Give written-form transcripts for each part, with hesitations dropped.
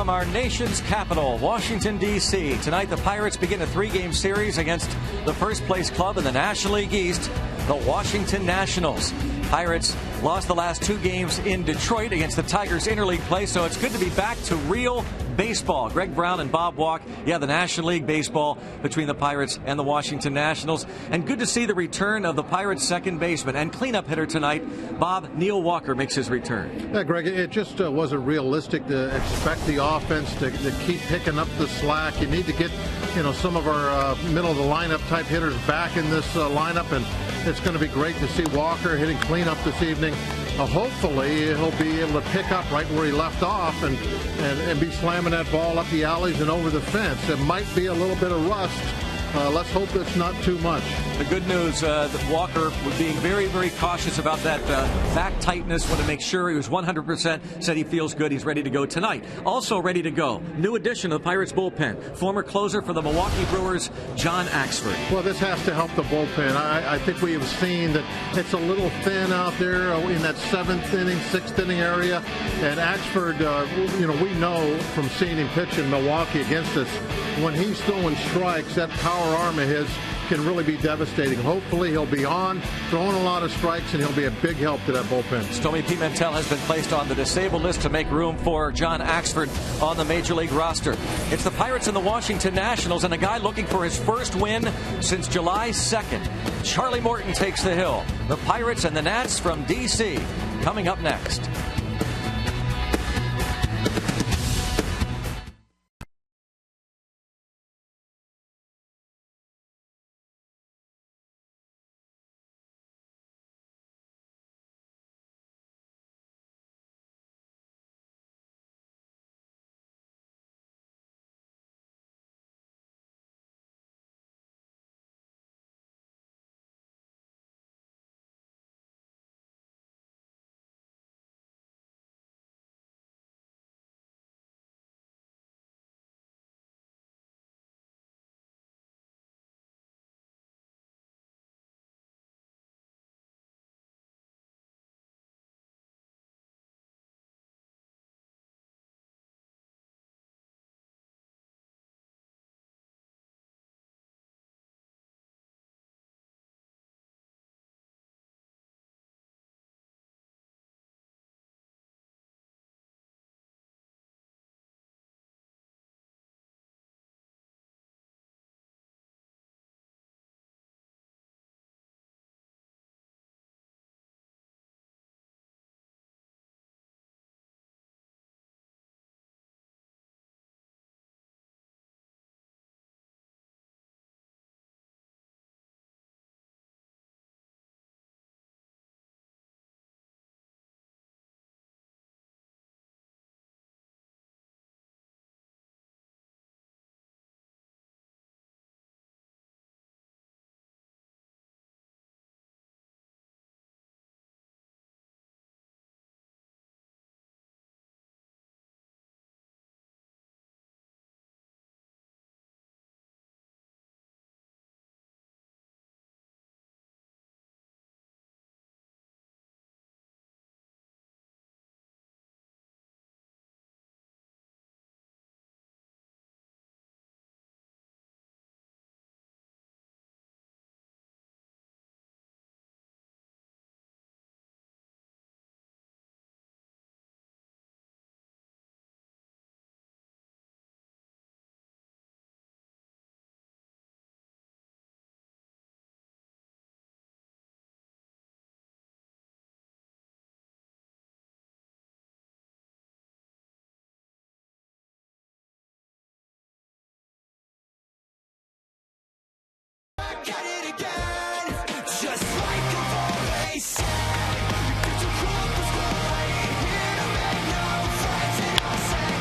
from our nation's capital, Washington, D.C. Tonight, the Pirates begin a 3-game series against the first-place club in the National League East, the Washington Nationals. Pirates lost the last 2 games in Detroit against the Tigers interleague play, so it's good to be back to real baseball. Greg Brown and Bob Walk, the National League baseball between the Pirates and the Washington Nationals. And good to see the return of the Pirates' second baseman and cleanup hitter tonight. Bob, Neil Walker makes his return. Yeah, Greg, it just wasn't realistic to expect the offense to keep picking up the slack. You need to get, some of our middle-of-the-lineup type hitters back in this lineup, and it's going to be great to see Walker hitting cleanup this evening. Hopefully, he'll be able to pick up right where he left off and be slamming that ball up the alleys and over the fence. It might be a little bit of rust. Let's hope it's not too much. The good news that Walker was being very, very cautious about that back tightness. Want to make sure he was 100%. Said he feels good. He's ready to go tonight. Also ready to go. New addition to the Pirates bullpen. Former closer for the Milwaukee Brewers, John Axford. Well, this has to help the bullpen. I think we have seen that it's a little thin out there in that 7th inning, 6th inning area. And Axford, we know from seeing him pitch in Milwaukee against us, when he's throwing strikes, that power arm of his can really be devastating. Hopefully he'll be on, throwing a lot of strikes, and he'll be a big help to that bullpen. Stormy Pimentel has been placed on the disabled list to make room for John Axford on the Major League roster. It's the Pirates and the Washington Nationals, and a guy looking for his first win since July 2nd. Charlie Morton takes the hill. The Pirates and the Nats from D.C. coming up next.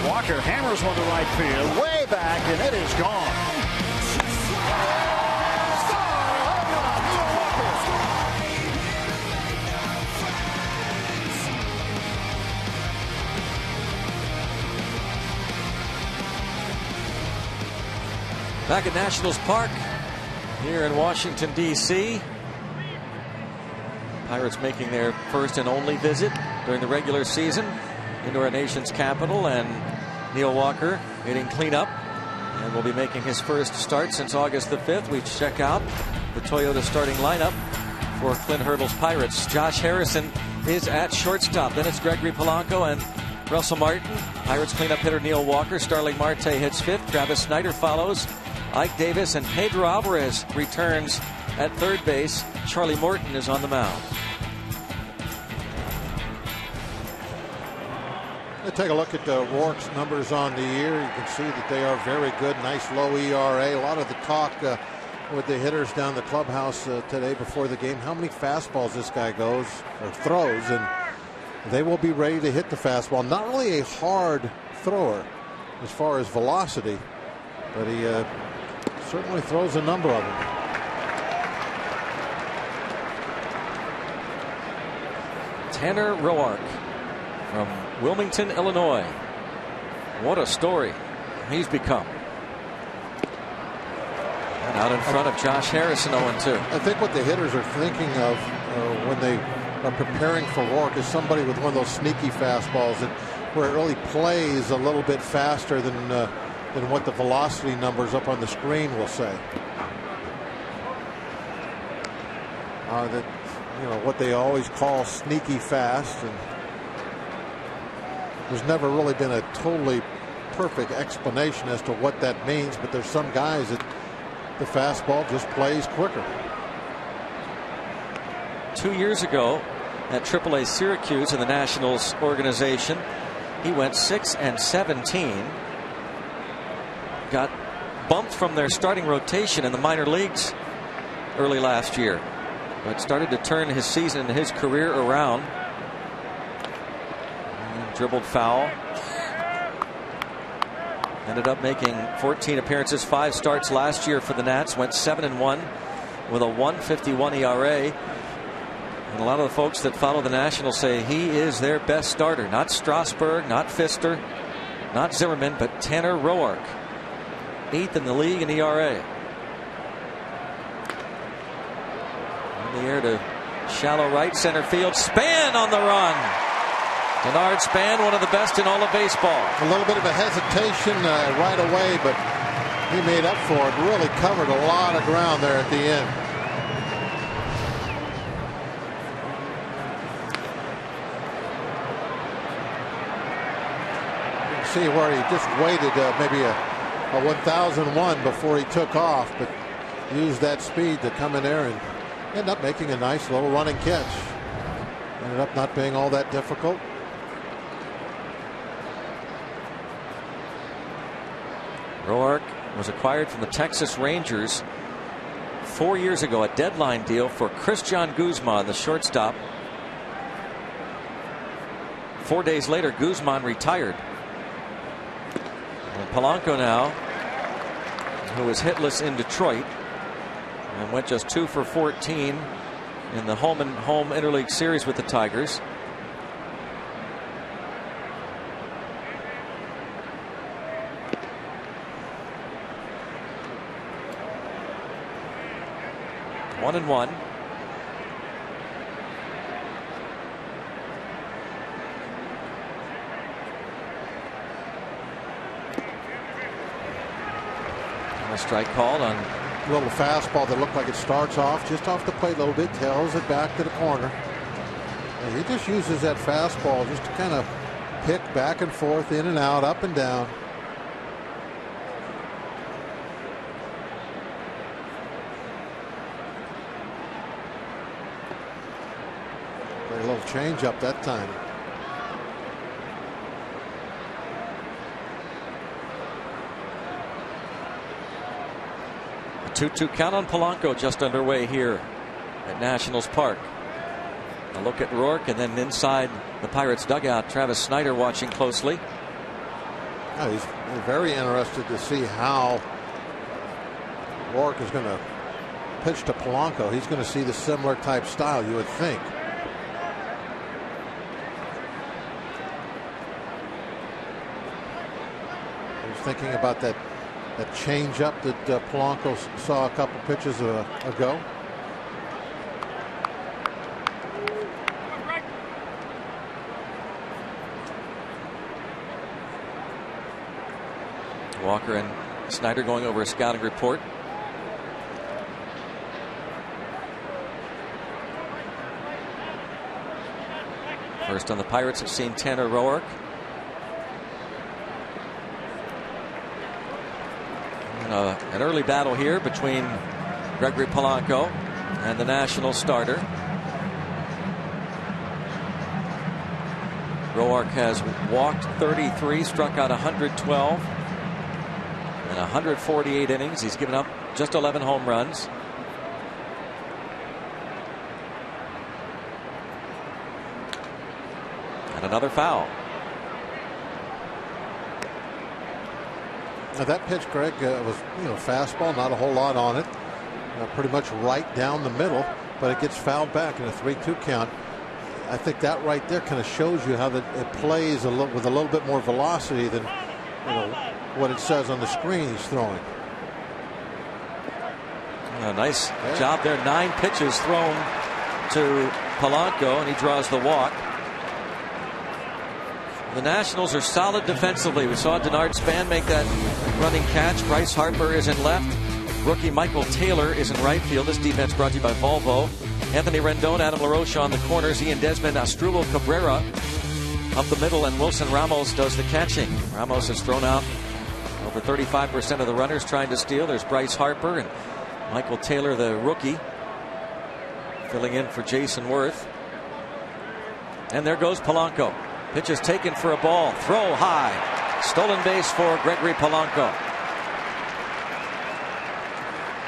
Walker hammers one to right field, way back, and it is gone. Back at Nationals Park here in Washington, D.C. Pirates making their first and only visit during the regular season into our nation's capital, and Neil Walker hitting cleanup and will be making his first start since August the 5th. We check out the Toyota starting lineup for Clint Hurdle's Pirates. Josh Harrison is at shortstop. Then it's Gregory Polanco and Russell Martin. Pirates cleanup hitter Neil Walker. Starling Marte hits fifth. Travis Snyder follows. Ike Davis and Pedro Alvarez returns at third base. Charlie Morton is on the mound. Let's take a look at Rourke's numbers on the year. You can see that they are very good. Nice low ERA. A lot of the talk with the hitters down the clubhouse today before the game. How many fastballs this guy goes or throws, and they will be ready to hit the fastball. Not really a hard thrower as far as velocity, but he certainly throws a number of them. Tanner Roark from Wilmington, Illinois. What a story he's become. And out in front of Josh Harrison, 0-2. I think what the hitters are thinking of when they are preparing for Rourke is somebody with one of those sneaky fastballs that where it really plays a little bit faster than what the velocity numbers up on the screen will say. That, you know, what they always call sneaky fast, and there's never really been a totally perfect explanation as to what that means, but there's some guys that the fastball just plays quicker. 2 years ago at AAA Syracuse in the Nationals organization, he went 6-17. Got bumped from their starting rotation in the minor leagues early last year, but started to turn his season and his career around. And dribbled foul. Ended up making 14 appearances, 5 starts last year for the Nats. Went 7-1 with a 1.51 ERA. And a lot of the folks that follow the Nationals say he is their best starter. Not Strasburg, not Pfister, not Zimmerman, but Tanner Roark. 8th in the league in ERA. In the air to shallow right center field. Span on the run. Denard Span, one of the best in all of baseball. A little bit of a hesitation right away, but he made up for it. Really covered a lot of ground there at the end. You can see where he just waited maybe a 1001 before he took off, but used that speed to come in there and end up making a nice little running catch. Ended up not being all that difficult. Roark was acquired from the Texas Rangers 4 years ago, a deadline deal for Christian Guzman, the shortstop. 4 days later, Guzman retired. And Polanco now, who was hitless in Detroit and went just 2 for 14 in the home interleague series with the Tigers. One and one. A strike called on. A little fastball that looked like it starts off just off the plate a little bit, tails it back to the corner. And he just uses that fastball just to kind of pick back and forth, in and out, up and down. A little change up that time. A 2-2 count on Polanco just underway here at Nationals Park. A look at Roark, and then inside the Pirates dugout, Travis Snyder watching closely. Oh, he's very interested to see how Roark is going to pitch to Polanco. He's going to see the similar type style, you would think. Thinking about that change up that Polanco saw a couple pitches ago. Walker and Snyder going over a scouting report. First on the Pirates have seen Tanner Roark. An early battle here between Gregory Polanco and the National starter. Roark has walked 33, struck out 112 in 148 innings. He's given up just 11 home runs. And another foul. Now that pitch, Greg, was fastball, not a whole lot on it, pretty much right down the middle, but it gets fouled back in a 3-2 count. I think that right there kind of shows you how it plays with a little bit more velocity than what it says on the screen he's throwing. A nice job there. 9 pitches thrown to Polanco, and he draws the walk. The Nationals are solid defensively. We saw Denard Span make that running catch. Bryce Harper is in left. Rookie Michael Taylor is in right field. This defense brought to you by Volvo. Anthony Rendon, Adam LaRoche on the corners. Ian Desmond, Asdrubal Cabrera up the middle, and Wilson Ramos does the catching. Ramos has thrown out over 35% of the runners trying to steal. There's Bryce Harper and Michael Taylor, the rookie, filling in for Jason Worth. And there goes Polanco. Pitch is taken for a ball. Throw high. Stolen base for Gregory Polanco.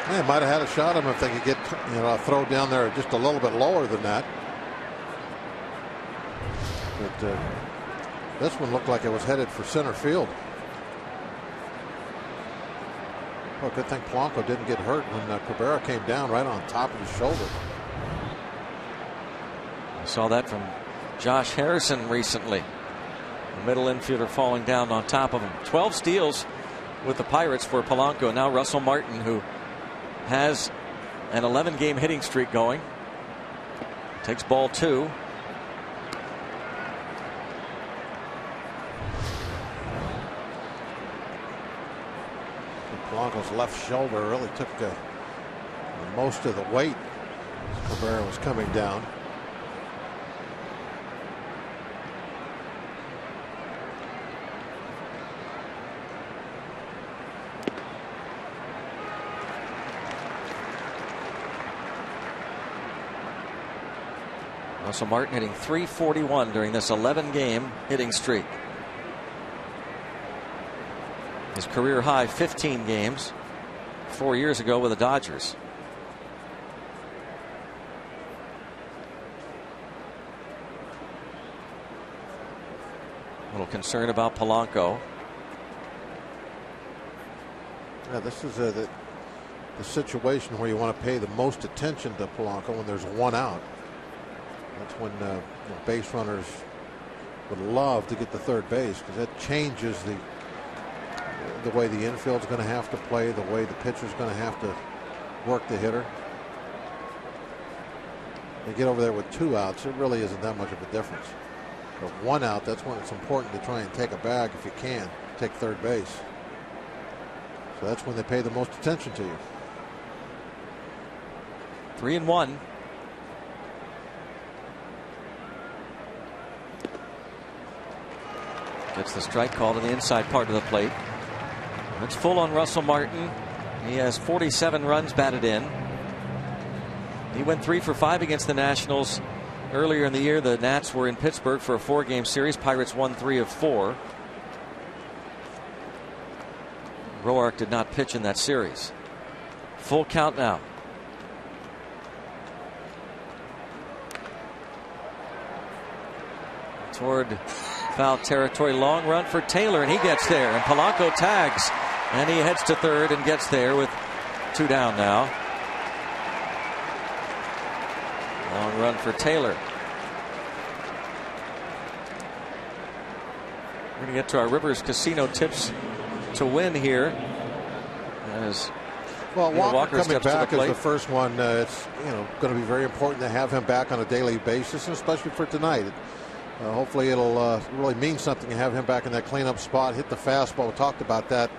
They might have had a shot at him if they could get a throw down there just a little bit lower than that. But this one looked like it was headed for center field. Well, good thing Polanco didn't get hurt when Cabrera came down right on top of his shoulder. I saw that from Josh Harrison recently. The middle infielder falling down on top of him. 12 steals with the Pirates for Polanco. Now Russell Martin, who has an 11-game hitting streak going, takes ball 2. Polanco's left shoulder really took most of the weight as Cabrera was coming down. Russell Martin hitting .341 during this 11-game hitting streak. His career high 15 games 4 years ago with the Dodgers. A little concern about Polanco. Yeah, this is the situation where you want to pay the most attention to Polanco when there's one out. That's when base runners would love to get to third base, because that changes the way the infield's going to have to play, the way the pitcher's going to have to work the hitter. They get over there with 2 outs, it really isn't that much of a difference. But 1 out, that's when it's important to try and take a bag if you can, take third base. So that's when they pay the most attention to you. 3-1. Gets the strike called in the inside part of the plate. It's full on Russell Martin. He has 47 runs batted in. He went 3 for 5 against the Nationals earlier in the year. The Nats were in Pittsburgh for a 4-game series. Pirates won 3 of 4. Roark did not pitch in that series. Full count now. Toward foul territory, long run for Taylor, and he gets there, and Polanco tags, and he heads to third and gets there with 2 down now. Long run for Taylor. We're going to get to our Rivers Casino tips to win here. As Walker coming back is the first one. It's going to be very important to have him back on a daily basis, and especially for tonight. Hopefully it'll really mean something to have him back in that cleanup spot. Hit the fastball. We talked about that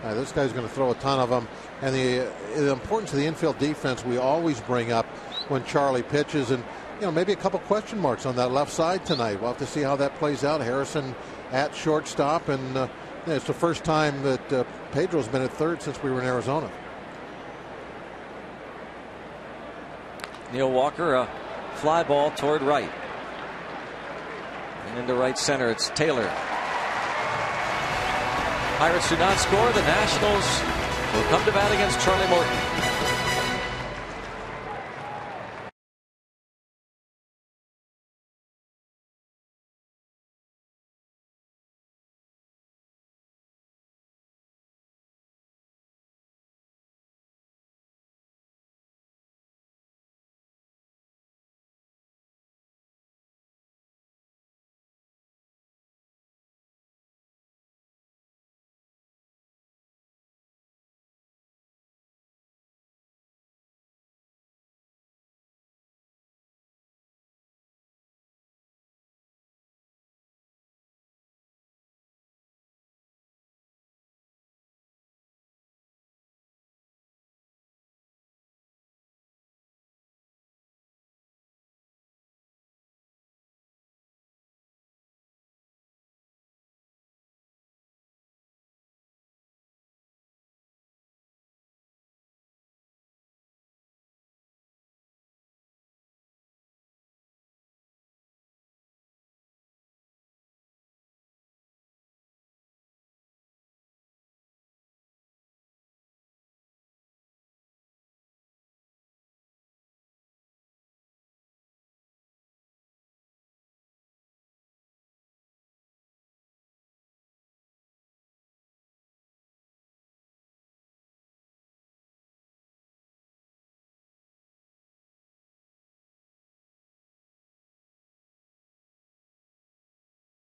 This guy's going to throw a ton of them. And the importance of the infield defense we always bring up when Charlie pitches. And, maybe a couple question marks on that left side tonight. We'll have to see how that plays out. Harrison at shortstop. And it's the first time that Pedro's been at third since we were in Arizona. Neil Walker, a fly ball toward right. And into right center, it's Taylor. Pirates do not score. The Nationals will come to bat against Charlie Morton.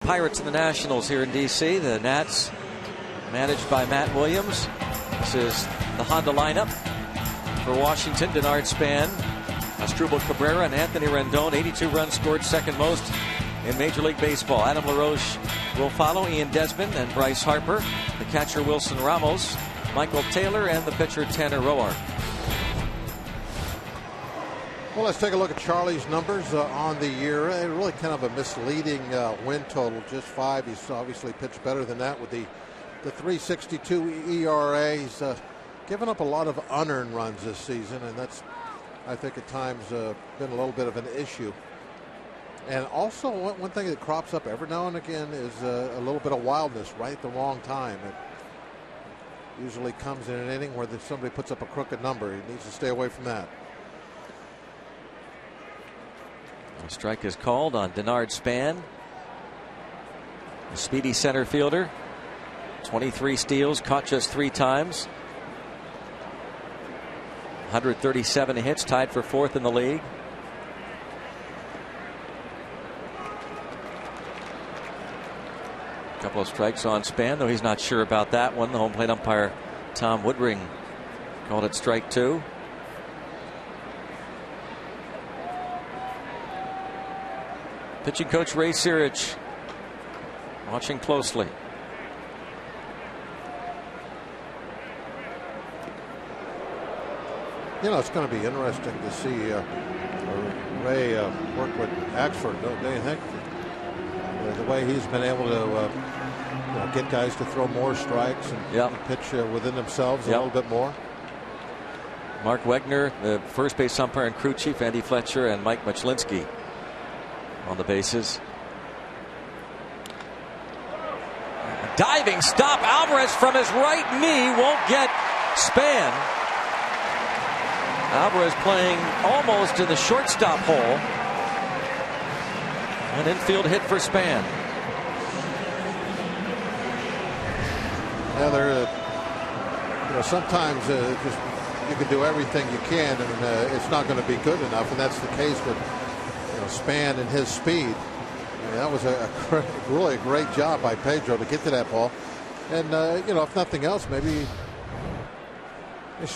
Pirates and the Nationals here in D.C. The Nats managed by Matt Williams. This is the Honda lineup for Washington. Denard Span, Asdrubal Cabrera, and Anthony Rendon. 82 runs scored, second most in Major League Baseball. Adam LaRoche will follow. Ian Desmond and Bryce Harper. The catcher Wilson Ramos, Michael Taylor, and the pitcher Tanner Roark. Well, let's take a look at Charlie's numbers on the year. Really kind of a misleading win total, just 5. He's obviously pitched better than that with the 3.62 ERA. He's given up a lot of unearned runs this season, and that's, I think, at times been a little bit of an issue. And also, one thing that crops up every now and again is a little bit of wildness right at the wrong time. It usually comes in an inning where somebody puts up a crooked number. He needs to stay away from that. A strike is called on Denard Span, a speedy center fielder. 23 steals, caught just 3 times. 137 hits, tied for 4th in the league. A couple of strikes on Span, though he's not sure about that one. The home plate umpire Tom Woodring called it strike 2. Pitching coach Ray Searich watching closely. It's going to be interesting to see Ray work with Axford, don't you think? The way he's been able to get guys to throw more strikes and pitch within themselves a little bit more. Mark Wegner, the first base umpire and crew chief, Andy Fletcher, and Mike Machlinski on the bases. Diving stop. Alvarez from his right knee won't get Span. Alvarez playing almost in the shortstop hole. An infield hit for Span. Yeah, sometimes just you can do everything you can, and it's not going to be good enough, and that's the case with Span and his speed. That was really a great job by Pedro to get to that ball. And, if nothing else, maybe he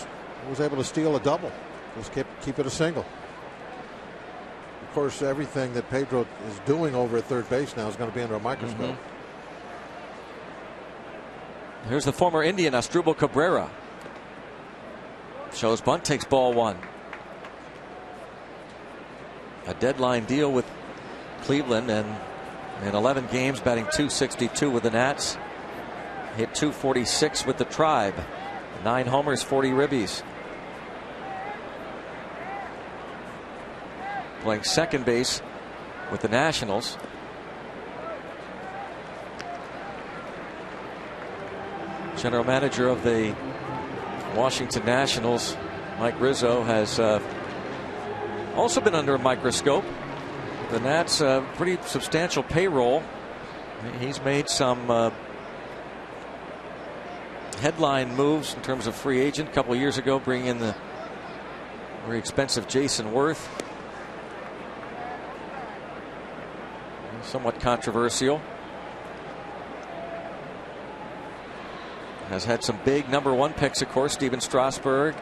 was able to steal a double. Just keep it a single. Of course, everything that Pedro is doing over at third base now is going to be under a microscope. Here's the former Indian Asdrubal Cabrera. Shows bunt, takes ball one. A deadline deal with Cleveland, and in 11 games batting .262 with the Nats. Hit .246 with the Tribe. 9 homers, 40 ribbies. Playing second base with the Nationals. General manager of the Washington Nationals, Mike Rizzo, has also been under a microscope. The Nats, pretty substantial payroll. He's made some headline moves in terms of free agent. A couple of years ago, bringing in the very expensive Jason Worth. Somewhat controversial. Has had some big #1 picks, of course. Steven Strasburg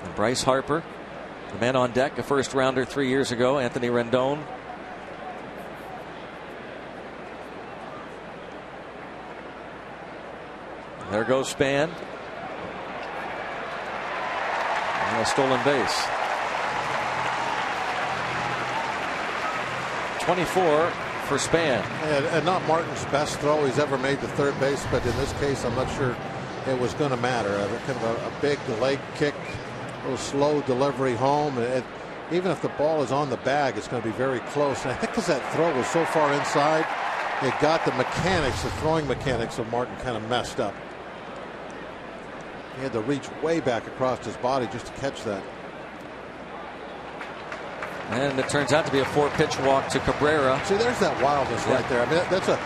and Bryce Harper. The man on deck, a first rounder 3 years ago, Anthony Rendon. There goes Span. And a stolen base. 24 for Span. And not Martin's best throw he's ever made to third base, but in this case, I'm not sure it was going to matter. Kind of a big leg kick, a little slow delivery home. Even if the ball is on the bag, it's going to be very close. And I think because that throw was so far inside, it got the mechanics, the throwing mechanics of Martin kind of messed up. He had to reach way back across his body just to catch that. And it turns out to be a 4-pitch walk to Cabrera. See, there's that wildness right there. I mean, that's a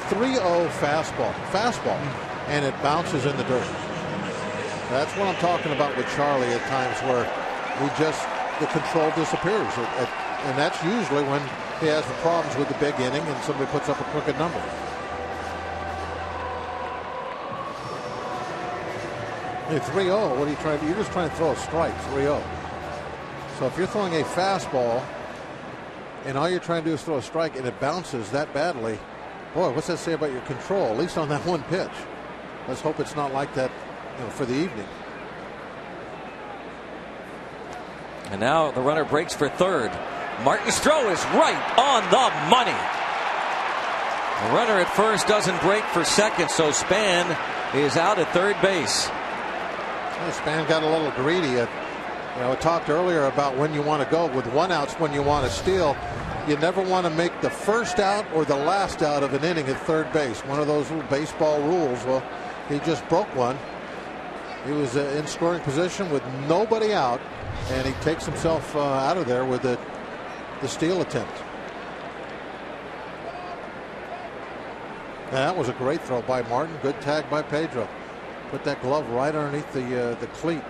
3-0 fastball, and it bounces in the dirt. That's what I'm talking about with Charlie at times, where the control disappears, and that's usually when he has the problems with the big inning and somebody puts up a crooked number. Hey, 3-0. What are you trying to do? You're just trying to throw a strike. 3-0. So if you're throwing a fastball and all you're trying to do is throw a strike and it bounces that badly, boy, what's that say about your control, at least on that one pitch? Let's hope it's not like that, for the evening. And now the runner breaks for third. Martin's throw is right on the money. The runner at first doesn't break for second, so Span is out at third base. Span got a little greedy. We talked earlier about when you want to go. With one out's when you want to steal. You never want to make the first out or the last out of an inning at third base. One of those little baseball rules. Well, he just broke one. He was in scoring position with nobody out, and he takes himself out of there with the steal attempt. Now, that was a great throw by Martin. Good tag by Pedro. Put that glove right underneath the cleat.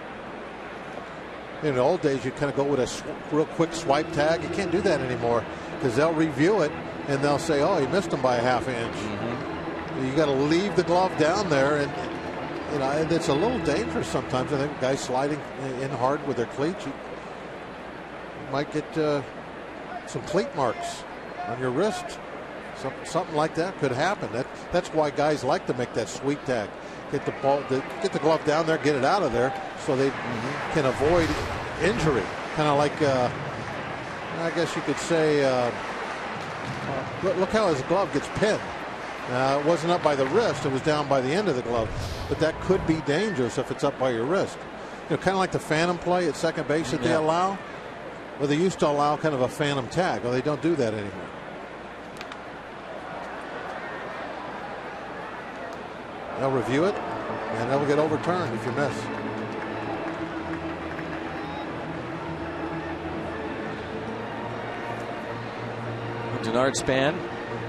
In the old days, you kind of go with a real quick swipe tag. You can't do that anymore because they'll review it and they'll say, "Oh, he missed him by a half inch." You got to leave the glove down there, and it's a little dangerous sometimes. I think guys sliding in hard with their cleats, you might get some cleat marks on your wrist. Something like that could happen. That's why guys like to make that sweep tag. Get the glove down there, get it out of there, so they can avoid injury. Kind of like, I guess you could say, look how his glove gets pinned. It wasn't up by the wrist; it was down by the end of the glove. But that could be dangerous if it's up by your wrist. Kind of like the phantom play at second base that they allow. Well, they used to allow kind of a phantom tag. Well, they don't do that anymore. They'll review it, and they'll get overturned if you miss. Denard Span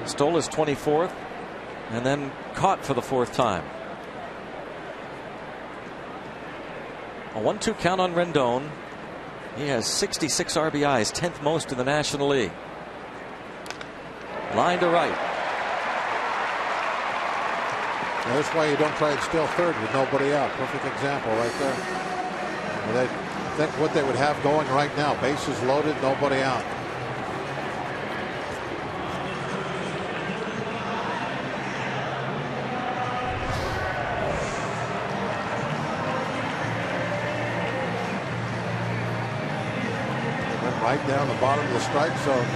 stole his 24th and then caught for the 4th time. A 1-2 count on Rendon. He has 66 RBIs, 10th most in the National League. Line to right. That's why you don't try and steal third with nobody out. Perfect example right there. I think what they would have going right now, bases loaded, nobody out. right down the bottom of the strike zone.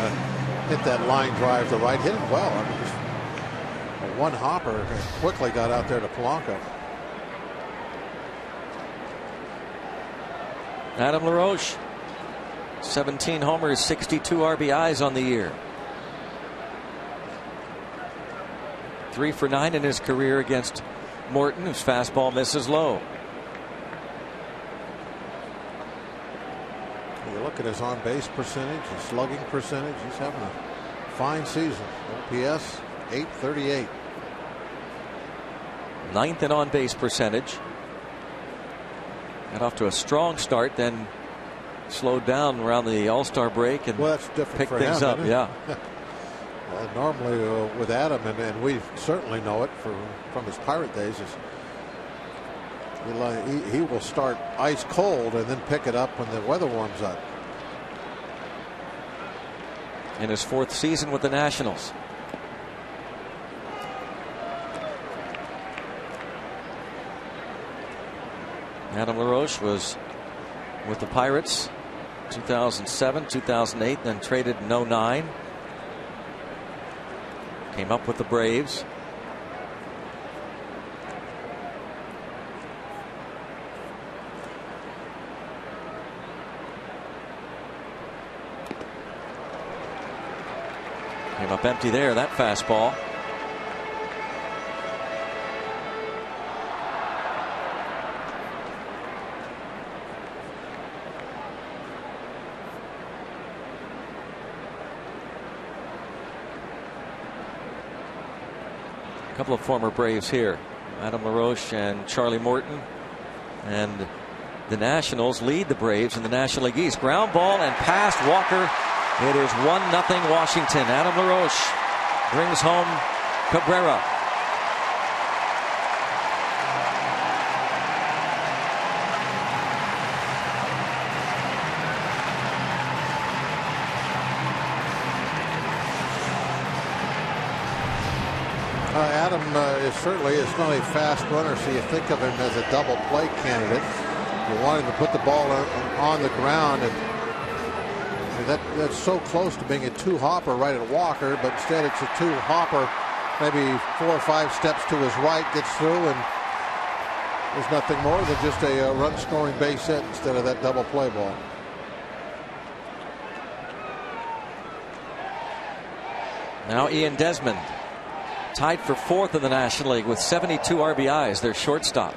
Hit that line drive to right. Hit it well. I mean, just a one hopper. Quickly got out there to Polanco. Adam LaRoche, 17 homers, 62 RBIs on the year. 3 for 9 in his career against Morton, whose fastball misses low. You look at his on-base percentage, his slugging percentage. He's having a fine season. OPS 838. 9th in on-base percentage. Got off to a strong start, then slowed down around the All-Star break and that's different picked for things him, up. Yeah. Normally with Adam, and we certainly know it from his Pirate days, is he will start ice cold and then pick it up when the weather warms up. In his 4th season with the Nationals. Adam LaRoche was with the Pirates 2007, 2008, then traded in 2009. Came up with the Braves. Came up empty there, that fastball. A couple of former Braves here, Adam LaRoche and Charlie Morton, and the Nationals lead the Braves in the National League East. Ground ball and past Walker. It is 1-0 Washington. Adam LaRoche brings home Cabrera. Adam is not a fast runner, so you think of him as a double play candidate. You want him to put the ball on the ground, and that's so close to being a 2-hopper right at Walker, but instead it's a 2-hopper, maybe 4 or 5 steps to his right, gets through, and there's nothing more than just a run-scoring base hit instead of that double play ball. Now Ian Desmond, tied for 4th in the National League with 72 RBIs, their shortstop.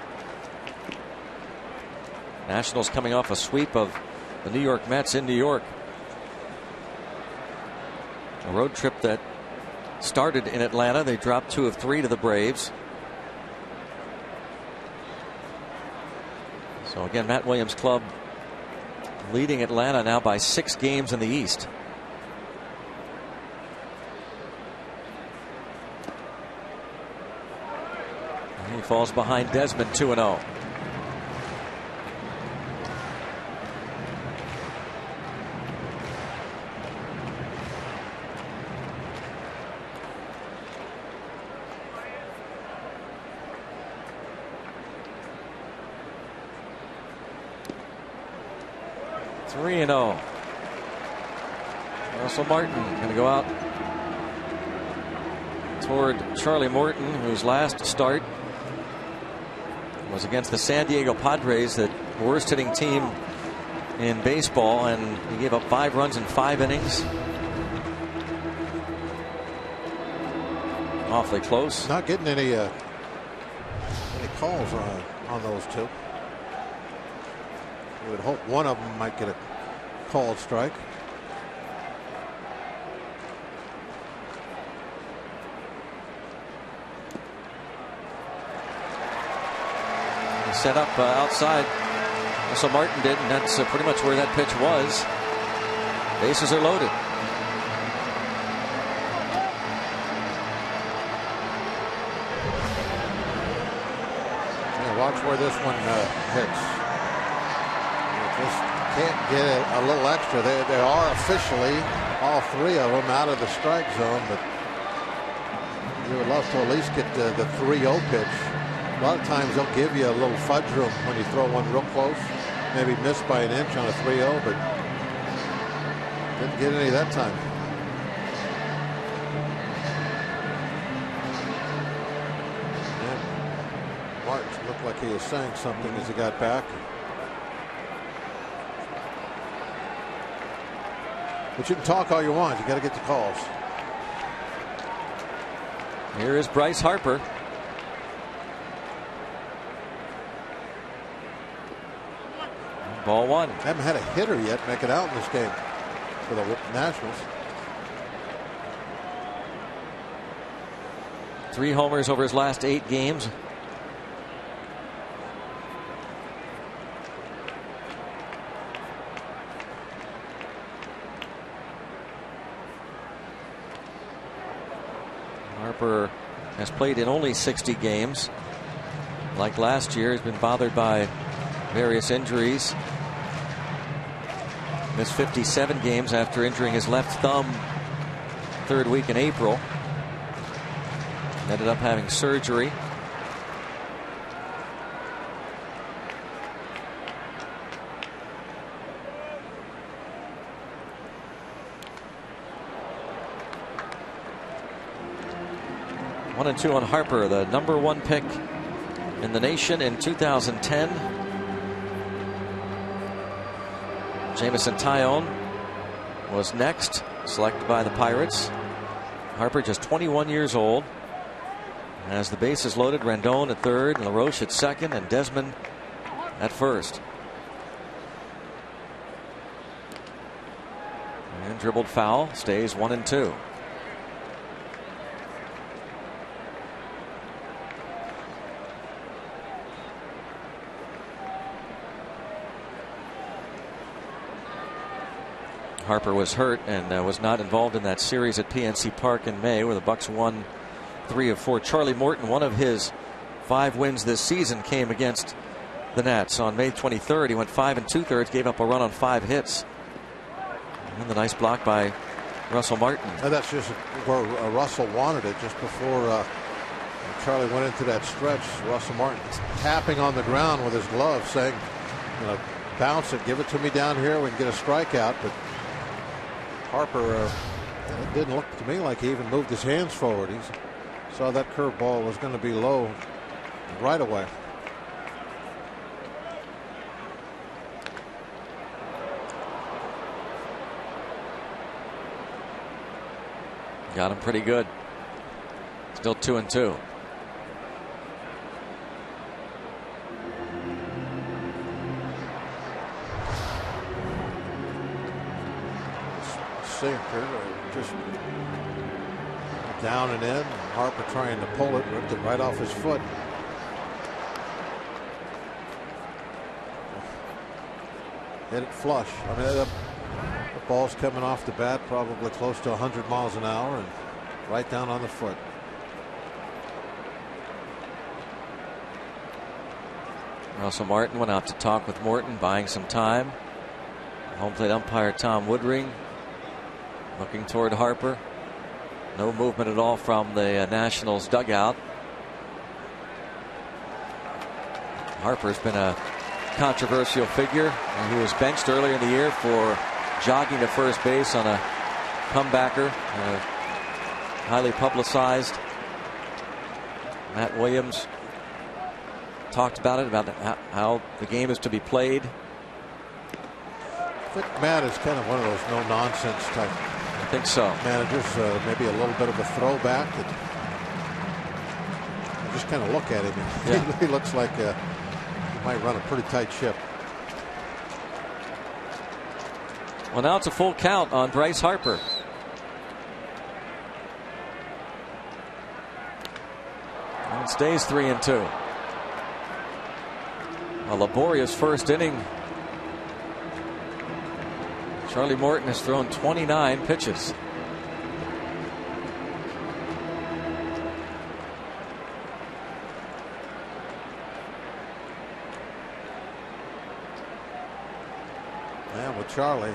Nationals coming off a sweep of the New York Mets in New York. A road trip that started in Atlanta. They dropped 2 of 3 to the Braves. So again, Matt Williams' club leading Atlanta now by 6 games in the East. And he falls behind Desmond 2-0. Russell Martin going to go out toward Charlie Morton, whose last start was against the San Diego Padres, the worst hitting team in baseball, and he gave up 5 runs in 5 innings. Awfully close. Not getting any calls on those 2. You would hope one of them might get a called strike. He set up outside. So Martin did, and that's pretty much where that pitch was. Bases are loaded. Yeah, watch where this one hits. Just can't get a little extra. They are officially, all 3 of them, out of the strike zone, but you would love to at least get the 3-0 pitch. A lot of times they'll give you a little fudge room when you throw one real close, maybe missed by an inch on a 3-0, but Didn't get any that time. And Martin looked like he was saying something as he got back. But you can talk all you want. You got to get the calls. Here is Bryce Harper. Ball one. Haven't had a hitter yet make it out in this game for the Nationals. 3 homers over his last 8 games. Harper has played in only 60 games. Like last year, he's been bothered by various injuries. Missed 57 games after injuring his left thumb 3rd week in April. Ended up having surgery. One and two on Harper, the #1 pick in the nation in 2010. Jameson Taillon was next, selected by the Pirates. Harper just 21 years old. As the bases loaded, Rendon at third, LaRoche at second, and Desmond at first. And dribbled foul, stays 1 and 2. Harper was hurt and was not involved in that series at PNC Park in May, where the Bucks won 3 of 4. Charlie Morton, one of his 5 wins this season, came against the Nats on May 23rd. He went 5 2/3, gave up a run on 5 hits. And the nice block by Russell Martin. And that's just where Russell wanted it, just before Charlie went into that stretch. Russell Martin tapping on the ground with his glove, saying, you know, bounce it, give it to me down here, we can get a strikeout. But Harper, it didn't look to me like he even moved his hands forward. He saw that curveball was going to be low right away. Got him pretty good. Still 2 and 2. Sinker, just down and in. Harper trying to pull it, ripped it right off his foot. Hit it flush. I mean, the ball's coming off the bat probably close to 100 miles an hour and right down on the foot. Russell Martin went out to talk with Morton, buying some time. Home plate umpire Tom Woodring looking toward Harper. No movement at all from the Nationals dugout. Harper's been a controversial figure. He was benched earlier in the year for jogging to first base on a comebacker. Highly publicized. Matt Williams talked about it, about how the game is to be played. I think Matt is kind of one of those no-nonsense type. I think so. Managers, maybe a little bit of a throwback. That you just kind of look at him. Yeah. He looks like he might run a pretty tight ship. Well, now it's a full count on Bryce Harper. And it stays 3 and 2. A laborious first inning. Charlie Morton has thrown 29 pitches. Yeah, with Charlie,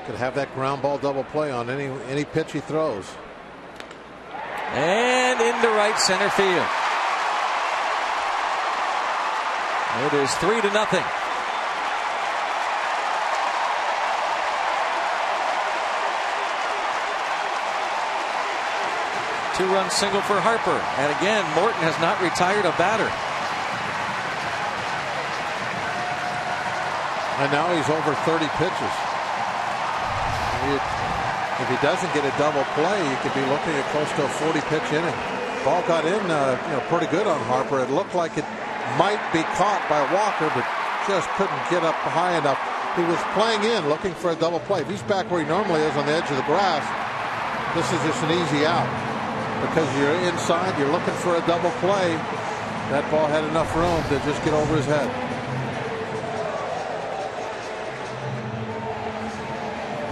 could have that ground ball double play on any pitch he throws. And into right center field. It is 3-0. 2-run single for Harper. And again, Morton has not retired a batter. And now he's over 30 pitches. If he doesn't get a double play, you could be looking at close to a 40-pitch inning. Ball got in pretty good on Harper. It looked like it might be caught by Walker, but just couldn't get up high enough. He was playing in, looking for a double play. If he's back where he normally is on the edge of the grass, this is just an easy out. Because you're inside, you're looking for a double play. That ball had enough room to just get over his head.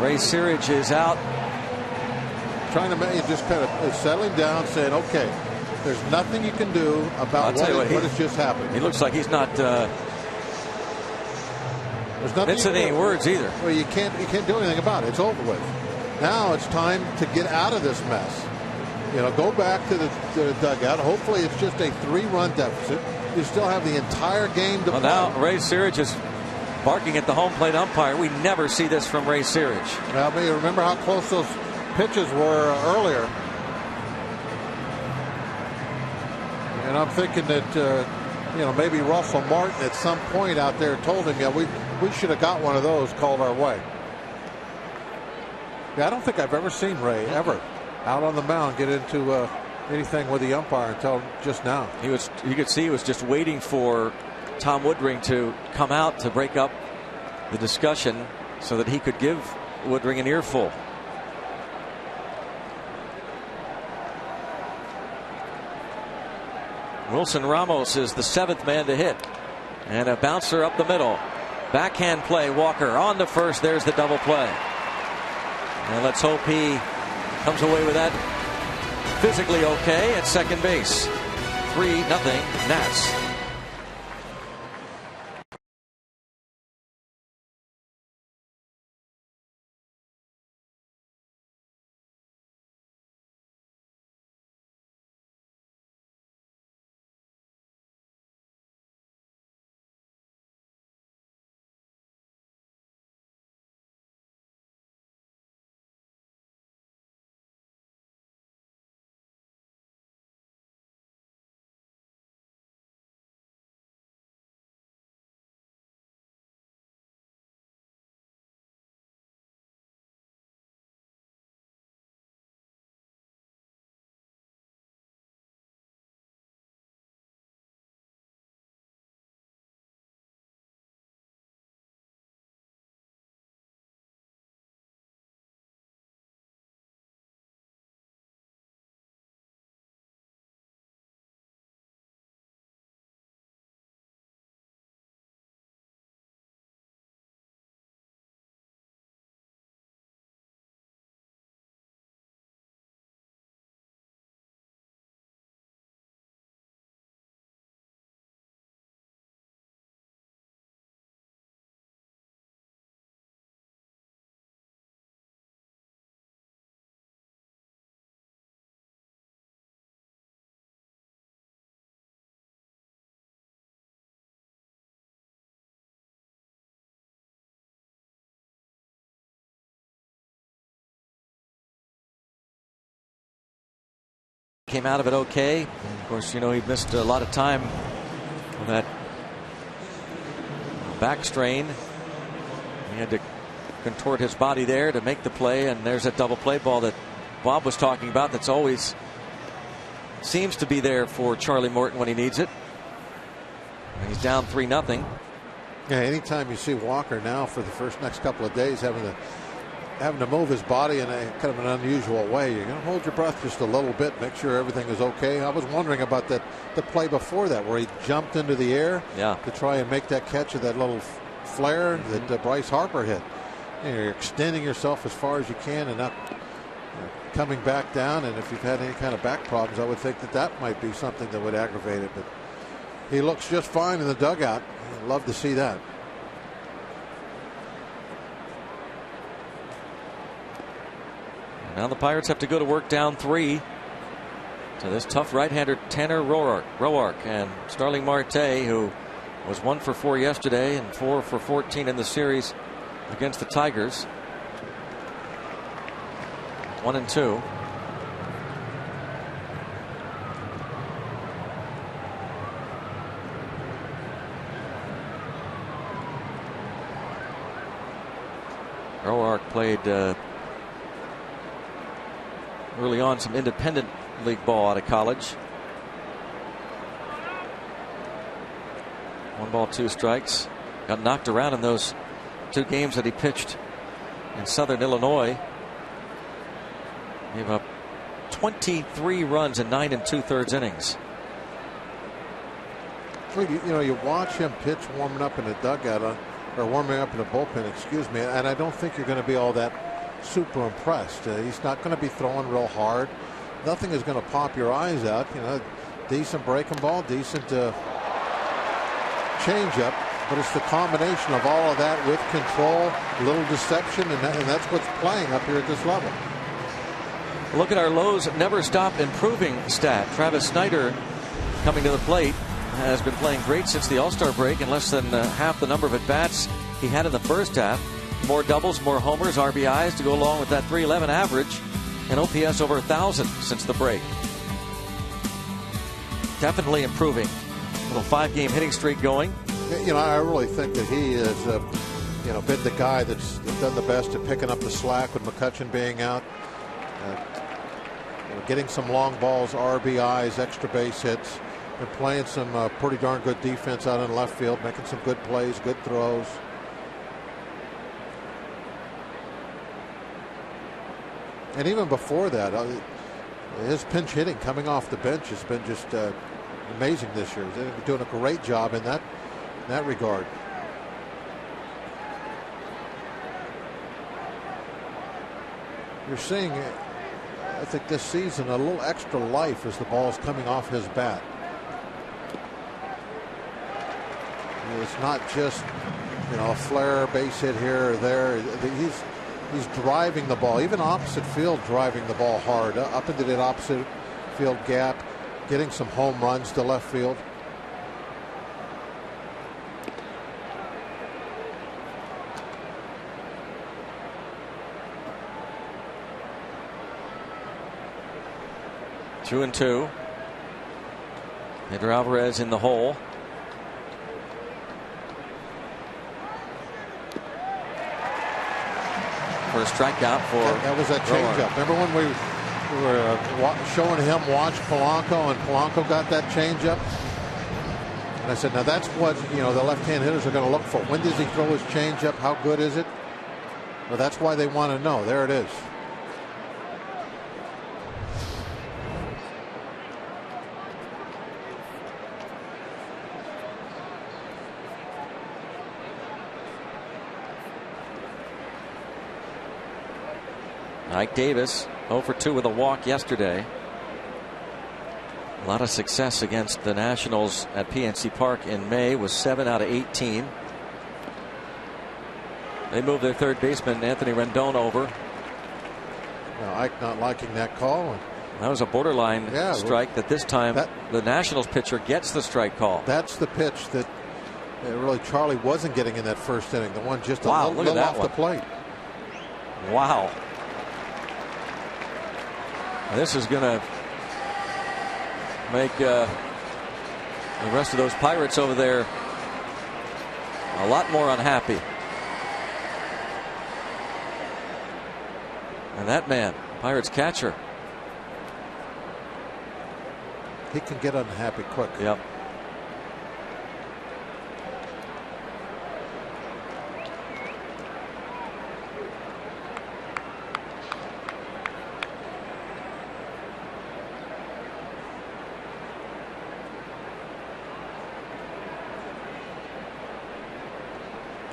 Ray Searage is out. Trying to make, just kind of settling down, saying, okay, there's nothing you can do about what has just happened. He looks like he's not missing any words either. Well, you can't do anything about it. It's over with. Now it's time to get out of this mess. Go back to the dugout. Hopefully it's just a 3-run deficit. You still have the entire game to play. Now Ray Searage is barking at the home plate umpire. We never see this from Ray Searage. Well, remember how close those pitches were earlier. And I'm thinking that maybe Russell Martin at some point out there told him, we should have got one of those called our way. Yeah, I don't think I've ever seen Ray ever out on the mound get into anything with the umpire until just now. You could see he was just waiting for Tom Woodring to come out to break up the discussion so that he could give Woodring an earful. Wilson Ramos is the 7th man to hit, and a bouncer up the middle. Backhand play. Walker on to first. There's the double play, and let's hope he comes away with that physically okay at second base. 3-0 Nats. Came out of it okay. Of course, he missed a lot of time with that back strain. He had to contort his body there to make the play, and there's that double play ball that Bob was talking about that's always seems to be there for Charlie Morton when he needs it. And he's down 3-0. Yeah, anytime you see Walker now for the next couple of days having to move his body in a kind of an unusual way, you're going to hold your breath just a little bit, make sure everything is okay. I was wondering about the play before that where he jumped into the air to try and make that catch of that little flare that Bryce Harper hit. You're extending yourself as far as you can and not coming back down. And if you've had any kind of back problems, I would think that might be something that would aggravate it. But he looks just fine in the dugout. I'd love to see that. Now the Pirates have to go to work down 3 to this tough right-hander Tanner Roark, and Starling Marte, who was 1 for 4 yesterday and 4 for 14 in the series against the Tigers. 1-2. played early on some independent league ball out of college. 1 ball, 2 strikes. Got knocked around in those 2 games that he pitched in Southern Illinois. Gave up 23 runs in 9 2/3 innings. You watch him pitch warming up in the dugout, or warming up in the bullpen, excuse me, and I don't think you're going to be all that super impressed. He's not going to be throwing real hard. Nothing is going to pop your eyes out. Decent breaking ball, decent changeup, but it's the combination of all of that with control, little deception, and that's what's playing up here at this level. Look at our Lowe's never stop improving stat. Travis Snyder coming to the plate has been playing great since the All-Star break in less than half the number of at-bats he had in the first half. More doubles, more homers, RBIs to go along with that .311 average, and OPS over 1,000 since the break. Definitely improving. Little 5-game hitting streak going. I really think that he has been the guy that's done the best at picking up the slack with McCutchen being out. Getting some long balls, RBIs, extra base hits, and playing some pretty darn good defense out in left field, making some good plays, good throws. And even before that, his pinch hitting coming off the bench has been just amazing this year. He's doing a great job in that regard. You're seeing, I think, this season a little extra life as the ball's coming off his bat. It's not just a flare base hit here or there. He's driving the ball, even opposite field, driving the ball hard up into that opposite field gap, getting some home runs to left field. Two and two. Pedro Alvarez in the hole. For a strikeout for that was that changeup. Remember when we were showing him watch Polanco, and Polanco got that changeup? And I said, now that's what the left-hand hitters are going to look for. When does he throw his changeup? How good is it? Well, that's why they want to know. There it is. Mike Davis 0 for 2 with a walk yesterday. A lot of success against the Nationals at PNC Park in May, was 7 out of 18. They moved their third baseman Anthony Rendon over. Now, Ike not liking that call. That was a borderline strike that this time the Nationals pitcher gets the strike call. That's the pitch that really Charlie wasn't getting in that first inning. The one just a little off the plate. Wow. This is going to make the rest of those Pirates over there a lot more unhappy. And that man, Pirates catcher, he can get unhappy quick. Yep.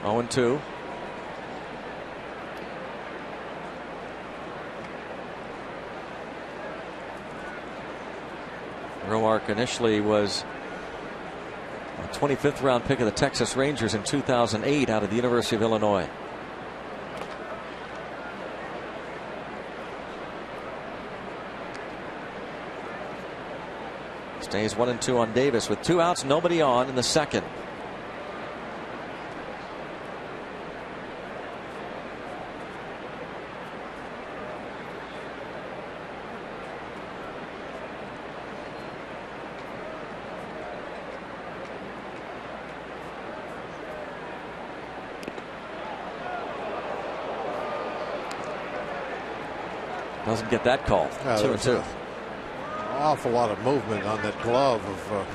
Oh, 0-2. Roark initially was a 25th round pick of the Texas Rangers in 2008 out of the University of Illinois. Stays 1-2 on Davis with 2 outs, nobody on in the second. Doesn't get that call. 2-2. An awful lot of movement on that glove of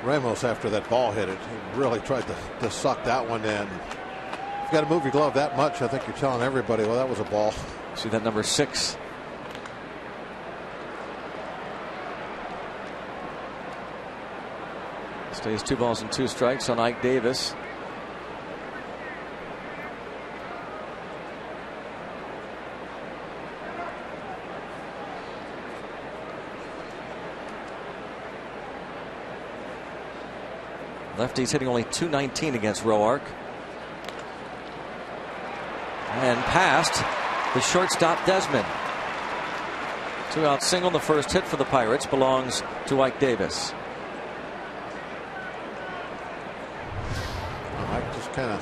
Ramos after that ball hit it. He really tried to suck that one in. If you got to move your glove that much, I think you're telling everybody, well, that was a ball. See that number 6. Stays 2 balls and 2 strikes on Ike Davis. Lefty's hitting only .219 against Roark. And past the shortstop Desmond. 2-out single. The first hit for the Pirates belongs to Ike Davis. Ike just kind of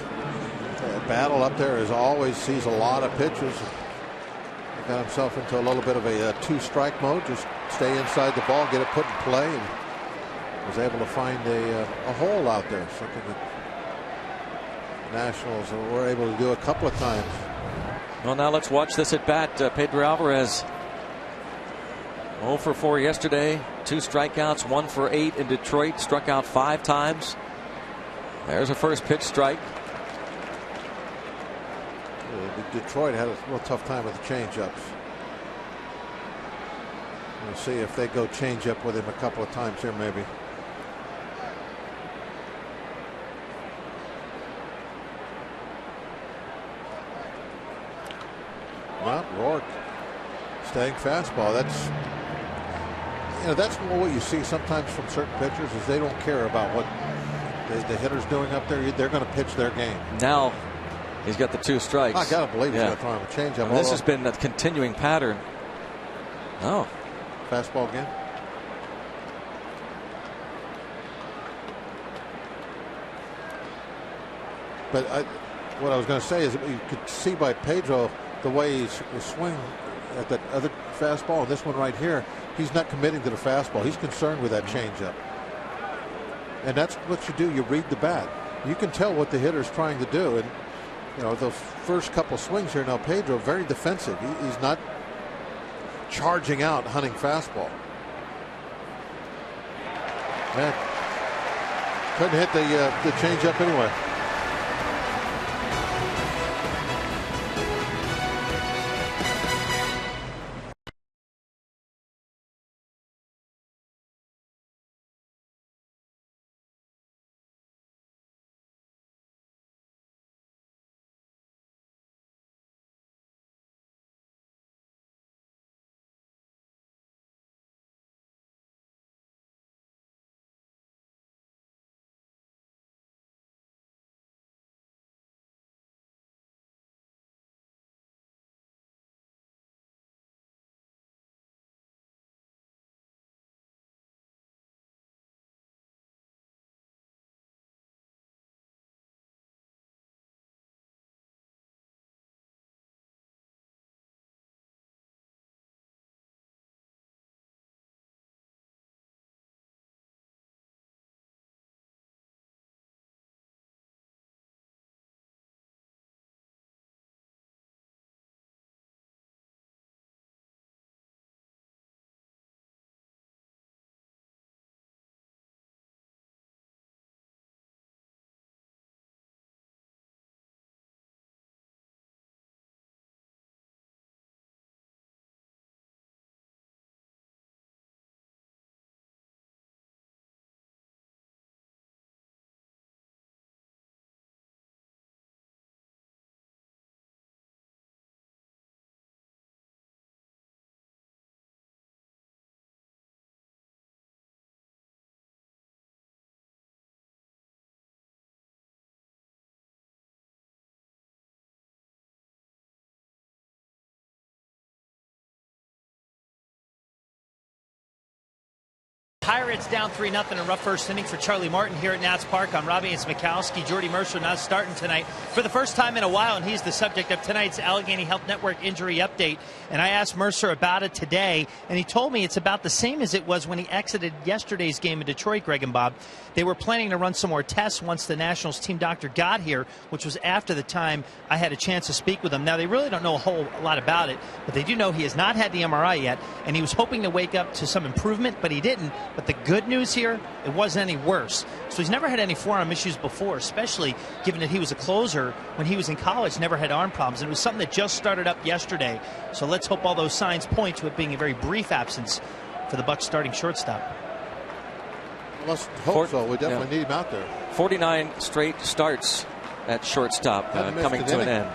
battle up there as always, sees a lot of pitches. He got himself into a little bit of a 2-strike mode. Just stay inside the ball, get it put in play, and was able to find a hole out there. Something that Nationals were able to do a couple of times. Well, now let's watch this at bat. Pedro Alvarez 0 for 4 yesterday. 2 strikeouts, 1 for 8 in Detroit. Struck out 5 times. There's a first pitch strike. Detroit had a real tough time with the changeups. We'll see if they go changeup with him a couple of times here, maybe. Well, Rourke staying fastball. That's what you see sometimes from certain pitchers is they don't care about what the hitter's doing up there. They're going to pitch their game. Now he's got the 2 strikes. I got to believe he's going to throw him a changeup. This has been a continuing pattern. Oh, fastball again. But what I was going to say is you could see by Pedro the way he's swing at that other fastball and this one right here, he's not committing to the fastball. He's concerned with that changeup. And that's what you do. You read the bat. You can tell what the hitter's trying to do. And the first couple swings here now, Pedro very defensive. He's not charging out, hunting fastball. Man, couldn't hit the changeup anyway. Pirates down 3-0 in a rough first inning for Charlie Martin here at Nats Park. I'm Robbie Smikowski. Jordy Mercer not starting tonight for the first time in a while, and he's the subject of tonight's Allegheny Health Network injury update. And I asked Mercer about it today, and he told me it's about the same as it was when he exited yesterday's game in Detroit, Greg and Bob. They were planning to run some more tests once the Nationals team doctor got here, which was after the time I had a chance to speak with him. Now, they really don't know a whole lot about it, but they do know he has not had the MRI yet, and he was hoping to wake up to some improvement, but he didn't. But the good news here, it wasn't any worse. So he's never had any forearm issues before, especially given that he was a closer when he was in college, never had arm problems. And it was something that just started up yesterday. So let's hope all those signs point to it being a very brief absence for the Bucs starting shortstop. Let's hope so. We definitely need him out there. 49 straight starts at shortstop coming to an end.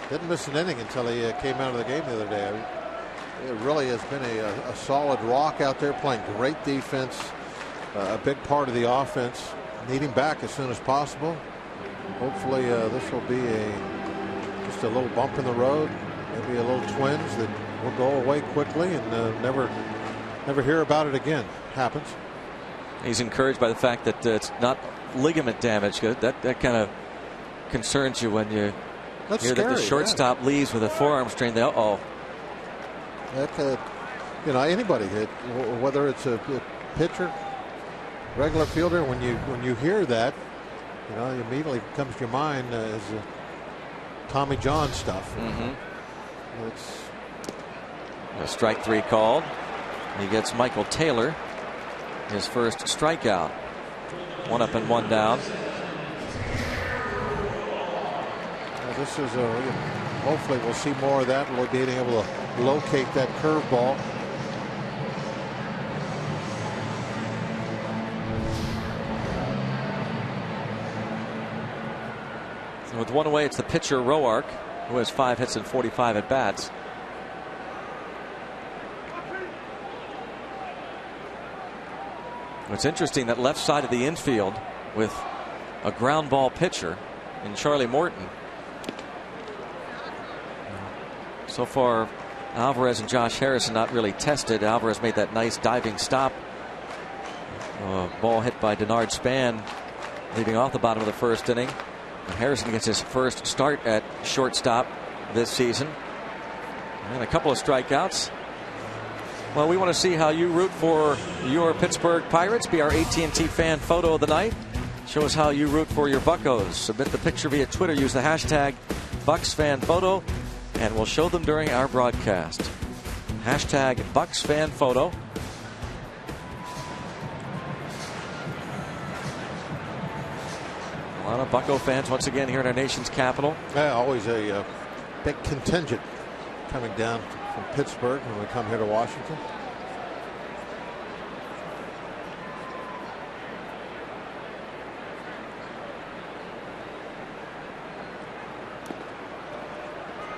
Didn't miss an inning until he came out of the game the other day. It really has been a solid rock out there, playing great defense, a big part of the offense. Need him back as soon as possible. Hopefully this will be just a little bump in the road, maybe a little twinge that will go away quickly and never hear about it again. Happens. He's encouraged by the fact that it's not ligament damage. That kind of concerns you when you hear that the shortstop leaves with a forearm strain. That could, anybody, whether it's a pitcher, regular fielder, when you hear that, it immediately comes to your mind as Tommy John stuff. It's a strike 3 called. He gets Michael Taylor, his first strikeout. 1 up and 1 down. This is hopefully we'll see more of that. We'll be able to locate that curveball. So with 1 away, it's the pitcher Roark, who has 5 hits and 45 at bats. It's interesting that left side of the infield with a ground ball pitcher in Charlie Morton. So far, Alvarez and Josh Harrison not really tested. Alvarez made that nice diving stop. Ball hit by Denard Span, leading off the bottom of the first inning. And Harrison gets his first start at shortstop this season. And a couple of strikeouts. Well, we want to see how you root for your Pittsburgh Pirates. Be our AT&T fan photo of the night. Show us how you root for your Buccos. Submit the picture via Twitter. Use the hashtag BucsFanPhoto, and we'll show them during our broadcast. Hashtag BucsFanPhoto. A lot of Bucco fans once again here in our nation's capital. Yeah, always a big contingent coming down from Pittsburgh when we come here to Washington.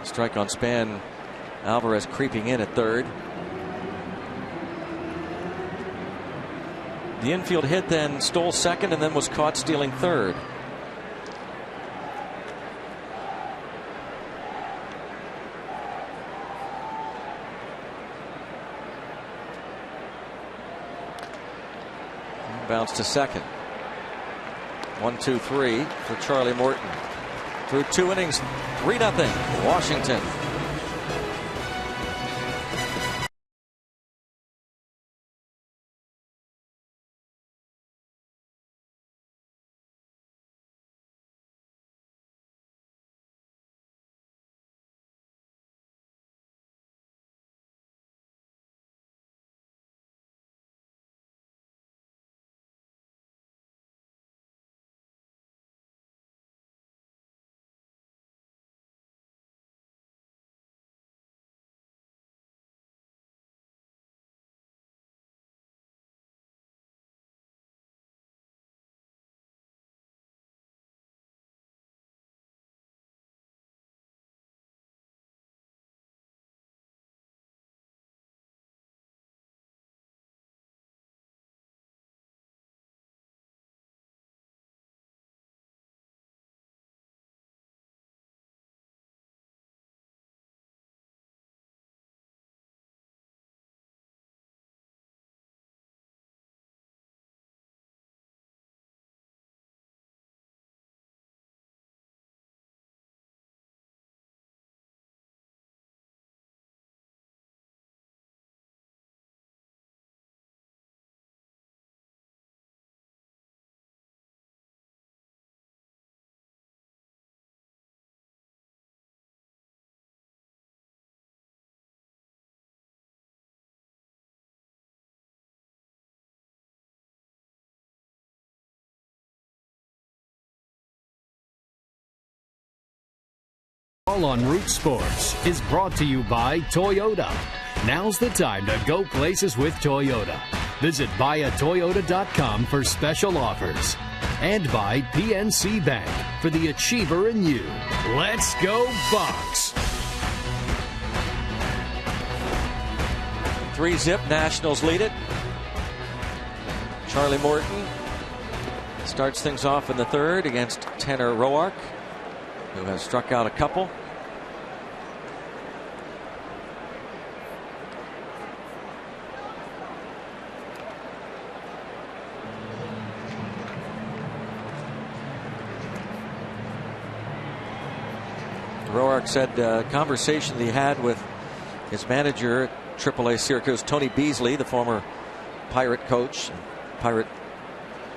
Strike on Span. Alvarez creeping in at third. The infield hit, then stole second, and then was caught stealing third. Bounce to second. 1-2-3 for Charlie Morton. Through 2 innings, 3-0 Washington. All on Root Sports is brought to you by Toyota. Now's the time to go places with Toyota. Visit buyatoyota.com for special offers. And by PNC Bank for the achiever in you. Let's go Bucks! 3-zip, Nationals lead it. Charlie Morton starts things off in the third against Tanner Roark, who has struck out a couple. Roark said conversation that he had with his manager at AAA Syracuse, Tony Beasley, the former Pirate coach, Pirate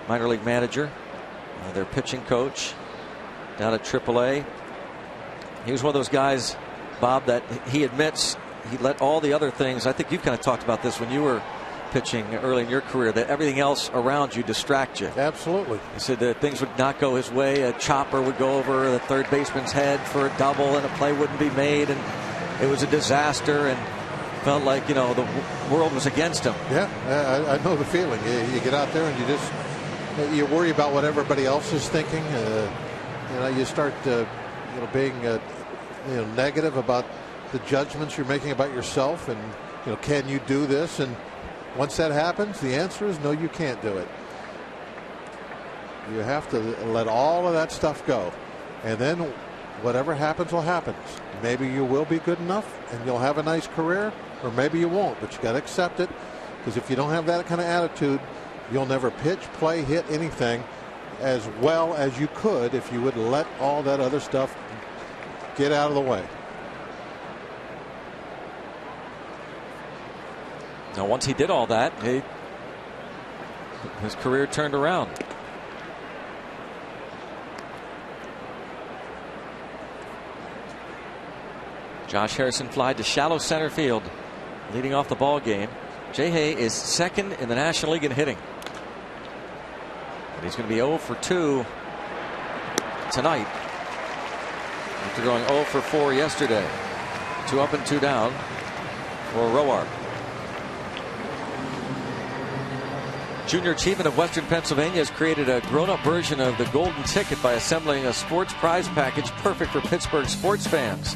minor league manager, their pitching coach down at AAA. He was one of those guys, Bob, that he admits he let all the other things. I think you've kind of talked about this when you were pitching early in your career, that everything else around you distract you. Absolutely. He said that things would not go his way. A chopper would go over the third baseman's head for a double, and a play wouldn't be made, and it was a disaster, and felt like, you know, the world was against him. Yeah, I know the feeling. You get out there and you worry about what everybody else is thinking. You start being negative about the judgments you're making about yourself, and can you do this? And once that happens, the answer is no, you can't do it. You have to let all of that stuff go, and then whatever happens will happen. Maybe you will be good enough and you'll have a nice career, or maybe you won't, but you got to accept it, because if you don't have that kind of attitude, you'll never pitch, play, hit anything as well as you could if you would let all that other stuff get out of the way. Now, once he did all that, his career turned around. Josh Harrison fly to shallow center field, leading off the ball game. Jay Hay is second in the National League in hitting. But he's going to be 0 for 2 tonight, after going 0 for 4 yesterday. 2 up and 2 down for Roark. Junior Achievement of Western Pennsylvania has created a grown-up version of the Golden Ticket by assembling a sports prize package perfect for Pittsburgh sports fans.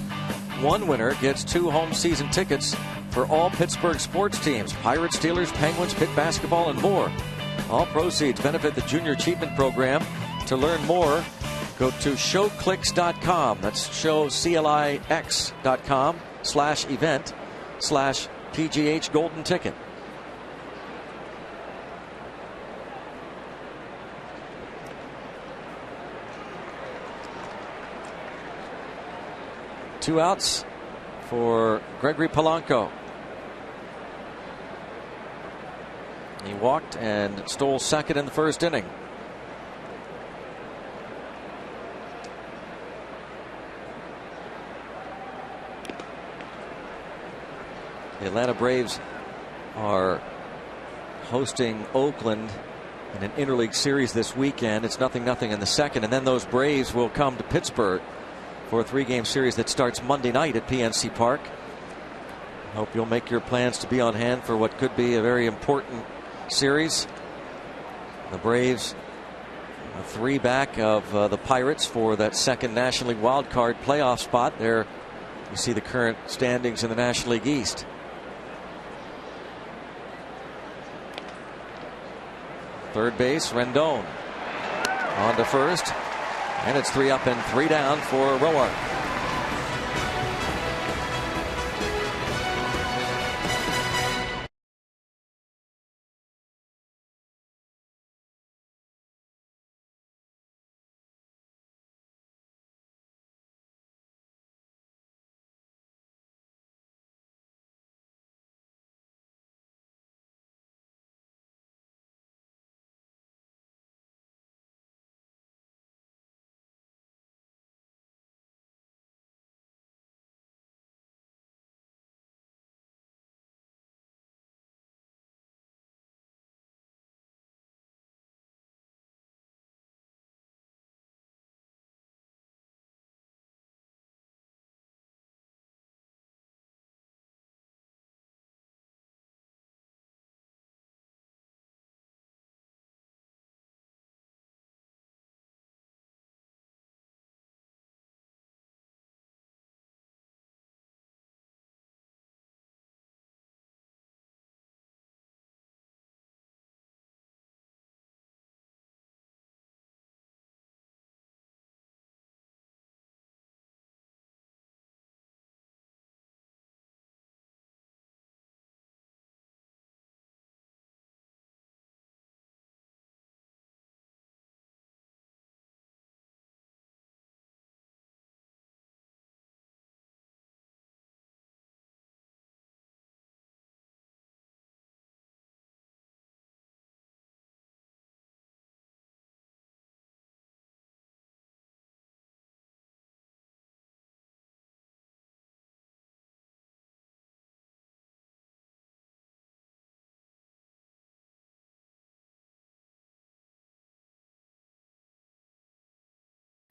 One winner gets 2 home season tickets for all Pittsburgh sports teams: Pirates, Steelers, Penguins, Pitt basketball, and more. All proceeds benefit the Junior Achievement Program. To learn more, go to showclix.com. That's showclix.com/event/PGH Golden Ticket. Two outs for Gregory Polanco. He walked and stole second in the first inning. The Atlanta Braves are hosting Oakland in an interleague series this weekend. It's 0-0 in the second, and then those Braves will come to Pittsburgh for a 3-game series that starts Monday night at PNC Park. Hope you'll make your plans to be on hand for what could be a very important series. The Braves are 3 back of the Pirates for that second National League wild card playoff spot. There you see the current standings in the National League East. Third base, Rendon on to first. And it's 3 up and 3 down for Roark.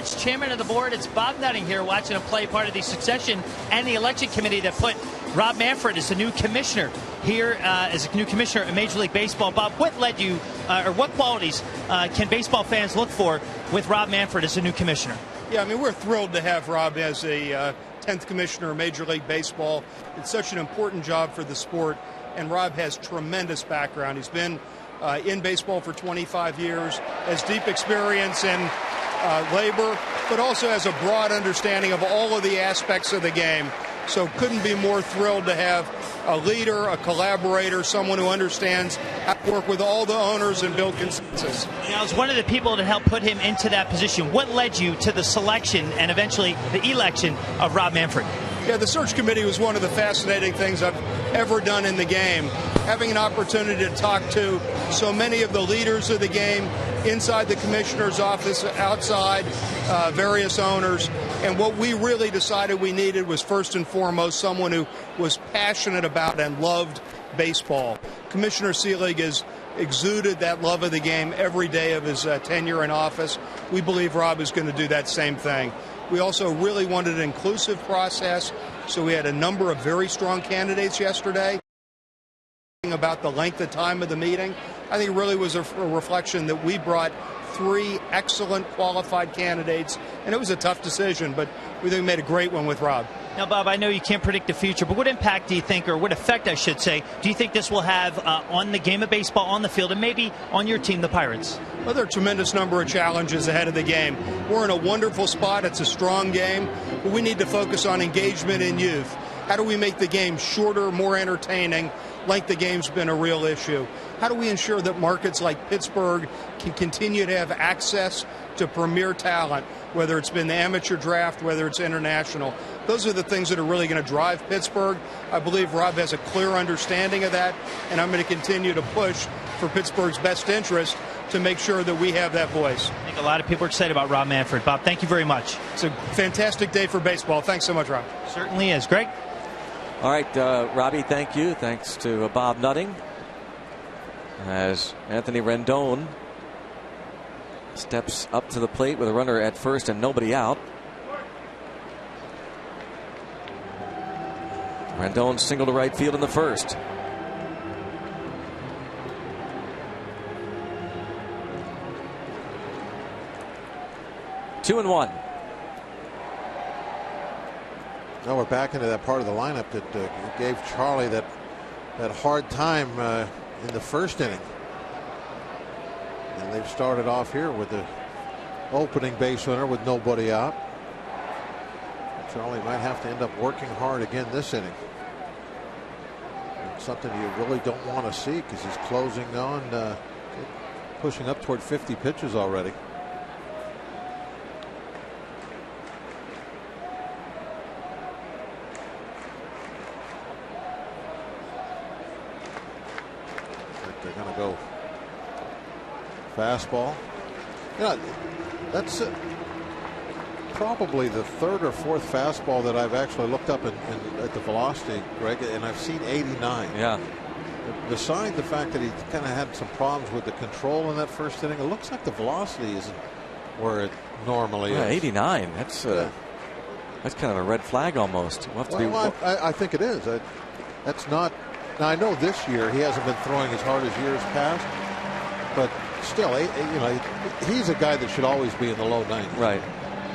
Pirates chairman of the board. It's Bob Nutting here watching him play part of the succession and the election committee that put Rob Manfred as the new commissioner here as a new commissioner in Major League Baseball. Bob, what led you, or what qualities can baseball fans look for with Rob Manfred as a new commissioner? Yeah, I mean, we're thrilled to have Rob as a 10th commissioner of Major League Baseball. It's such an important job for the sport, and Rob has tremendous background. He's been in baseball for 25 years, has deep experience in labor, but also has a broad understanding of all of the aspects of the game. So couldn't be more thrilled to have a leader, a collaborator, someone who understands how to work with all the owners and build consensus. Now, as one of the people that helped put him into that position, what led you to the selection and eventually the election of Rob Manfred? Yeah, the search committee was one of the fascinating things I've ever done in the game. Having an opportunity to talk to so many of the leaders of the game, inside the commissioner's office, outside, various owners. And what we really decided we needed was, first and foremost, someone who was passionate about and loved baseball. Commissioner Seelig has exuded that love of the game every day of his tenure in office. We believe Rob is going to do that same thing. We also really wanted an inclusive process, so we had a number of very strong candidates yesterday. About the length of time of the meeting, I think it really was a reflection that we brought 3 excellent qualified candidates, and it was a tough decision, but we think we made a great one with Rob. Now, Bob, I know you can't predict the future, but what impact do you think, or what effect, I should say, do you think this will have on the game of baseball on the field and maybe on your team, the Pirates? Well, there are a tremendous number of challenges ahead of the game. We're in a wonderful spot. It's a strong game, but we need to focus on engagement in youth. How do we make the game shorter, more entertaining? Length of game's been a real issue. How do we ensure that markets like Pittsburgh can continue to have access to premier talent, whether it's been the amateur draft, whether it's international? Those are the things that are really going to drive Pittsburgh. I believe Rob has a clear understanding of that, and I'm going to continue to push for Pittsburgh's best interest to make sure that we have that voice. I think a lot of people are excited about Rob Manfred. Bob, thank you very much. It's a fantastic day for baseball. Thanks so much, Rob. Certainly is. Greg? All right, Robbie, thank you. Thanks to Bob Nutting. As Anthony Rendon steps up to the plate with a runner at first and nobody out. Rendon single to right field in the first. Two and one. Now we're back into that part of the lineup that gave Charlie that hard time in the first inning. And they've started off here with the opening base runner with nobody out. Charlie might have to end up working hard again this inning. And something you really don't want to see because he's closing on, pushing up toward 50 pitches already. They're going to go fastball. Yeah, that's probably the 3rd or 4th fastball that I've actually looked up at the velocity, Greg, and I've seen 89. Yeah. Beside the fact that he kind of had some problems with the control in that first inning, it looks like the velocity isn't where it normally is. 89. That's kind of a red flag almost. We'll have to I think it is. That's not. Now I know this year he hasn't been throwing as hard as years past, but still, he's a guy that should always be in the low 90s. Right.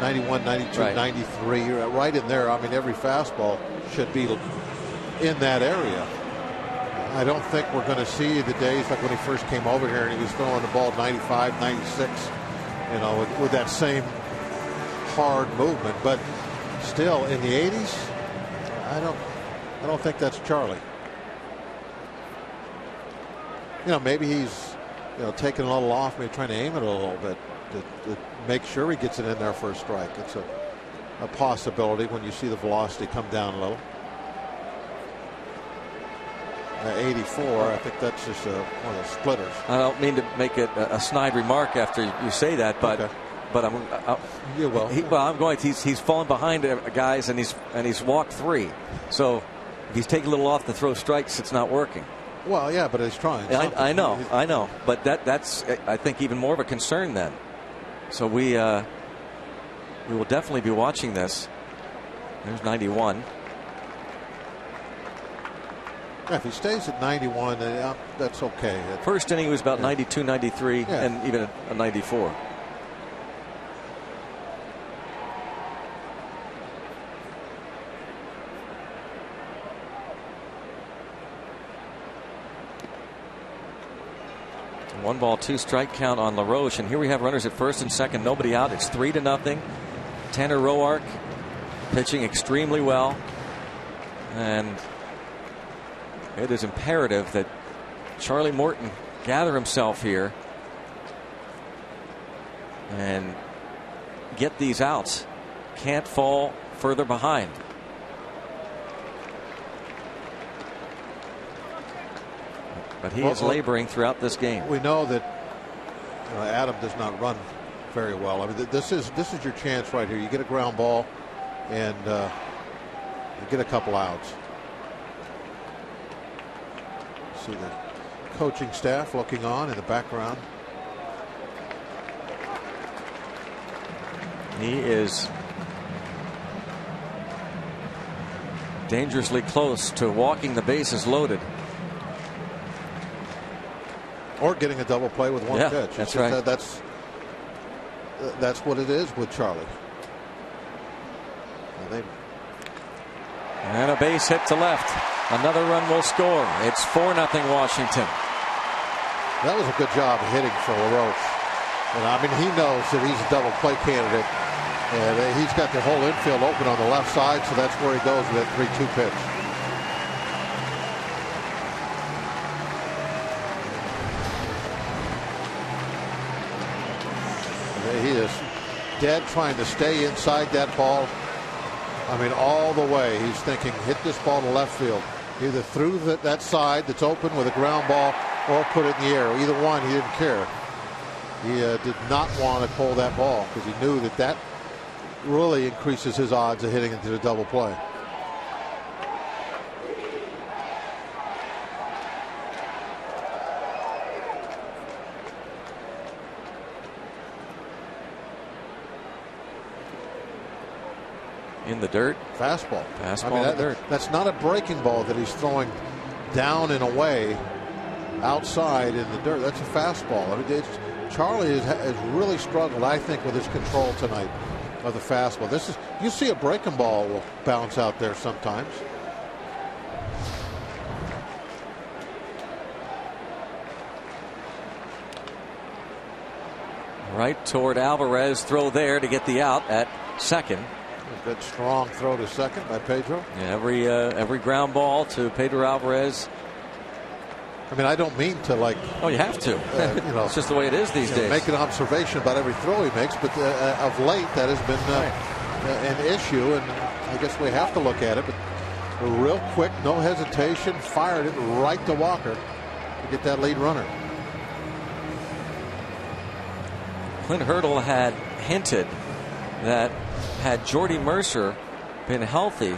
91, 92, right. 93, right in there. I mean, every fastball should be in that area. I don't think we're going to see the days like when he first came over here and he was throwing the ball 95, 96, with that same hard movement. But still, in the 80s, I don't think that's Charlie. Maybe he's taking a little off, maybe trying to aim it a little bit to make sure he gets it in there for a strike. It's a possibility when you see the velocity come down a little. 84, I think that's just one of the splitters. I don't mean to make it a snide remark after you say that, but okay. But you will. I'm going to. He's fallen behind guys and he's walked 3. So if he's taking a little off to throw strikes, it's not working. Well, yeah, but he's trying. I know, but that's I think even more of a concern then. So we we will definitely be watching this. There's 91. Yeah, if he stays at 91, that's okay. First inning was about 92, 93, and even a 94. One ball, 2 strike count on LaRoche, and here we have runners at first and second, nobody out. It's 3-0. Tanner Roark pitching extremely well, and it is imperative that Charlie Morton gather himself here and get these outs. Can't fall further behind. But he is laboring throughout this game. We know that Adam does not run very well. I mean, this is your chance right here. You get a ground ball and you get a couple outs. See the coaching staff looking on in the background. He is dangerously close to walking the bases loaded. Or getting a double play with one pitch. That's right. That's what it is with Charlie. And a base hit to left. Another run will score. It's 4-0 Washington. That was a good job hitting for LaRoche. And I mean, he knows that he's a double play candidate. And he's got the whole infield open on the left side, so that's where he goes with that 3-2 pitch. He is dead trying to stay inside that ball. I mean, all the way. He's thinking, hit this ball to left field. Either through that side that's open with a ground ball or put it in the air. Either one, he didn't care. He did not want to pull that ball because he knew that really increases his odds of hitting into the double play. In the dirt. Fastball. In the dirt. That's not a breaking ball that he's throwing down and away outside in the dirt. That's a fastball. I mean, Charlie has really struggled, I think, with his control tonight of the fastball. You see a breaking ball will bounce out there sometimes. Right toward Alvarez. Throw there to get the out at second. A good strong throw to second by Pedro. Yeah, every ground ball to Pedro Alvarez. I mean, I don't mean to Oh, you have to. It's just the way it is these days. Make an observation about every throw he makes, but of late that has been an issue, and I guess we have to look at it. But real quick, no hesitation, fired it right to Walker to get that lead runner. Clint Hurdle had hinted that had Jordy Mercer been healthy,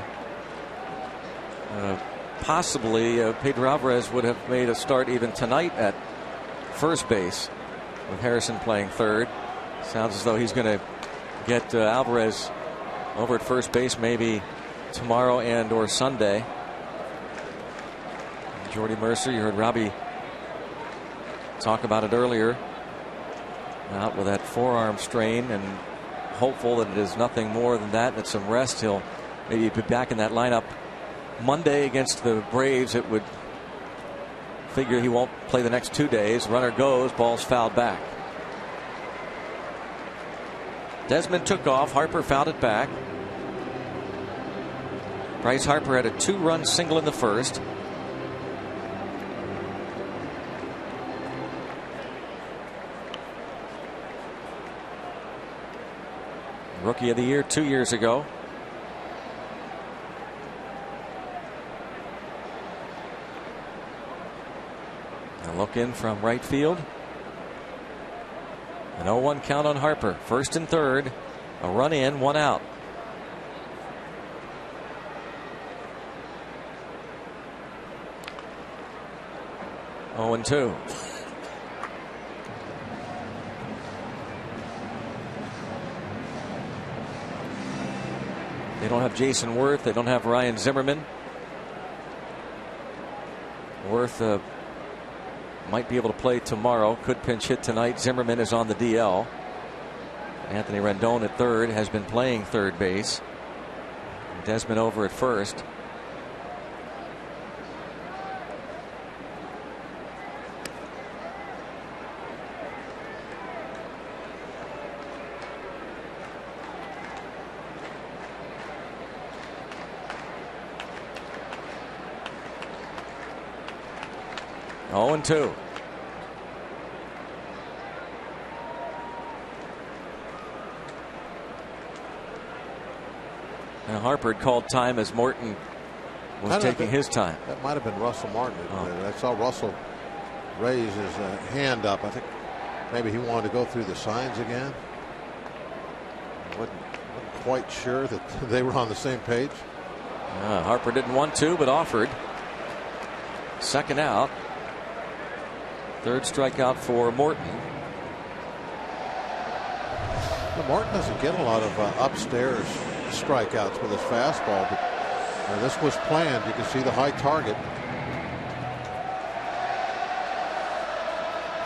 possibly Pedro Alvarez would have made a start even tonight at first base with Harrison playing third. Sounds as though he's going to get Alvarez over at first base maybe tomorrow and or Sunday. Jordy Mercer, you heard Robbie talk about it earlier, out with that forearm strain, and hopeful that it is nothing more than that some rest. He'll maybe be back in that lineup Monday against the Braves. It would figure he won't play the next 2 days. Runner goes, ball's fouled back. Desmond took off. Harper fouled it back. Bryce Harper had a 2-run single in the first. Rookie of the Year 2 years ago. A look in from right field. An 0-1 count on Harper. First and third. A run in, 1 out. Oh, and 2. They don't have Jason Worth. They don't have Ryan Zimmerman. Worth might be able to play tomorrow. Could pinch hit tonight. Zimmerman is on the DL. Anthony Rendon at third, has been playing third base. Desmond over at first. Oh, and 2. Now Harper had called time as Morton was taking his time. That might have been Russell Martin. I saw Russell raise his hand up. I think maybe he wanted to go through the signs again. Wasn't quite sure that they were on the same page. Harper didn't want to, but offered. Second out. Third strikeout for Morton. Well, Morton doesn't get a lot of upstairs strikeouts with his fastball, but this was planned. You can see the high target.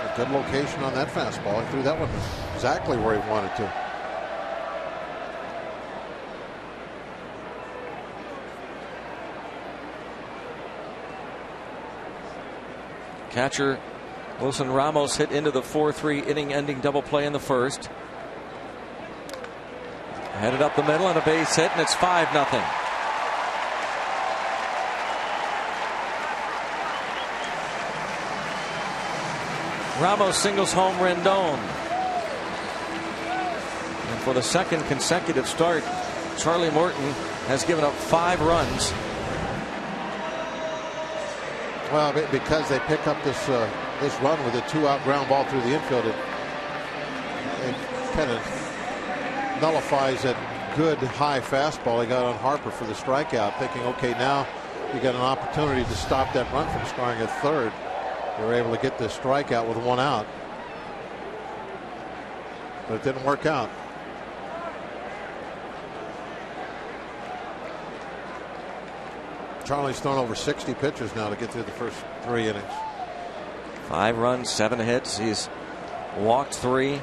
A good location on that fastball. He threw that one exactly where he wanted to. Catcher Wilson Ramos hit into the 4-3 inning ending double play in the first. Headed up the middle and a base hit, and it's 5-0. Ramos singles home Rendon. And for the second consecutive start, Charlie Morton has given up 5 runs. Well, because they pick up this run with a 2-out ground ball through the infield, it kind of nullifies that good high fastball he got on Harper for the strikeout, thinking, okay, now you got an opportunity to stop that run from scoring at third. They were able to get the strikeout with 1 out, but it didn't work out. Charlie's thrown over 60 pitches now to get through the first 3 innings. 5 runs, 7 hits. He's walked 3.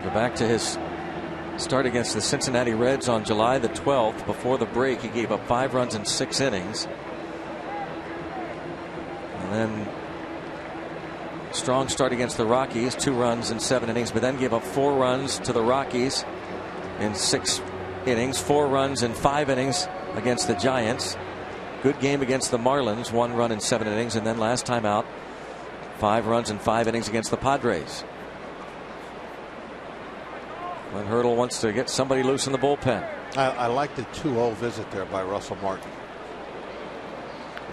Go back to his start against the Cincinnati Reds on July the 12th. Before the break, he gave up 5 runs in 6 innings. And then strong start against the Rockies, 2 runs in 7 innings, but then gave up 4 runs to the Rockies in 6 innings, 4 runs in 5 innings against the Giants. Good game against the Marlins, 1 run in 7 innings, and then last time out, 5 runs in 5 innings against the Padres. Glenn Hurdle wants to get somebody loose in the bullpen. I like the 2-0 visit there by Russell Martin.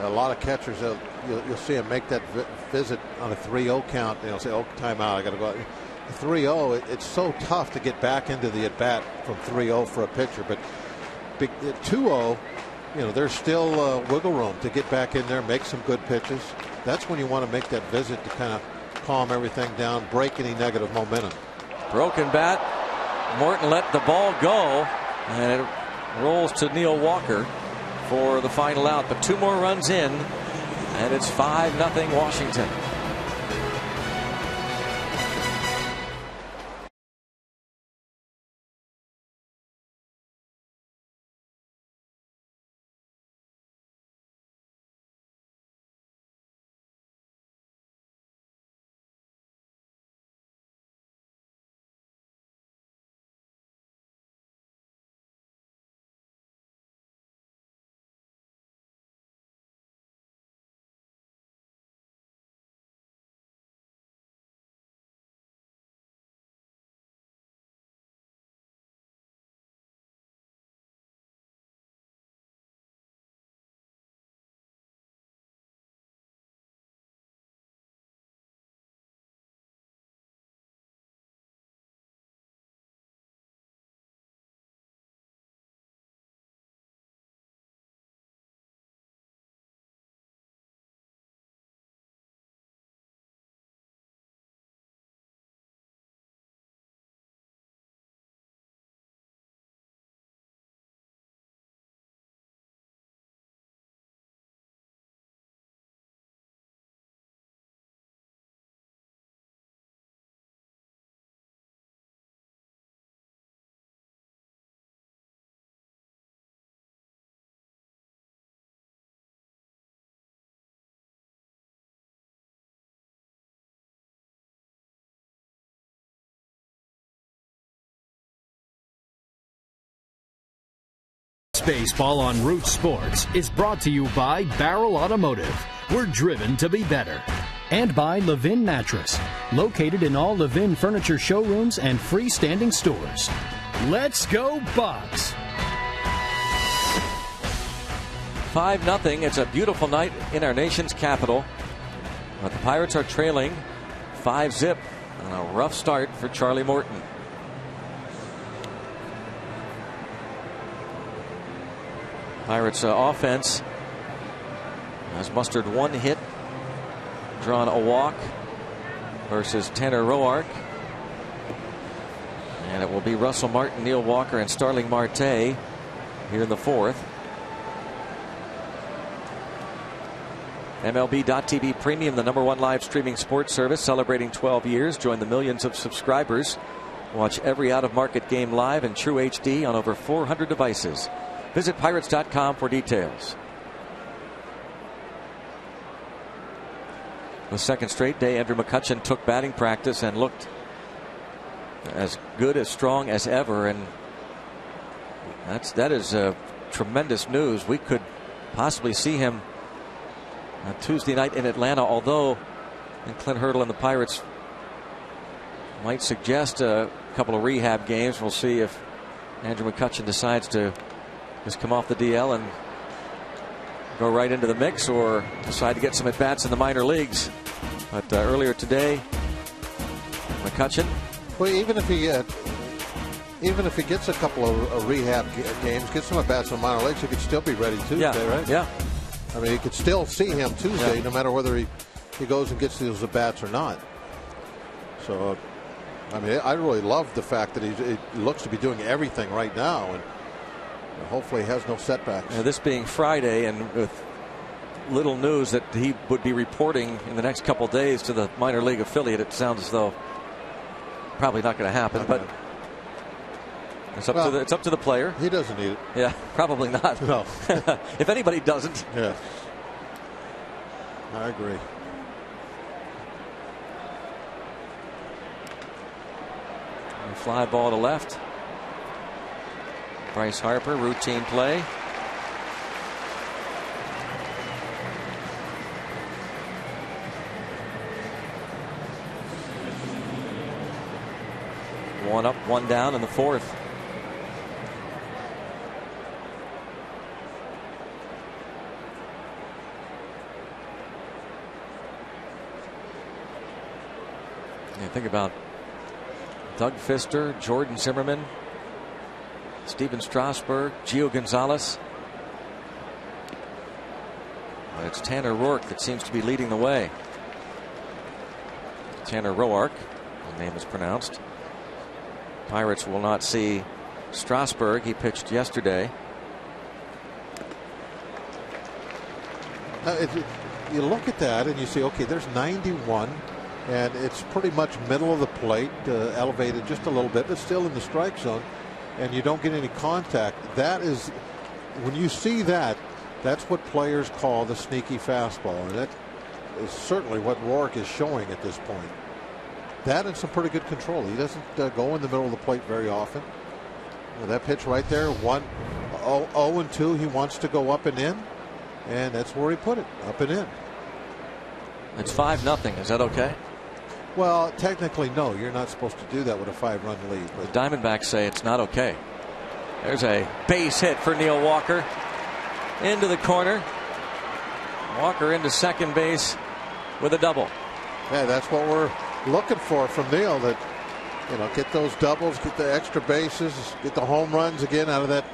A lot of catchers, you'll see him make that visit on a 3-0 count. They'll say, oh, timeout, I got to go out. 3-0, it's so tough to get back into the at-bat from 3-0 for a pitcher. But 2-0, there's still wiggle room to get back in there, make some good pitches. That's when you want to make that visit to kind of calm everything down, break any negative momentum. Broken bat. Morton let the ball go, and it rolls to Neil Walker for the final out. But 2 more runs in, and it's 5-0 Washington. Baseball on Root Sports is brought to you by Barrel Automotive. We're driven to be better. And by Levin Mattress, located in all Levin furniture showrooms and freestanding stores. Let's go Bucks! 5-0. It's a beautiful night in our nation's capital. But the Pirates are trailing 5-0 on a rough start for Charlie Morton. Pirates offense has mustered one hit, drawn a walk versus Tanner Roark. And it will be Russell Martin, Neil Walker, and Starling Marte here in the fourth. MLB.TV Premium, the #1 live streaming sports service, celebrating 12 years. Join the millions of subscribers. Watch every out-of-market game live in true HD on over 400 devices. Visit Pirates.com for details. The second straight day, Andrew McCutchen took batting practice and looked as good, as strong as ever. And that is tremendous news. We could possibly see him Tuesday night in Atlanta, although Clint Hurdle and the Pirates might suggest a couple of rehab games. We'll see if Andrew McCutchen decides to just come off the DL and go right into the mix, or decide to get some at-bats in the minor leagues. But earlier today, McCutchen. Well, even if he gets a couple of rehab games, gets some at-bats in the minor leagues, he could still be ready Tuesday, right? Yeah. I mean, you could still see him Tuesday, no matter whether he goes and gets those at-bats or not. So, I mean, I really love the fact that he looks to be doing everything right now, and hopefully he has no setbacks. This being Friday, and with little news that he would be reporting in the next couple days to the minor league affiliate, it sounds as though probably not going to happen. But it's up to the player. He doesn't need it. Yeah, probably not. No. If anybody doesn't. Yeah. I agree. Fly ball to left. Bryce Harper, routine play. One up, one down in the fourth. You think about Doug Fister, Jordan Zimmerman, Steven Strasburg, Gio Gonzalez. But it's Tanner Roark that seems to be leading the way. Tanner Roark, the name is pronounced. Pirates will not see Strasburg. He pitched yesterday. You look at that and you see, okay, there's 91, and it's pretty much middle of the plate, elevated just a little bit, but still in the strike zone, and you don't get any contact. That is, when you see that, that's what players call the sneaky fastball, and that is certainly what Roark is showing at this point. That and some pretty good control. He doesn't go in the middle of the plate very often. That pitch right there, 0-2, he wants to go up and in, and that's where he put it, up and in. It's 5-0. Is that okay? Well, technically, no. You're not supposed to do that with a 5-run lead. But the Diamondbacks say it's not okay. There's a base hit for Neil Walker. Into the corner. Walker into second base with a double. Yeah, that's what we're looking for from Neil, that, get those doubles, get the extra bases, get the home runs again out of that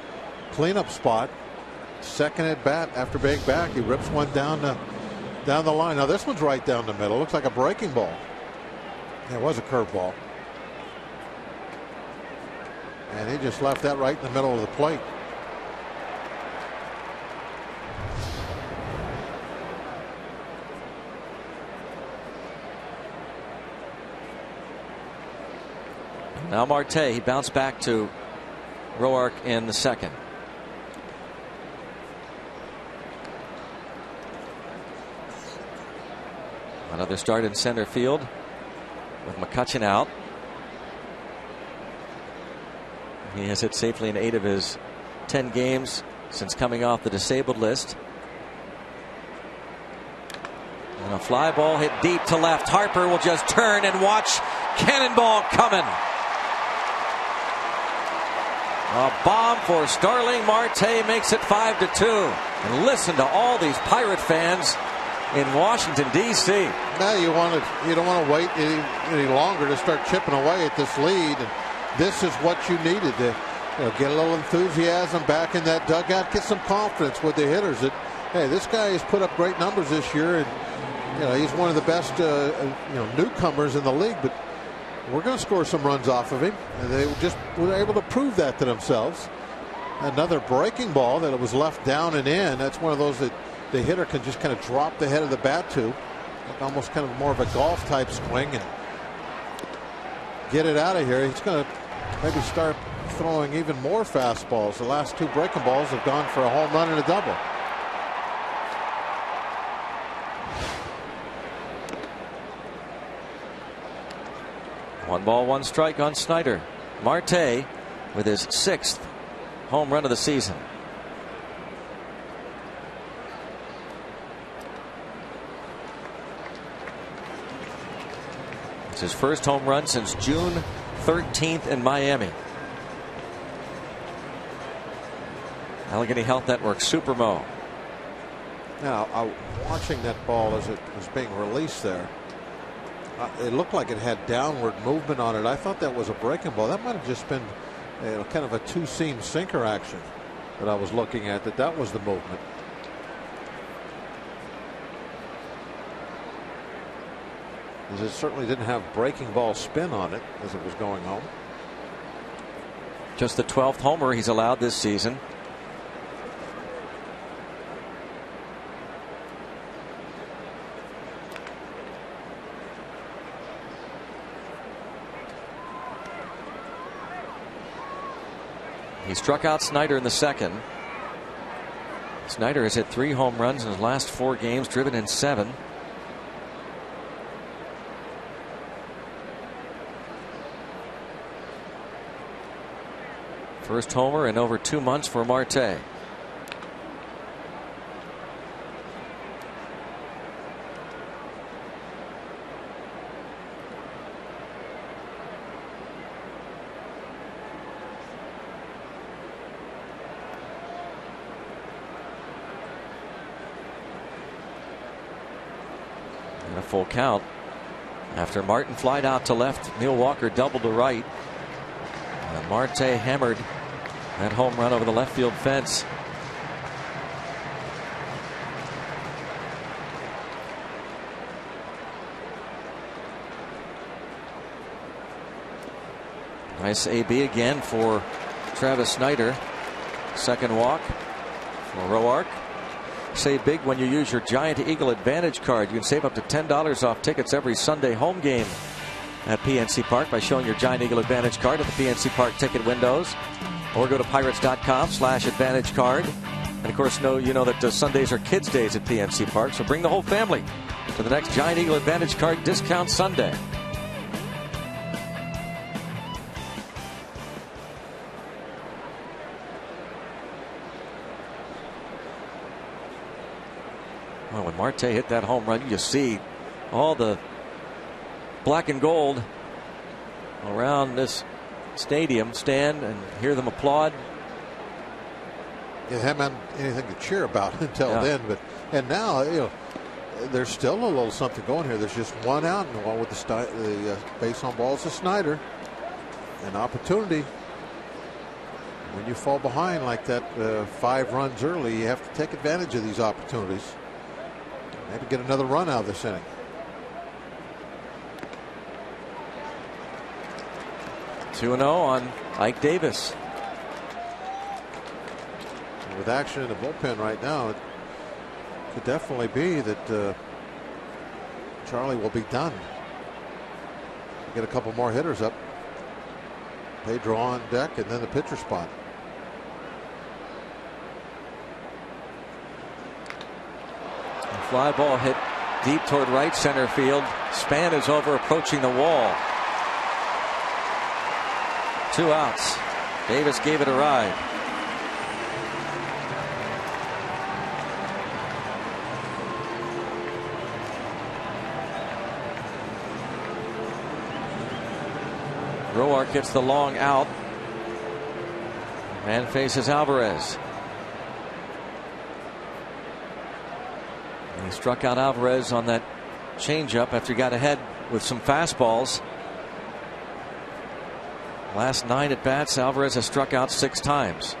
cleanup spot. Second at bat after being back, he rips one down the line. Now this one's right down the middle. Looks like a breaking ball. It was a curveball, and he just left that right in the middle of the plate. Now Marte, he bounced back to Roark in the second. Another start in center field with McCutchen out. He has hit safely in 8 of his 10 games since coming off the disabled list. And a fly ball hit deep to left. Harper will just turn and watch. Cannonball coming. A bomb for Starling Marte makes it 5-2. And listen to all these Pirate fans in Washington, D.C. Now you don't want to wait any longer to start chipping away at this lead. And this is what you needed to get a little enthusiasm back in that dugout, get some confidence with the hitters. That hey, this guy has put up great numbers this year, and he's one of the best newcomers in the league. But we're going to score some runs off of him, and they just were able to prove that to themselves. Another breaking ball that it was left down and in. That's one of those that the hitter can just kind of drop the head of the bat to, like almost kind of more of a golf type swing, and get it out of here. He's going to maybe start throwing even more fastballs. The last two breaking balls have gone for a home run and a double. One ball, one strike on Snyder. Marte with his 6th home run of the season. It's his first home run since June 13th in Miami. Allegheny Health Network Supermo. Now, watching that ball as it was being released there, it looked like it had downward movement on it. I thought that was a breaking ball. That might have just been kind of a two-seam sinker action that I was looking at. That was the movement. It certainly didn't have breaking ball spin on it as it was going home. Just the 12th homer he's allowed this season. He struck out Snyder in the second. Snyder has hit 3 home runs in his last 4 games, driven in 7. First homer in over 2 months for Marte. And a full count after Martin flied out to left. Neil Walker doubled to right. And Marte hammered that home run over the left field fence. Nice AB again for Travis Snyder. Second walk for Roark. Save big when you use your Giant Eagle Advantage card. You can save up to $10 off tickets every Sunday home game at PNC Park by showing your Giant Eagle Advantage card at the PNC Park ticket windows, or go to pirates.com/advantage card. And of course, you know that Sundays are kids' days at PNC Park, so bring the whole family to the next Giant Eagle Advantage card discount Sunday. Well, when Marte hit that home run, you just see all the black and gold around this stadium stand and hear them applaud. You haven't anything to cheer about until then, and now there's still a little something going here. There's just one out, and one with the base on balls to Snyder. An opportunity. When you fall behind like that 5 runs early, you have to take advantage of these opportunities. Maybe get another run out of this inning. 2-0 on Ike Davis. With action in the bullpen right now, it could definitely be that Charlie will be done. Get a couple more hitters up. Pedro on deck, and then the pitcher spot. A fly ball hit deep toward right center field. Span is over, approaching the wall. 2 outs. Davis gave it a ride. Roark gets the long out and faces Alvarez. And he struck out Alvarez on that changeup after he got ahead with some fastballs. Last 9 at bats, Alvarez has struck out 6 times.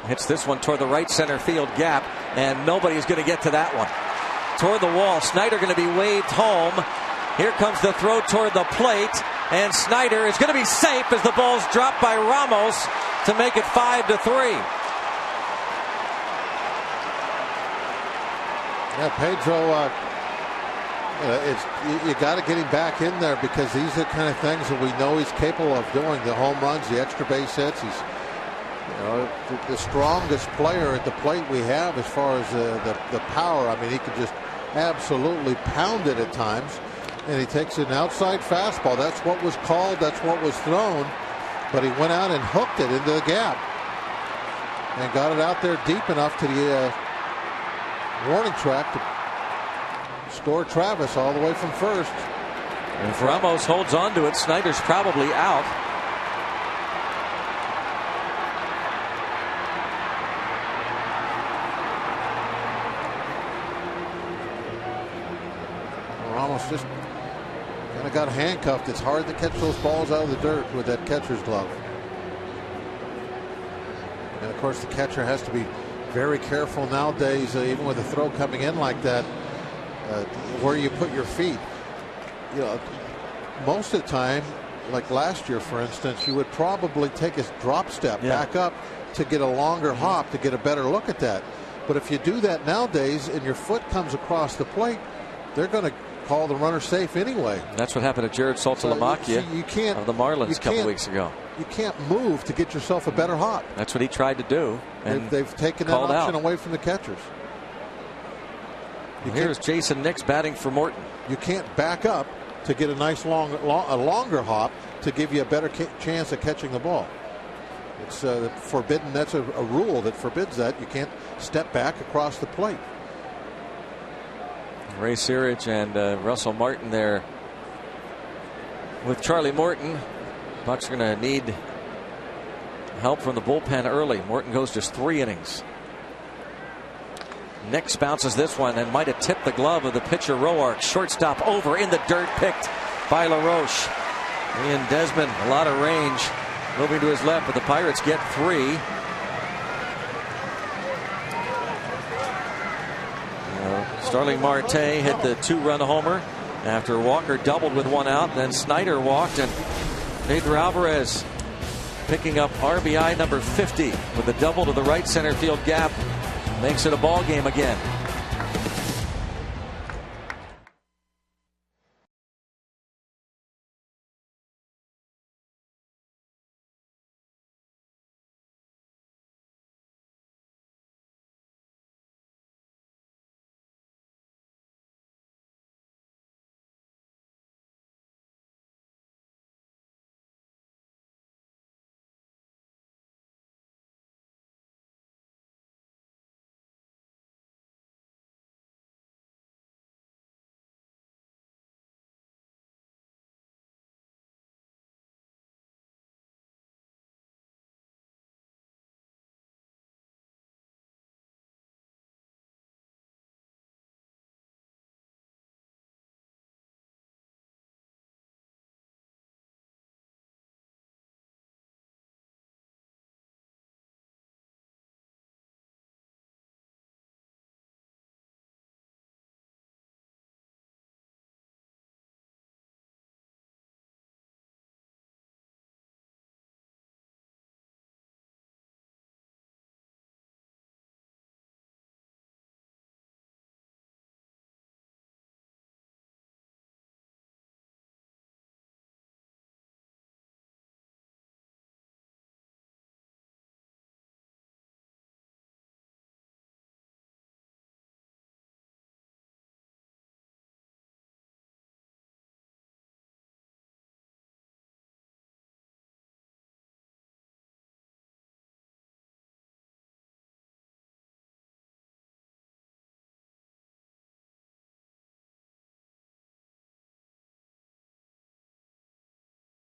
Hits this one toward the right center field gap, and nobody's going to get to that one. Toward the wall, Snyder going to be waved home. Here comes the throw toward the plate, and Snyder is going to be safe as the ball's dropped by Ramos to make it 5-3. Yeah, Pedro, you got to get him back in there, because these are the kind of things that we know he's capable of doing. The home runs, the extra base hits. He's the strongest player at the plate we have as far as the power. I mean, he could just absolutely pound it at times. And he takes an outside fastball. That's what was called. That's what was thrown. But he went out and hooked it into the gap and got it out there deep enough to the warning track to score Travis all the way from first. And if Ramos holds on to it, Snyder's probably out. Ramos just kind of got handcuffed. It's hard to catch those balls out of the dirt with that catcher's glove. And of course, the catcher has to be very careful nowadays, even with a throw coming in like that, where you put your feet. You know, most of the time, like last year, for instance, you would probably take a drop step back up to get a longer hop to get a better look at that. But if you do that nowadays and your foot comes across the plate, they're going to call the runner safe anyway. That's what happened to Jared Saltalamacchia of the Marlins a couple weeks ago. You can't move to get yourself a better hop. That's what he tried to do. And they've taken that option away from the catchers. Here's Jason Nix batting for Morton. You can't back up to get a nice longer hop to give you a better chance at catching the ball. It's forbidden. That's a rule that forbids that. You can't step back across the plate. Ray Searage and Russell Martin there with Charlie Morton. Bucks are going to need help from the bullpen early. Morton goes just 3 innings. Nix bounces this one and might have tipped the glove of the pitcher Roark. Shortstop over in the dirt, picked by LaRoche. Ian Desmond, a lot of range, moving to his left, but the Pirates get 3. Starling Marte hit the 2-run homer after Walker doubled with 1 out. Then Snyder walked, and Pedro Alvarez picking up RBI number 50 with a double to the right center field gap. Makes it a ball game again.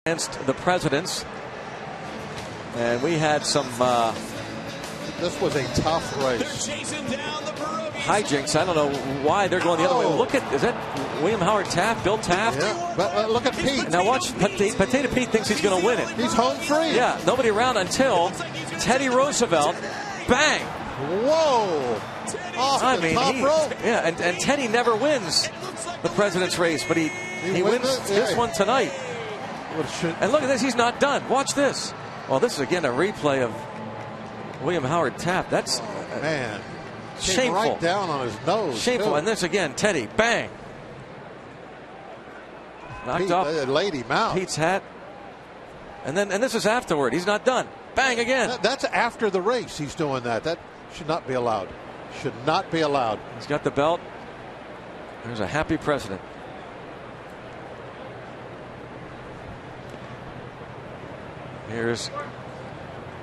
against the Presidents. And we had some this was a tough race. hijinks. I don't know why they're going the other way. Look at, is that William Howard Taft, Bill Taft? Yeah, but look at Pete. Now watch, Potato Pete thinks he's going to win it. He's home free. Yeah, nobody around until Teddy Roosevelt. Bang! Whoa! Off the top rope. Yeah, and Teddy never wins the President's race, but he wins this one tonight. And look at this, he's not done. Watch this. Well, this is again a replay of William Howard Taft. That's man, shameful. Right down on his nose. Shameful. Too. And this again, Teddy, bang. Knocked off Lady Mouth. Pete's hat. And this is afterward. He's not done. Bang again. That's after the race. He's doing that. That should not be allowed. Should not be allowed. He's got the belt. There's a happy president. Here's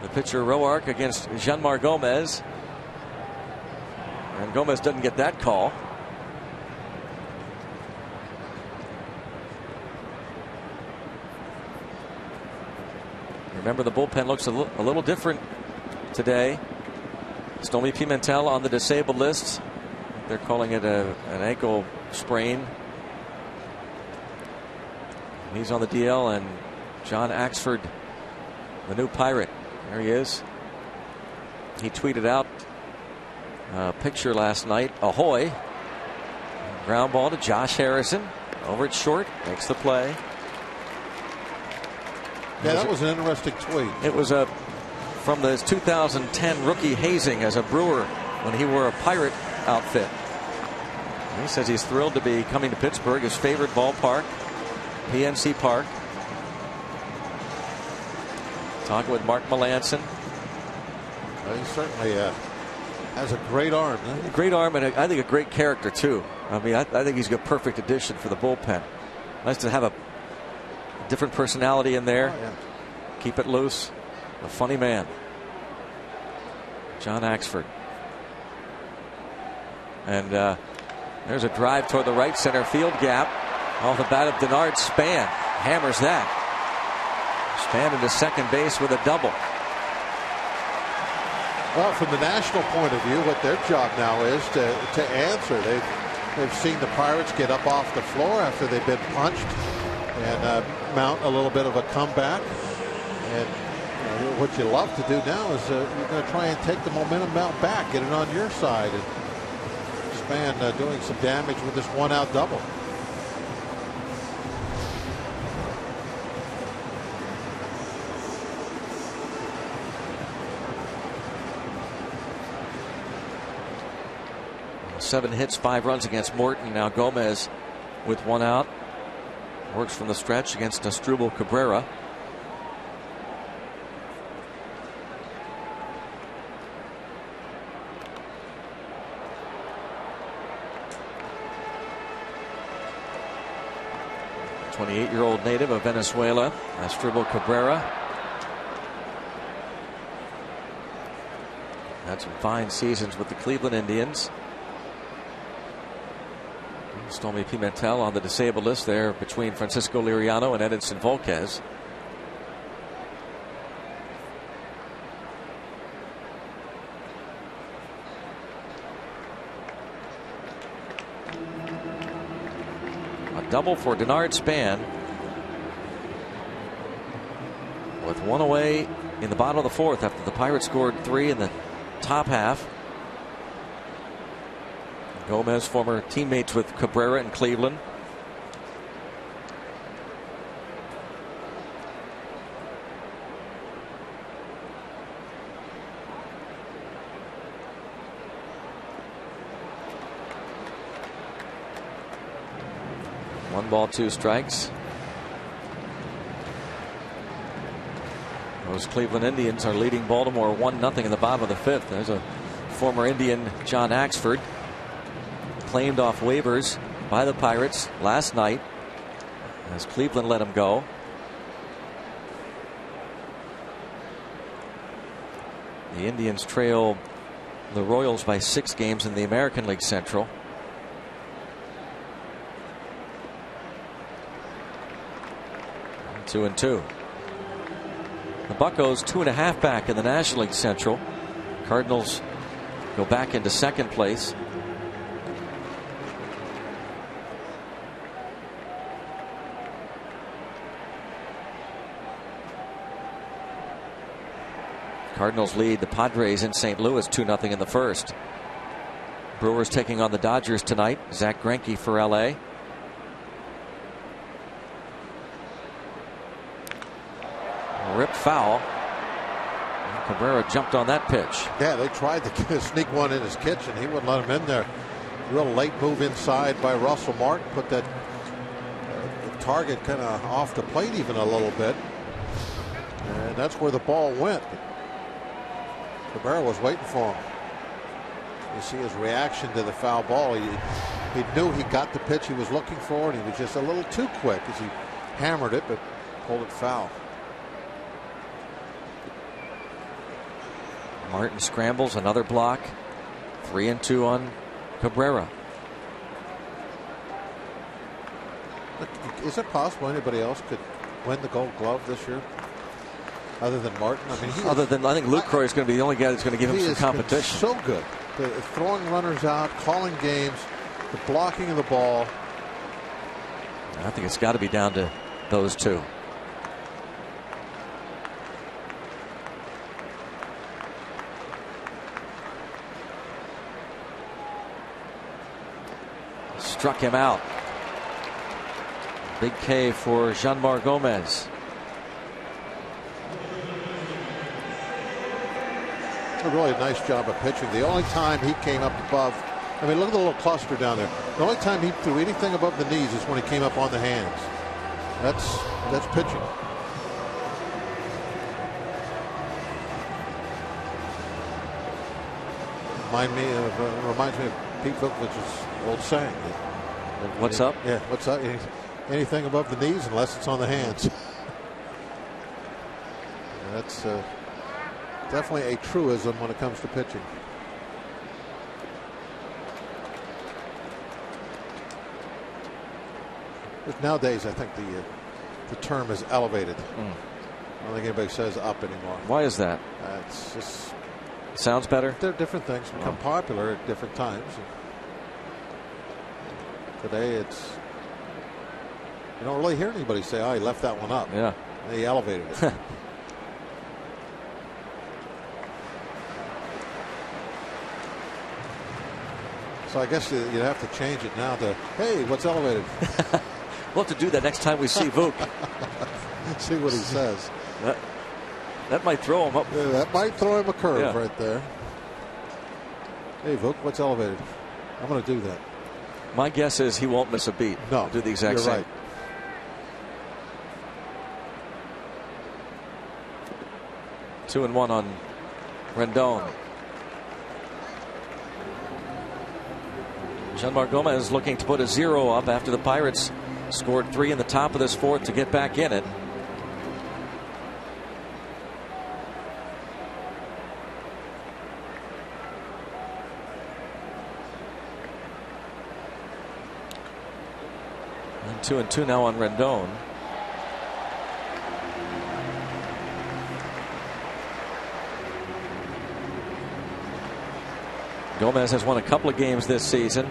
the pitcher Roark against Jeanmar Gomez. And Gomez doesn't get that call. Remember, the bullpen looks a little different today. Stormy Pimentel on the disabled list. They're calling it an ankle sprain. He's on the DL, and John Axford, the new Pirate. There he is. He tweeted out a picture last night. Ahoy. Ground ball to Josh Harrison. Over at short. Makes the play. Yeah, that was an interesting tweet. It was from the 2010 rookie hazing as a Brewer when he wore a Pirate outfit. And he says he's thrilled to be coming to Pittsburgh, his favorite ballpark, PNC Park. Talking with Mark Melanson. Well, he certainly has a great arm. A great arm, and I think a great character too. I mean, I think he's a perfect addition for the bullpen. Nice to have a different personality in there. Oh, yeah. Keep it loose. A funny man. John Axford. And there's a drive toward the right center field gap. Off the bat of Denard Span. Hammers that. Span into second base with a double. Well, from the national point of view, what their job now is to answer. They've seen the Pirates get up off the floor after they've been punched and mount a little bit of a comeback. And what you love to do now is you're going to try and take the momentum out back, get it on your side. And Span doing some damage with this one-out double. Seven hits, 5 runs against Morton. Now Gomez with 1 out. Works from the stretch against Asdrubal Cabrera. The 28-year-old native of Venezuela, Asdrubal Cabrera. Had some fine seasons with the Cleveland Indians. Stormy Pimentel on the disabled list there between Francisco Liriano and Edinson Volquez. A double for Denard Span. With 1 away in the bottom of the 4th after the Pirates scored 3 in the top half. Gomez, former teammates with Cabrera in Cleveland. One ball, 2 strikes. Those Cleveland Indians are leading Baltimore 1-0 in the bottom of the 5th. There's a former Indian, John Axford, claimed off waivers by the Pirates last night as Cleveland let him go. The Indians trail the Royals by 6 games in the American League Central. 2-2. The Buccos 2.5 back in the National League Central. Cardinals go back into second place. Cardinals lead the Padres in St. Louis 2-0 in the first. Brewers taking on the Dodgers tonight. Zach Greinke for LA. Ripped foul. Cabrera jumped on that pitch. Yeah, they tried to sneak one in his kitchen. He wouldn't let him in there. Real late move inside by Russell Martin. Put that the target kind of off the plate even a little bit. And that's where the ball went. Cabrera was waiting for him. You see his reaction to the foul ball. He knew he got the pitch he was looking for, and he was just a little too quick as he hammered it, but pulled it foul. Martin scrambles, another block. 3-2 on Cabrera. Is it possible anybody else could win the Gold Glove this year? Other than Martin? I mean, I think Lucroy is going to be the only guy that's going to give him some competition. So good. The throwing runners out, calling games, the blocking of the ball. I think it's got to be down to those two. Struck him out. Big K for Jeanmar Gomez. A really nice job of pitching. The only time he came up above, I mean, look at the little cluster down there. The only time he threw anything above the knees is when he came up on the hands. That's pitching. Reminds me of Pete Vukovich's old saying. What's up? Yeah, what's up? Anything above the knees unless it's on the hands. That's definitely a truism when it comes to pitching. But nowadays, I think the term is elevated. I don't think anybody says up anymore. Why is that? It's just sounds better. Different things become popular at different times. Today, you don't really hear anybody say, "Oh, he left that one up." Yeah, they elevated it. So I guess you'd have to change it now to, "Hey, what's elevated?" We'll have to do that next time we see Vuk. See what he says. That might throw him up. Yeah, that might throw him a curve right there. Hey, Vuk, what's elevated? I'm going to do that. My guess is he won't miss a beat. No, I'll do the exact you're same. Right. Two and one on Rendon. Jeanmar Gomez looking to put a 0 up after the Pirates scored 3 in the top of this fourth to get back in it. And 2-2 now on Rendon. Gomez has won a couple of games this season.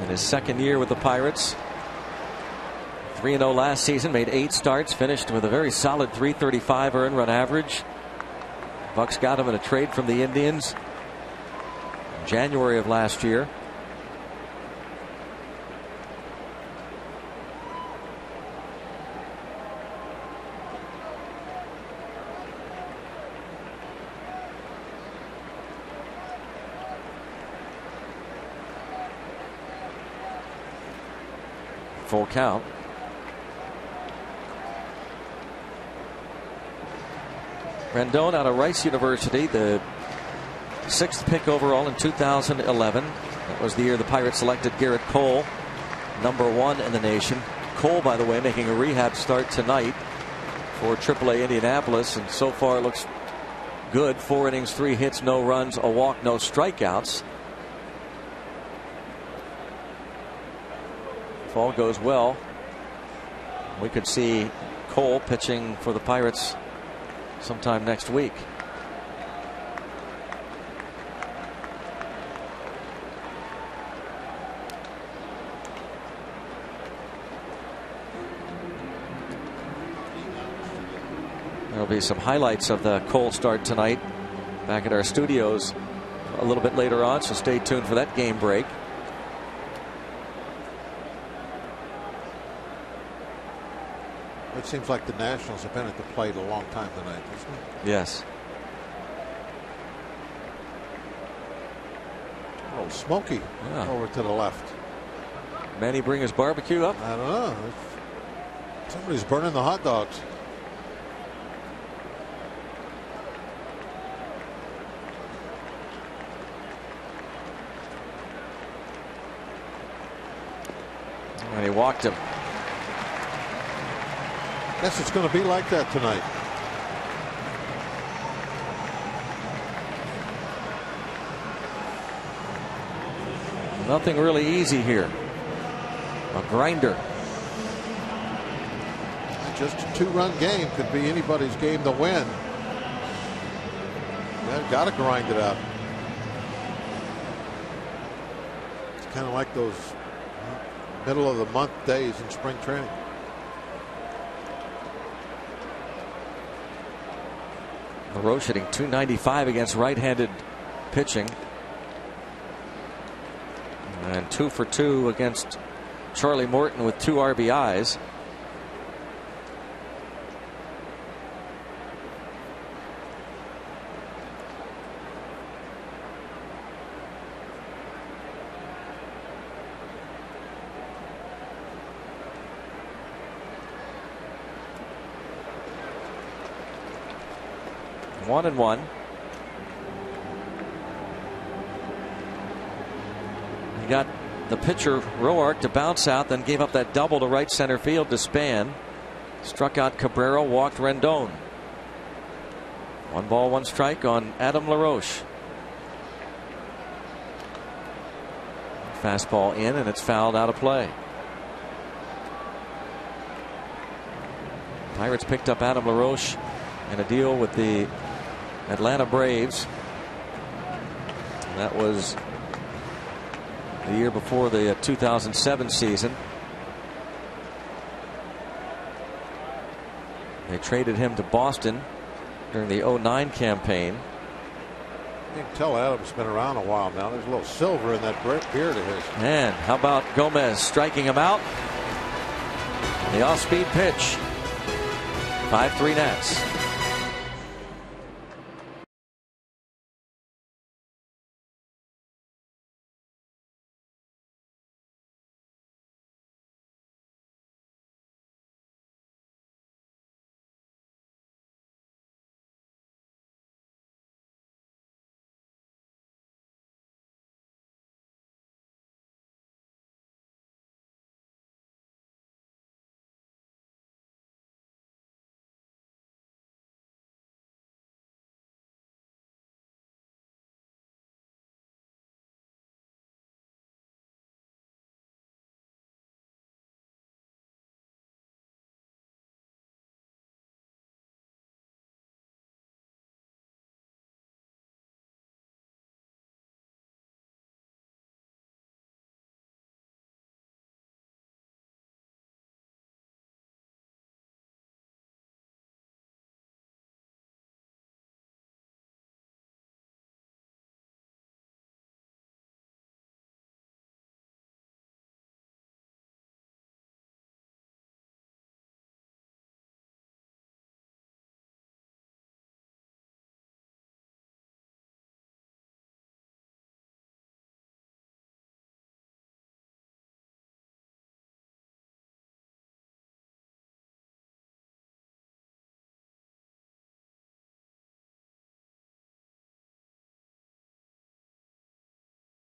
In his second year with the Pirates. 3-0 last season, made 8 starts, finished with a very solid .335 earned run average. Bucks got him in a trade from the Indians in January of last year. Full count. Rendon out of Rice University, the 6th pick overall in 2011. That was the year the Pirates selected Garrett Cole, #1 in the nation. Cole, by the way, making a rehab start tonight for AAA Indianapolis, and so far it looks good. 4 innings, 3 hits, no runs, a walk, no strikeouts. If all goes well, We could see Cole pitching for the Pirates sometime next week. There'll be some highlights of the Cole start tonight back at our studios a little bit later on, so stay tuned for that game break. It seems like the Nationals have been at the plate a long time tonight, doesn't it? Yes. Oh, Smokey over to the left. Manny bring his barbecue up? I don't know. Somebody's burning the hot dogs. And he walked him. Guess it's going to be like that tonight. Nothing really easy here. A grinder. Just a two-run game. Could be anybody's game to win. They've got to grind it out. It's kind of like those middle of the month days in spring training. LaRoche hitting .295 against right-handed pitching. And 2 for 2 against Charlie Morton with 2 RBIs. One and one. He got the pitcher Roark to bounce out, then gave up that double to right center field to Span. Struck out Cabrera, walked Rendon. 1 ball, 1 strike on Adam LaRoche. Fastball in, and it's fouled out of play. Pirates picked up Adam LaRoche in a deal with the Atlanta Braves. And that was the year before the 2007 season. They traded him to Boston during the 09 campaign. You can tell Adam's been around a while now. There's a little silver in that beard of his. And how about Gomez striking him out? The off-speed pitch. 5-3 Nats.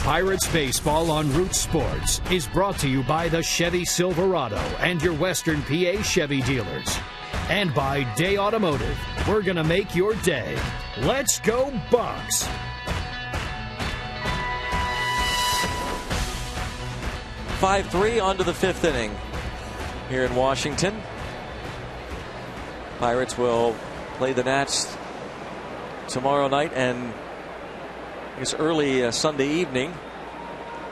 Pirates Baseball on Root Sports is brought to you by the Chevy Silverado and your Western PA Chevy dealers. And by Day Automotive. We're going to make your day. Let's go Bucks! Five-3 on to the 5th inning here in Washington. Pirates will play the Nats tomorrow night and I guess early Sunday evening.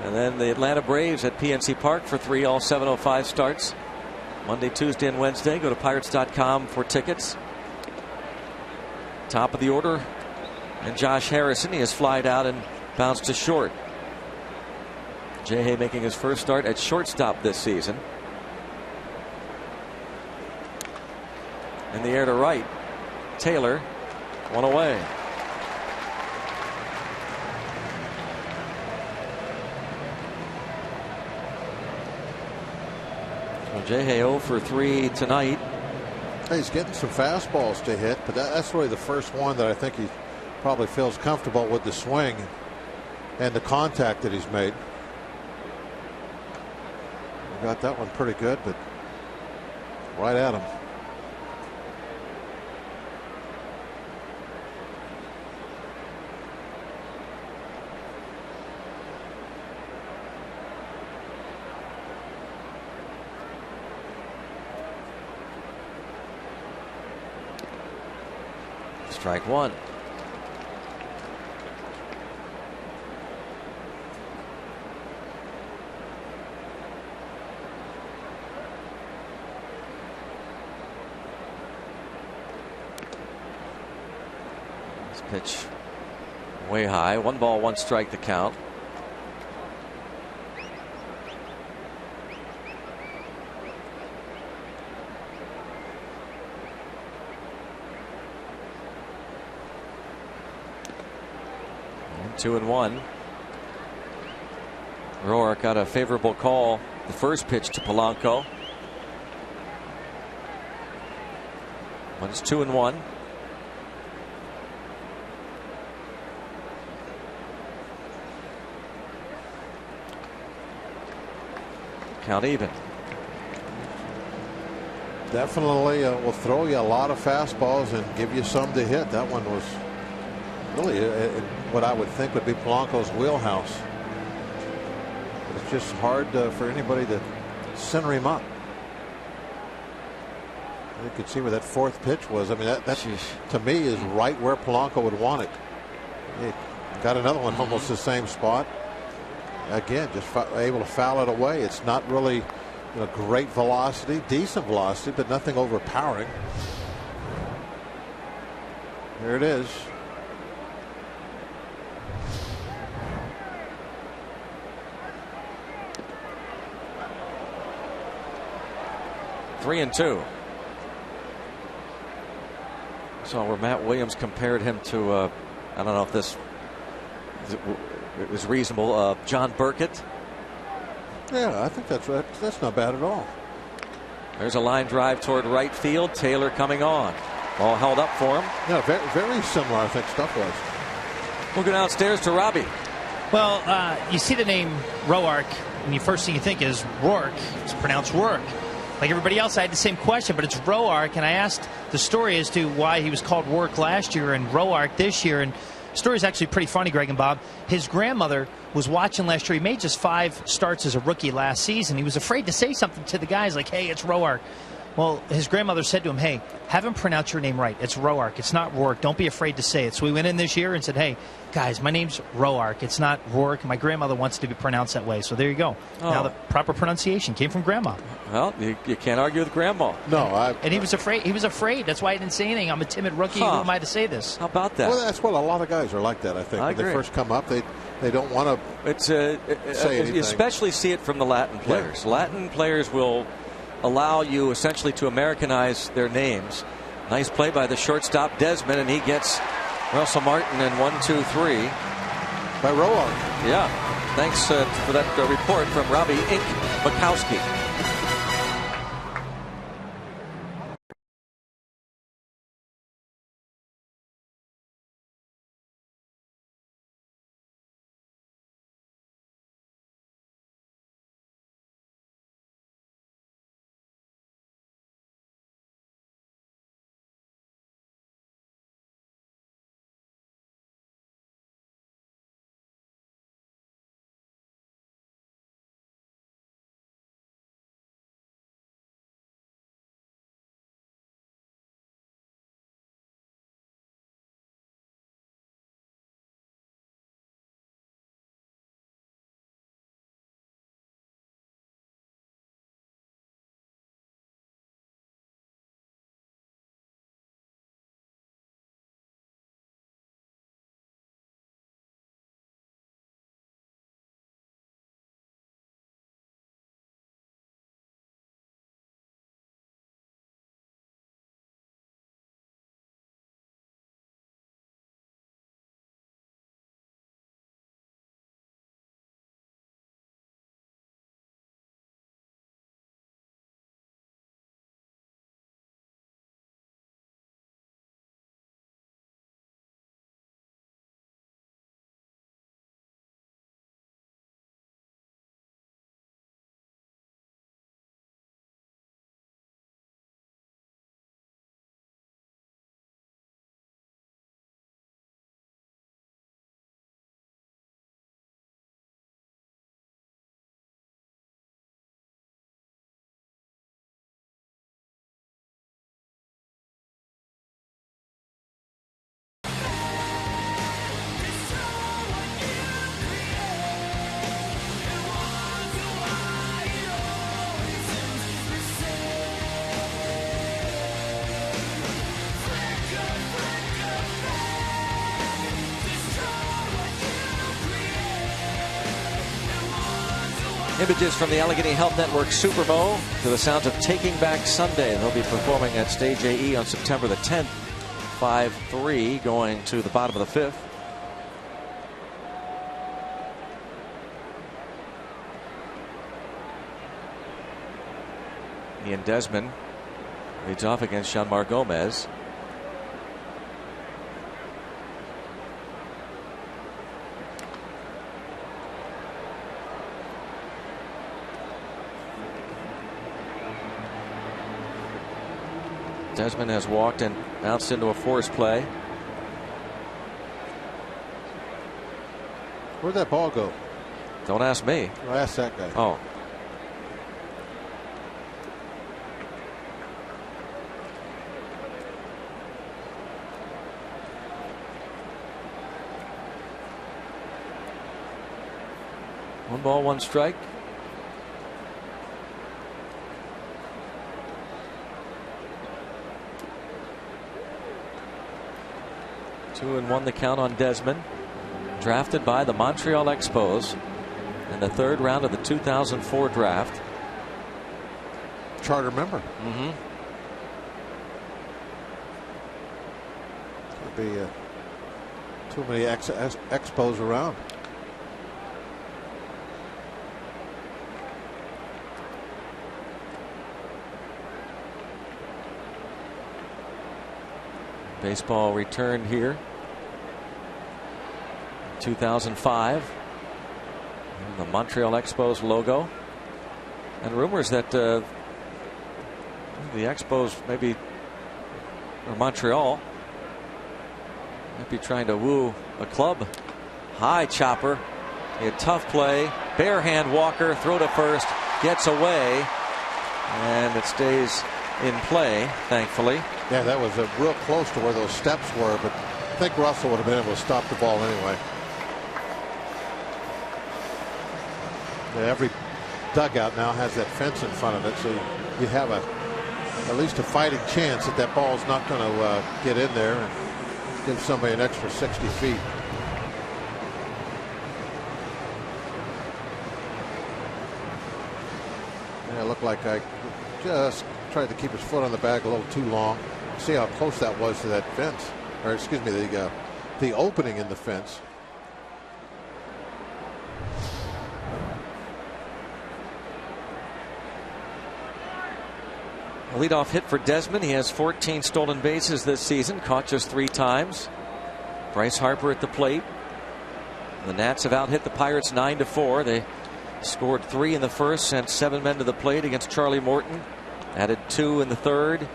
And then the Atlanta Braves at PNC Park for 3 all 7:05 starts. Monday, Tuesday, and Wednesday. Go to Pirates.com for tickets. Top of the order. And Josh Harrison, he has flied out and bounced to short. Jay Hay making his first start at shortstop this season. In the air to right. Taylor, one away. So Jay Hay 0 for 3 tonight. He's getting some fastballs to hit, but that's really the first one that I think he probably feels comfortable with the swing and the contact that he's made. He got that one pretty good, but right at him. Strike one. This pitch way high. 1 ball, 1 strike the count. And 2-1. Roark got a favorable call the first pitch to Polanco. But it's 2-1. Count even. Definitely will throw you a lot of fastballs and give you some to hit. That one was really what I would think would be Polanco's wheelhouse. It's just hard for anybody to center him up. You could see where that fourth pitch was. I mean, that to me is right where Polanco would want it. He got another one almost the same spot. Again, just able to foul it away. It's not really great velocity, decent velocity, but nothing overpowering. Here it is. Three and two. So where Matt Williams compared him to, I don't know if this is reasonable, John Burkett. Yeah, I think that's not bad at all. There's a line drive toward right field. Taylor coming on. Ball held up for him. Yeah, very, very similar, I think, stuff was. We'll go downstairs to Robbie. Well, you see the name Roark, and the first thing you think is Rourke. It's pronounced Rourke. Like everybody else, I had the same question, but it's Roark, and I asked the story as to why he was called Rourke last year and Roark this year, and the story is actually pretty funny, Greg and Bob. His grandmother was watching last year. He made just 5 starts as a rookie last season. He was afraid to say something to the guys like, hey, it's Roark. Well, his grandmother said to him, hey, have him pronounce your name right. It's Roark. It's not Rourke. Don't be afraid to say it. So we went in this year and said, hey, guys, my name's Roark. It's not Rourke. My grandmother wants it to be pronounced that way. So there you go. Oh. Now the proper pronunciation came from Grandma. Well, you can't argue with Grandma. No. And he was afraid. He was afraid. That's why he didn't say anything. I'm a timid rookie. Who am I to say this? How about that? Well, that's what a lot of guys are like that, I think. When they first come up, they don't want to say anything. You especially see it from the Latin players. Yeah. Latin players will allow you essentially to Americanize their names. Nice play by the shortstop Desmond, and he gets Russell Martin in 1-2-3 by Roark. Yeah. Thanks for that report from Robbie Ink Mikowski. Images from the Allegheny Health Network Super Bowl to the sounds of Taking Back Sunday. They'll be performing at Stage AE on September the 10th. 5-3 going to the bottom of the 5th. Ian Desmond leads off against Jeanmar Gomez. Desmond has walked and bounced into a forced play. Where'd that ball go? Don't ask me. Well, ask that guy. Oh. One ball, one strike. Two and one the count on Desmond. Drafted by the Montreal Expos in the 3rd round of the 2004 draft. Charter member. Mm-hmm. Could be too many Expos around. Baseball returned here 2005. The Montreal Expos logo. And rumors that the Expos maybe, or Montreal, might be trying to woo a club. High chopper. A tough play. Bare hand Walker. Throw to first. Gets away. And it stays in play, thankfully. Yeah, that was real close to where those steps were, but I think Russell would have been able to stop the ball anyway. Yeah, every dugout now has that fence in front of it, so you have at least a fighting chance that ball's not going to get in there and give somebody an extra 60 feet. Yeah, it looked like I just tried to keep his foot on the bag a little too long. See how close that was to that fence, or excuse me, the opening in the fence. A leadoff hit for Desmond. He has 14 stolen bases this season, caught just 3 times. Bryce Harper at the plate. The Nats have out hit the Pirates 9-4. They scored 3 in the first, sent 7 men to the plate against Charlie Morton. Added 2 in the 3rd.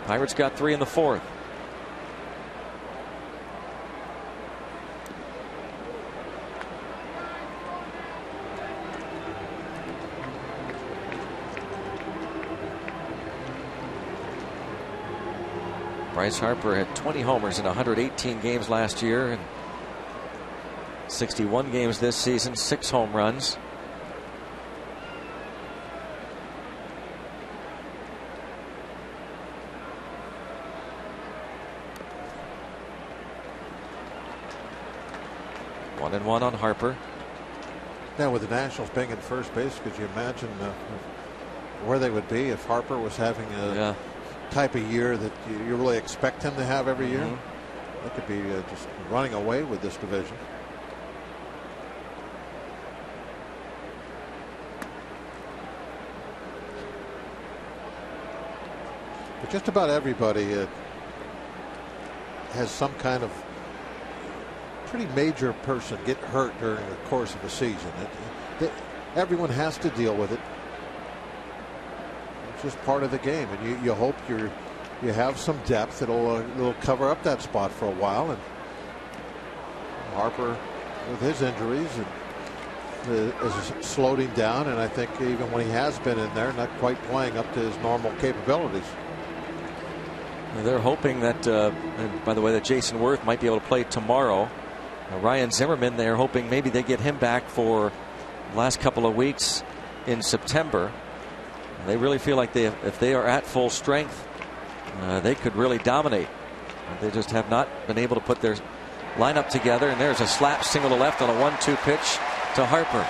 Pirates got 3 in the 4th. Bryce Harper had 20 homers in 118 games last year and 61 games this season, 6 home runs. One and one on Harper. Now, with the Nationals being in first base, could you imagine where they would be if Harper was having a type of year that you really expect him to have every year? They could be just running away with this division. But just about everybody has some kind of pretty major person get hurt during the course of a season. Everyone has to deal with it. It's just part of the game, and you hope you have some depth that'll cover up that spot for a while. And Harper, with his injuries, is slowed him down, and I think even when he has been in there, not quite playing up to his normal capabilities. They're hoping that, and by the way, that Jason Worth might be able to play tomorrow. Ryan Zimmerman, they're hoping maybe they get him back for the last couple of weeks in September. They really feel like if they are at full strength, they could really dominate. They just have not been able to put their line up together, and there's a slap single to left on a 1-2 pitch to Harper.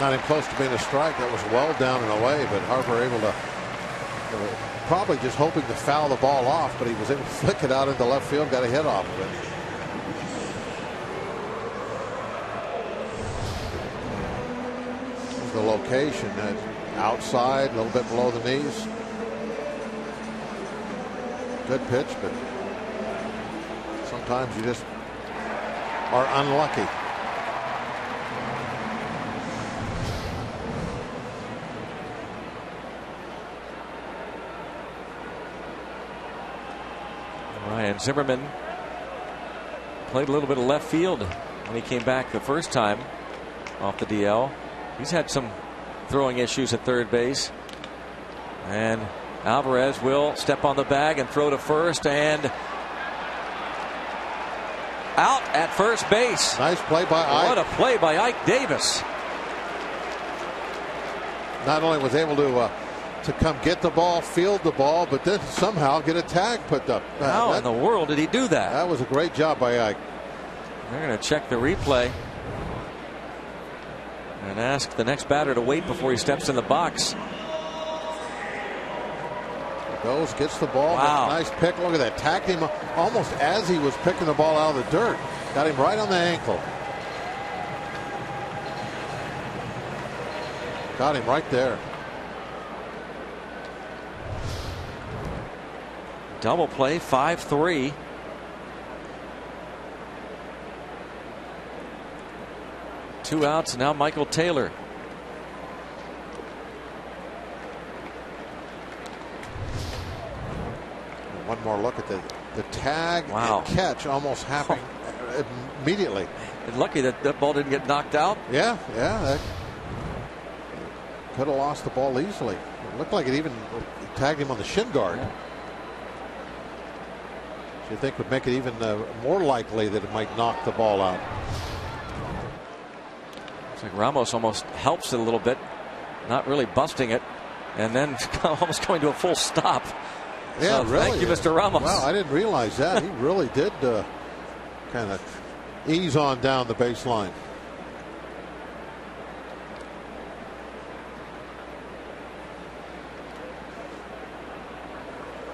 Not even close to being a strike. That was well down and away, but Harper able to probably just hoping to foul the ball off, but he was able to flick it out into left field, got a hit off of it. The location outside, a little bit below the knees. Good pitch, but sometimes you just are unlucky. Ryan Zimmerman played a little bit of left field when he came back the first time off the DL. He's had some throwing issues at third base. And Alvarez will step on the bag and throw to first, and out at first base. Nice play by Ike. What a play by Ike Davis. Not only was able to come get the ball, field the ball, but then somehow get a tag put up. How in the world did he do that? That was a great job by Ike. They're going to check the replay and ask the next batter to wait before he steps in the box. Goes, gets the ball. Wow. Nice pick. Look at that. Tagged him almost as he was picking the ball out of the dirt. Got him right on the ankle. Got him right there. Double play, 5-3. Two outs, now Michael Taylor. One more look at the tag Wow. and catch almost happened immediately. And lucky that that ball didn't get knocked out. Yeah, that could have lost the ball easily. It looked like it even tagged him on the shin guard. Yeah. Which you think would make it even more likely that it might knock the ball out. It's like Ramos almost helps it a little bit, not really busting it, and then almost going to a full stop. Yeah, so really. Thank you, Mr. Ramos. Wow, I didn't realize that. He really did kind of ease on down the baseline.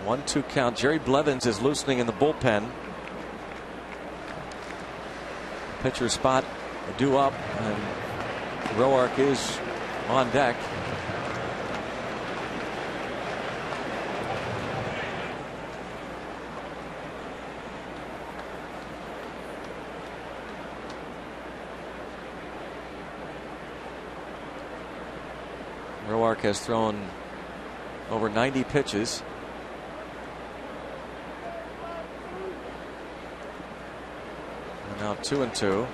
One-two count. Jerry Blevins is loosening in the bullpen. Pitcher spot due up, and Roark is on deck. Roark has thrown over 90 pitches. And now 2-2.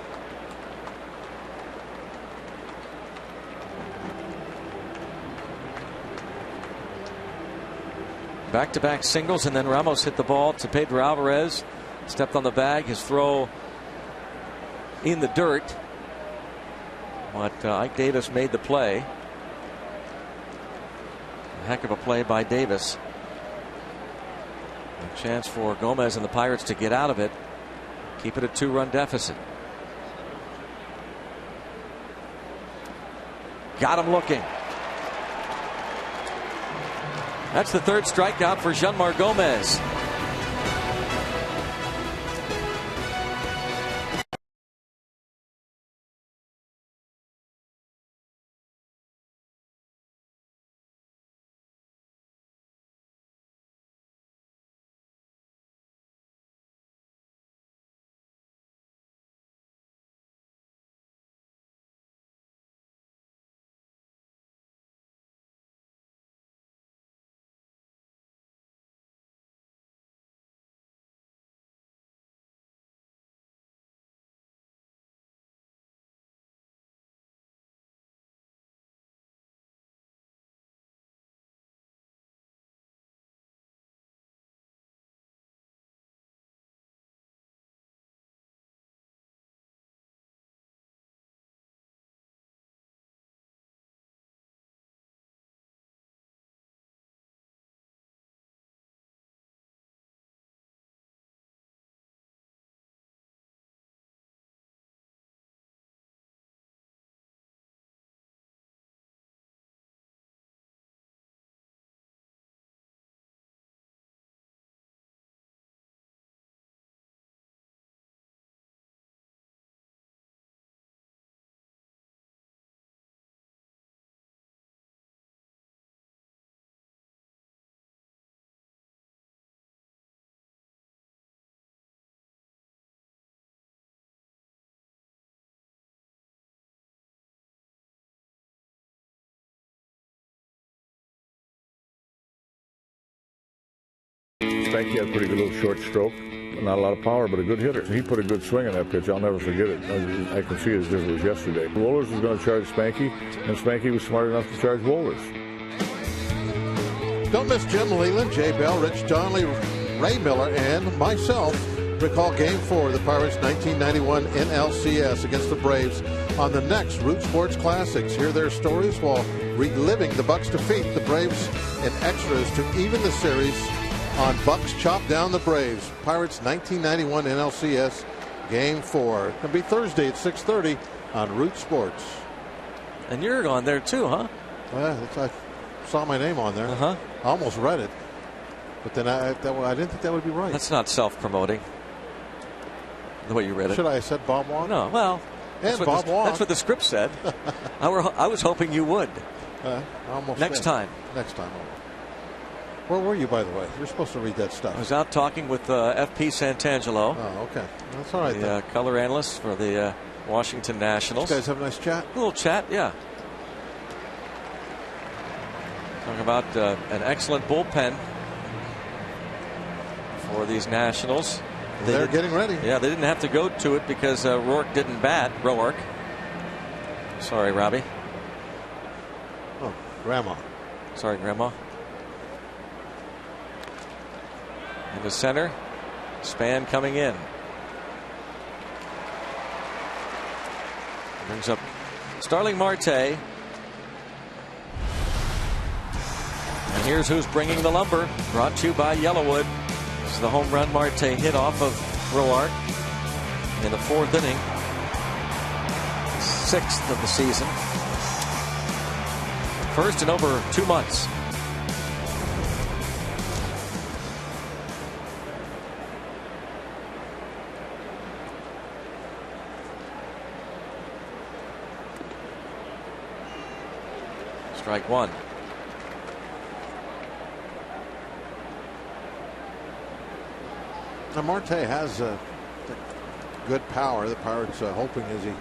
Back-to-back singles, and then Ramos hit the ball to Pedro Alvarez. Stepped on the bag. His throw in the dirt. But Ike Davis made the play. Heck of a play by Davis. A chance for Gomez and the Pirates to get out of it. Keep it a 2-run deficit. Got him looking. That's the third strikeout for Jeanmar Gomez. Spanky had a pretty good little short stroke. Not a lot of power, but a good hitter. He put a good swing on that pitch. I'll never forget it. I can see it as if it was yesterday. Wohlers was going to charge Spanky, and Spanky was smart enough to charge Wohlers. Don't miss Jim Leland, Jay Bell, Rich Donnelly, Ray Miller, and myself. Recall Game 4 of the Pirates' 1991 NLCS against the Braves on the next Root Sports Classics. Hear their stories while reliving the Bucs' defeat, the Braves in extras to even the series on Bucs Chop Down the Braves. Pirates 1991 NLCS Game 4. It'll be Thursday at 6:30 on Root Sports. And you're on there too, huh? Yeah, I saw my name on there. I almost read it, but then I didn't think that would be right. That's not self-promoting. The way you read it. Should I have said Bob Wong? No, well, and Bob Wong. That's what the script said. I was hoping you would. Almost Next time. Next time. Where were you, by the way? You're supposed to read that stuff. I was out talking with F.P. Santangelo. Oh, okay. That's all right. The color analyst for the Washington Nationals. You guys have a nice chat? A little chat, yeah. Talking about an excellent bullpen for these Nationals. They're getting ready. Yeah, they didn't have to go to it because Roark didn't bat. Roark. Sorry, Robbie. Oh, Grandma. Sorry, Grandma. In the center, Span coming in. Brings up Starling Marte. And here's who's bringing the lumber. Brought to you by Yellowwood. This is the home run Marte hit off of Roark in the 4th inning. 6th of the season. First in over 2 months. Strike one. Now Marte has good power. The Pirates hoping as he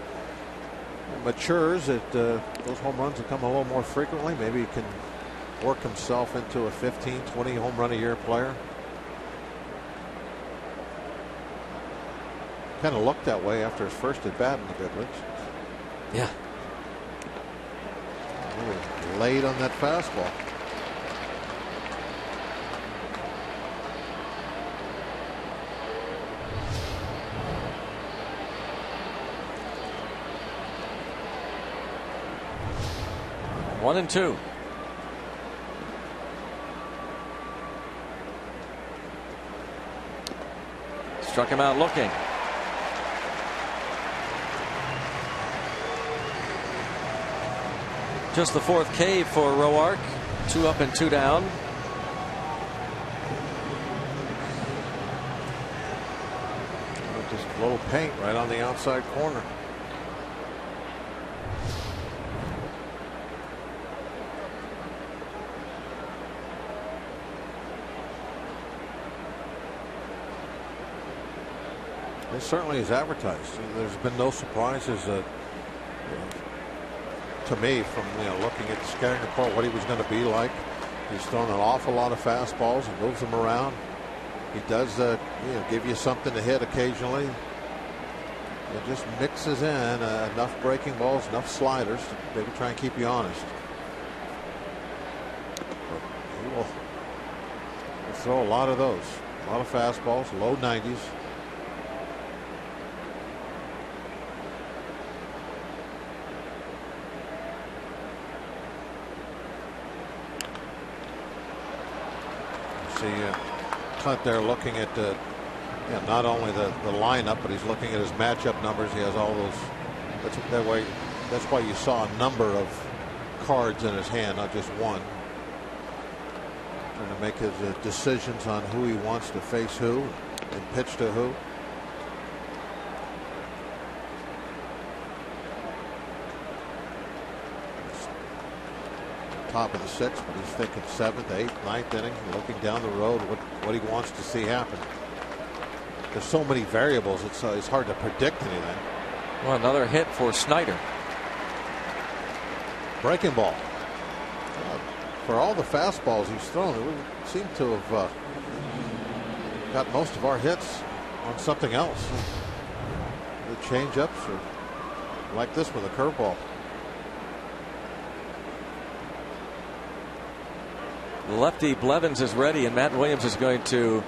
matures that those home runs will come a little more frequently. Maybe he can work himself into a 15, 20 home run a year player. Kind of looked that way after his first at bat in the big leagues. Yeah. Really laid on that fastball. One and two. Struck him out looking. Just the 4th K for Roark. 2 up and 2 down. Just a little paint right on the outside corner. It certainly is advertised. There's been no surprises to me from looking at the scouting report what he was going to be like. He's thrown an awful lot of fastballs and moves them around. He does give you something to hit occasionally. It just mixes in enough breaking balls, enough sliders to maybe try and keep you honest. But he will throw a lot of those, a lot of fastballs, low 90s. Clint there looking at not only the lineup, but he's looking at his matchup numbers. He has all those. That's why you saw a number of cards in his hand, not just one. Trying to make his decisions on who he wants to face who and pitch to who. Top of the 6th, but he's thinking 7th, 8th, 9th inning, looking down the road what he wants to see happen. There's so many variables, it's hard to predict anything. Well, another hit for Snyder. Breaking ball. For all the fastballs he's thrown, it would seem to have got most of our hits on something else. The change-ups or like this with a curveball. The lefty Blevins is ready, and Matt Williams is going to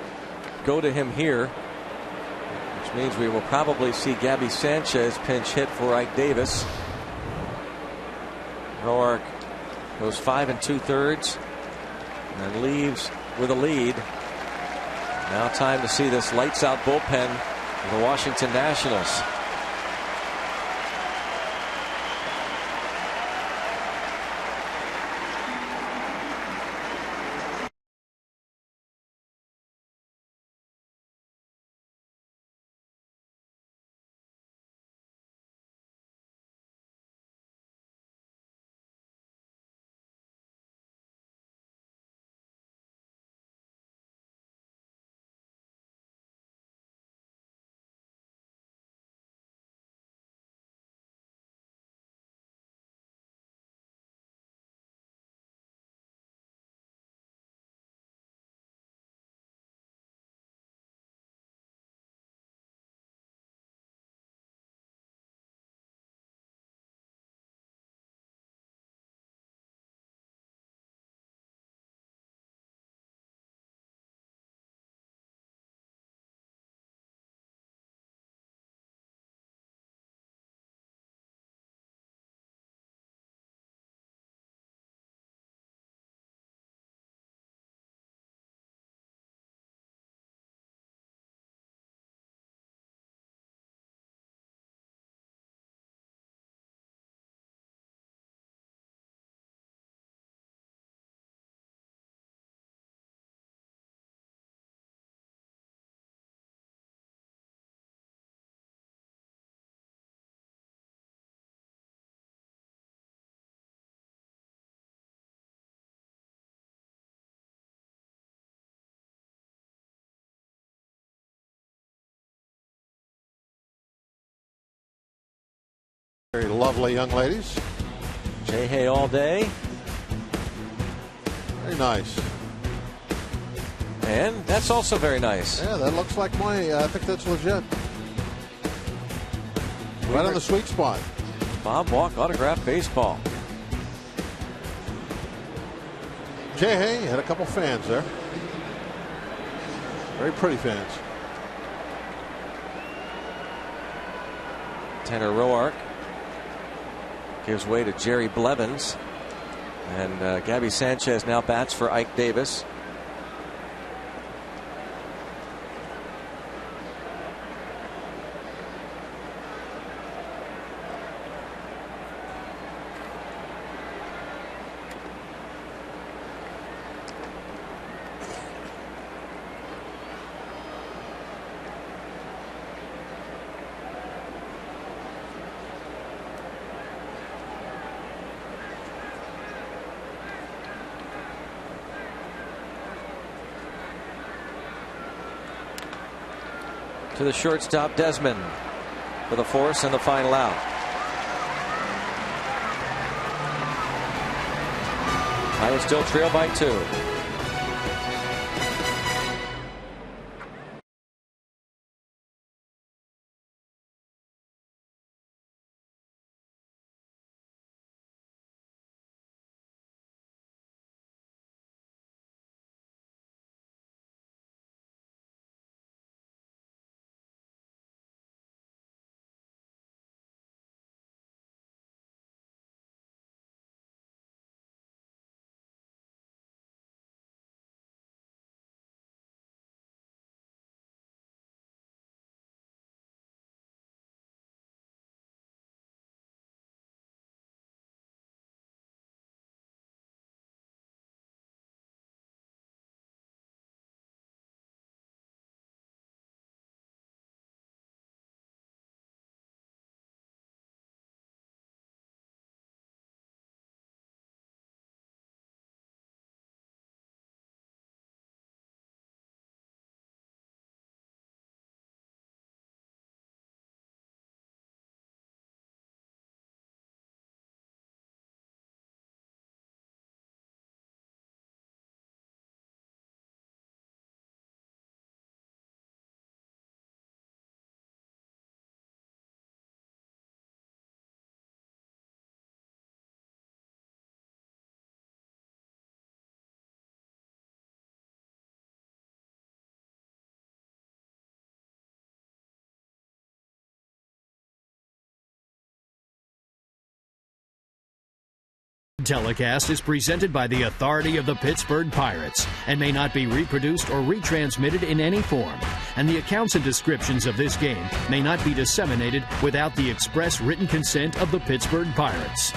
go to him here, which means we will probably see Gabby Sanchez pinch hit for Ike Davis. Roark goes 5 2/3 and leaves with a lead. Now time to see this lights out bullpen of the Washington Nationals. Very lovely young ladies. Jay Hay all day. Very nice. And that's also very nice. Yeah, that looks like my. I think that's legit. Right on the sweet spot. Bob Walk autographed baseball. Jay Hay had a couple fans there. Very pretty fans. Tanner Roark gives way to Jerry Blevins, and Gabby Sanchez now bats for Ike Davis. To the shortstop Desmond for the force and the final out. Pirates still trail by 2. telecast is presented by the authority of the Pittsburgh Pirates and may not be reproduced or retransmitted in any form. And the accounts and descriptions of this game may not be disseminated without the express written consent of the Pittsburgh Pirates.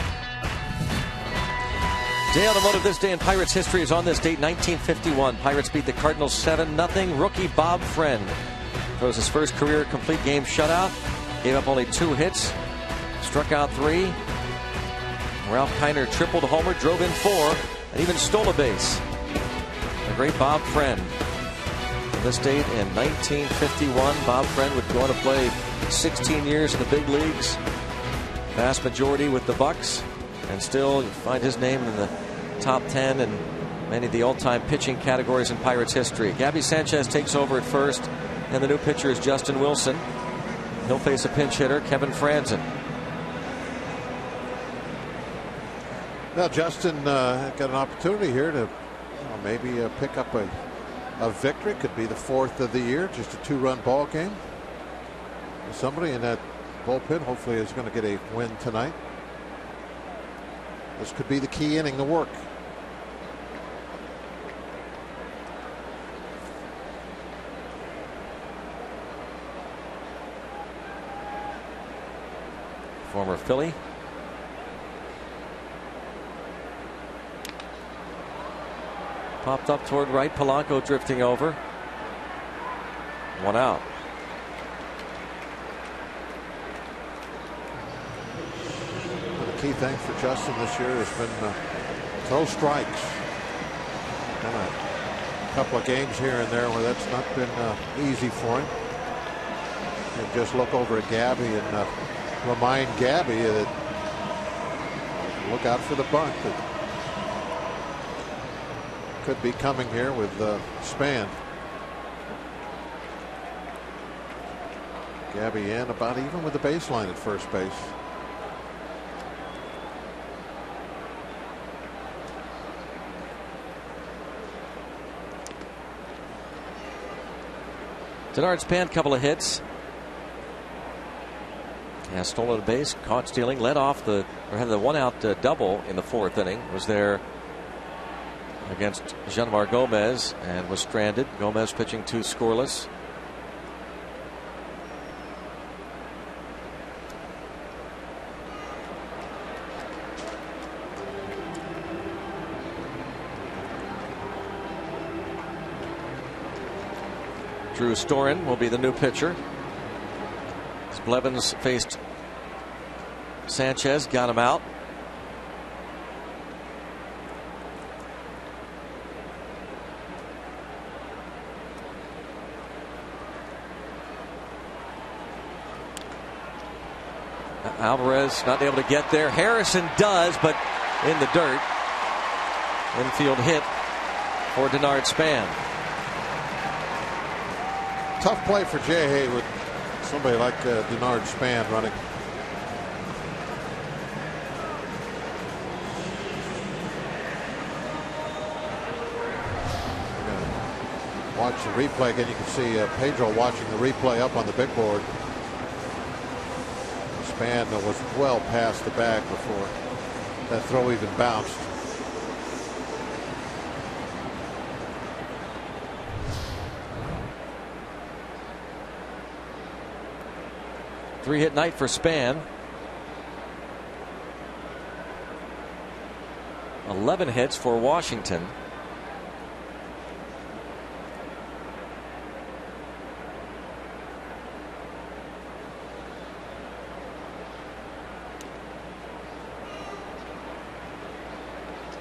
Day automotive this day in Pirates history is on this date, 1951. Pirates beat the Cardinals 7-0. Rookie Bob Friend throws his first career complete game shutout. Gave up only 2 hits. Struck out 3. Ralph Kiner tripled a homer, drove in 4, and even stole a base. The great Bob Friend. On this date in 1951, Bob Friend would go on to play 16 years in the big leagues. Vast majority with the Bucks. And still, you find his name in the top 10 and many of the all-time pitching categories in Pirates history. Gabby Sanchez takes over at first, and the new pitcher is Justin Wilson. He'll face a pinch hitter, Kevin Franzen. Well, Justin got an opportunity here to maybe pick up a victory. Could be the 4th of the year, just a 2-run ball game. Somebody in that bullpen hopefully is going to get a win tonight. This could be the key inning to work. Former Philly. Popped up toward right. Polanco drifting over. 1 out. Key thing for Justin this year has been throw strikes. And a couple of games here and there where that's not been easy for him. And just look over at Gabby and remind Gabby that look out for the bunt that could be coming here with Span. Gabby in about even with the baseline at first base. Denard Span, couple of hits. Yeah, stolen a base, caught stealing, led off had the 1-out double in the 4th inning. Was there against Jeanmar Gomez and was stranded. Gomez pitching 2 scoreless. Drew Storen will be the new pitcher. As Blevins faced Sanchez, got him out. Alvarez not able to get there. Harrison does, but in the dirt. Infield hit for Denard Span. Tough play for J.A. with somebody like Denard Span running. Watch the replay again. You can see Pedro watching the replay up on the big board. Span was well past the bag before that throw even bounced. Three-hit night for Span. 11 hits for Washington.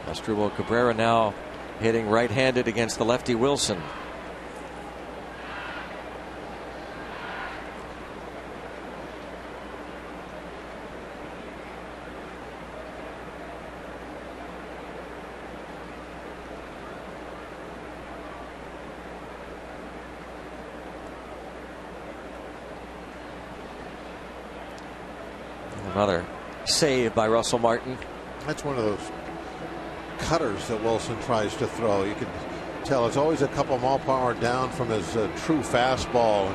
Asdrubal Cabrera now hitting right-handed against the lefty Wilson. Another save by Russell Martin. That's one of those cutters that Wilson tries to throw. You can tell it's always a couple mile per hour down from his true fastball.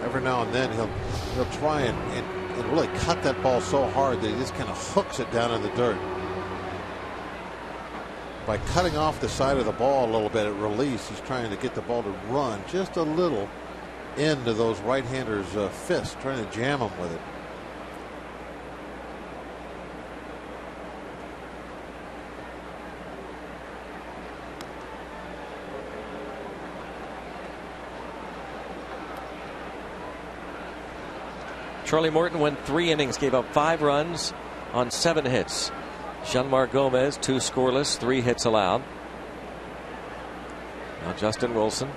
Every now and then he'll try and really cut that ball so hard that he just kind of hooks it down in the dirt. by cutting off the side of the ball a little bit at release. He's trying to get the ball to run just a little into those right-handers' fists, trying to jam them with it. Charlie Morton went 3 innings, gave up 5 runs on 7 hits. Jeanmar Gomez 2 scoreless, 3 hits allowed. Now Justin Wilson.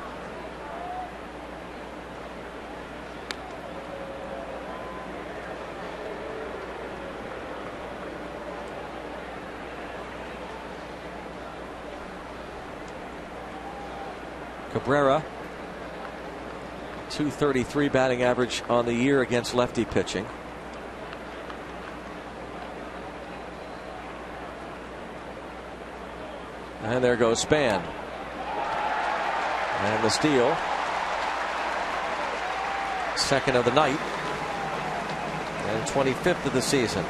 Cabrera, .233 batting average on the year against lefty pitching. And there goes Span. And the steal. Second of the night. And 25th of the season.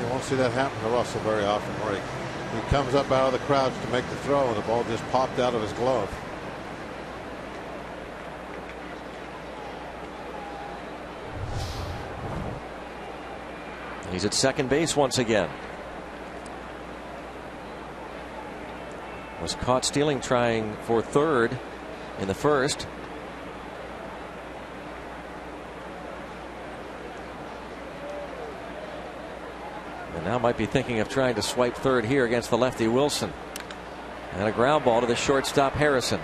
You won't see that happen to Russell very often, where he comes up out of the crowds to make the throw and the ball just popped out of his glove. He's at second base once again. Was caught stealing, trying for third in the first. And now might be thinking of trying to swipe third here against the lefty Wilson. And a ground ball to the shortstop Harrison.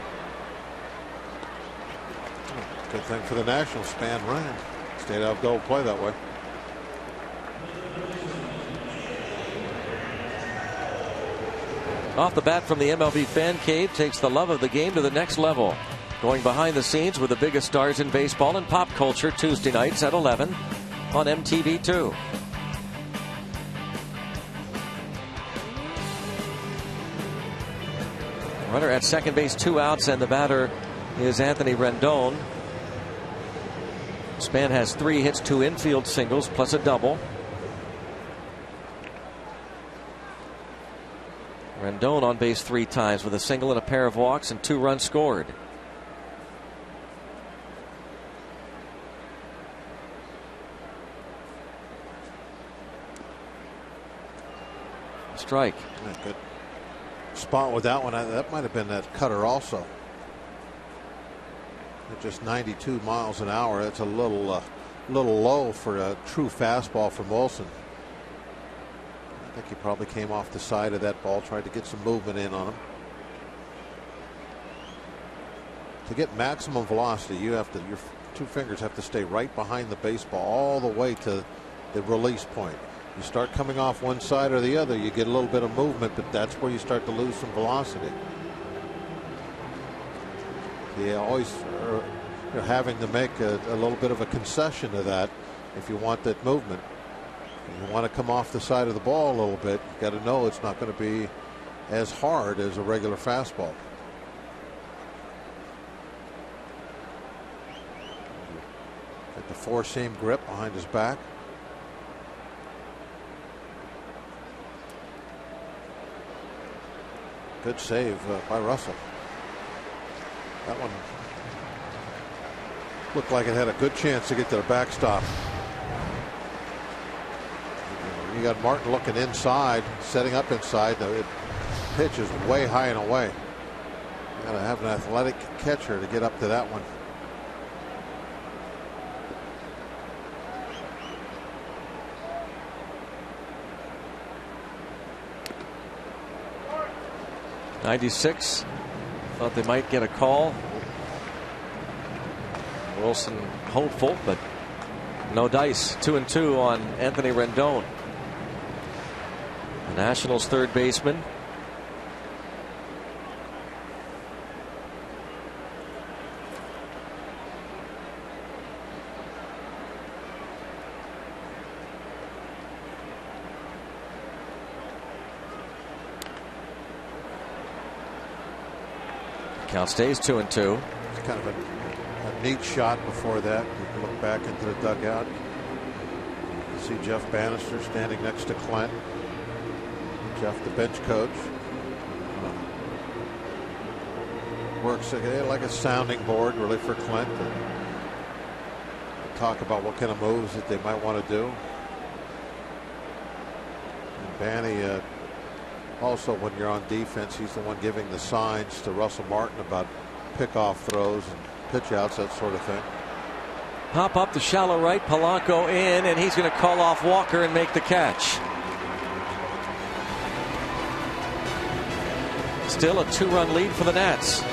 Good thing for the Nationals. Span ran. Stayed out of double play that way. Off the bat from the MLB Fan Cave takes the love of the game to the next level. Going behind the scenes with the biggest stars in baseball and pop culture Tuesday nights at 11 on MTV2. Runner at second base, 2 outs, and the batter is Anthony Rendon. Span has 3 hits, 2 infield singles, plus a double. Rendon on base 3 times with a single and a pair of walks and 2 runs scored. Strike. Good spot with that one. That might have been that cutter also. At just 92 miles an hour. That's a little low for a true fastball from Wilson. I think he probably came off the side of that ball, tried to get some movement in on him. To get maximum velocity, your 2 fingers have to stay right behind the baseball all the way to the release point. You start coming off one side or the other, you get a little bit of movement, but that's where you start to lose some velocity. You always are having to make a little bit of a concession to that if you want that movement. You want to come off the side of the ball a little bit. You got to know it's not going to be as hard as a regular fastball. Get the 4-seam grip behind his back. Good save by Russell. That one looked like it had a good chance to get to the backstop. You got Martin looking inside, setting up inside. The pitch is way high and away. You got to have an athletic catcher to get up to that one. '96. Thought they might get a call. Wilson hopeful, but no dice. 2-2 on Anthony Rendon. The Nationals' third baseman. Count stays 2-2. It's kind of a neat shot before that. You can look back into the dugout. You see Jeff Bannister standing next to Clint. Jeff, the bench coach, works like a sounding board really for Clint. Talk about what kind of moves that they might want to do. And Banny, also when you're on defense, he's the one giving the signs to Russell Martin about pickoff throws and pitch outs, that sort of thing. Pop up the shallow right, Polanco in, and he's going to call off Walker and make the catch. Still a 2-run lead for the Nats.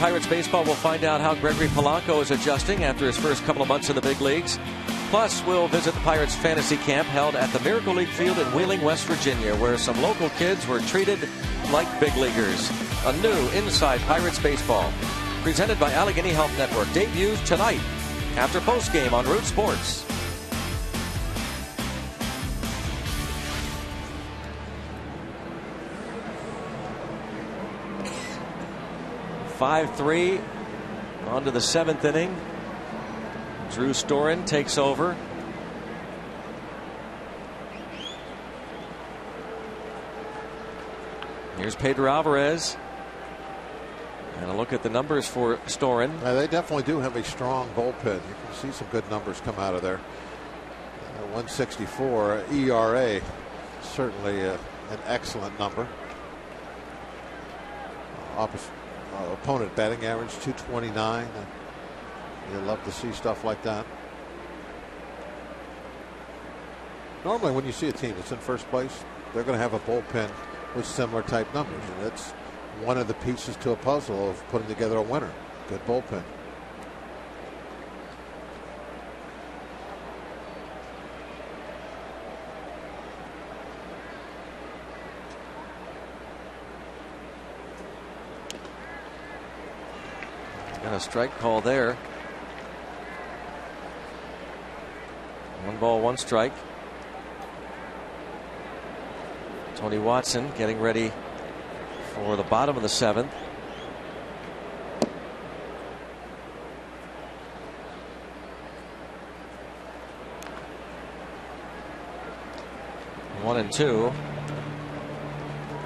Pirates baseball, we'll find out how Gregory Polanco is adjusting after his first couple of months in the big leagues. Plus, we'll visit the Pirates fantasy camp held at the Miracle League Field in Wheeling, West Virginia, where some local kids were treated like big leaguers. A new Inside Pirates Baseball, presented by Allegheny Health Network, debuts tonight after postgame on Root Sports. (5-3) on to the 7th inning. Drew Storen takes over. Here's Pedro Alvarez. And a look at the numbers for Storen. They definitely do have a strong bullpen. You can see some good numbers come out of there. 164 ERA, certainly an excellent number. Opponent batting average 229. You love to see stuff like that. Normally when you see a team that's in first place, they're going to have a bullpen with similar type numbers, and that's one of the pieces to a puzzle of putting together a winner. Good bullpen. Got a strike call there. 1 ball, 1 strike. Tony Watson getting ready for the bottom of the 7th. One and 2.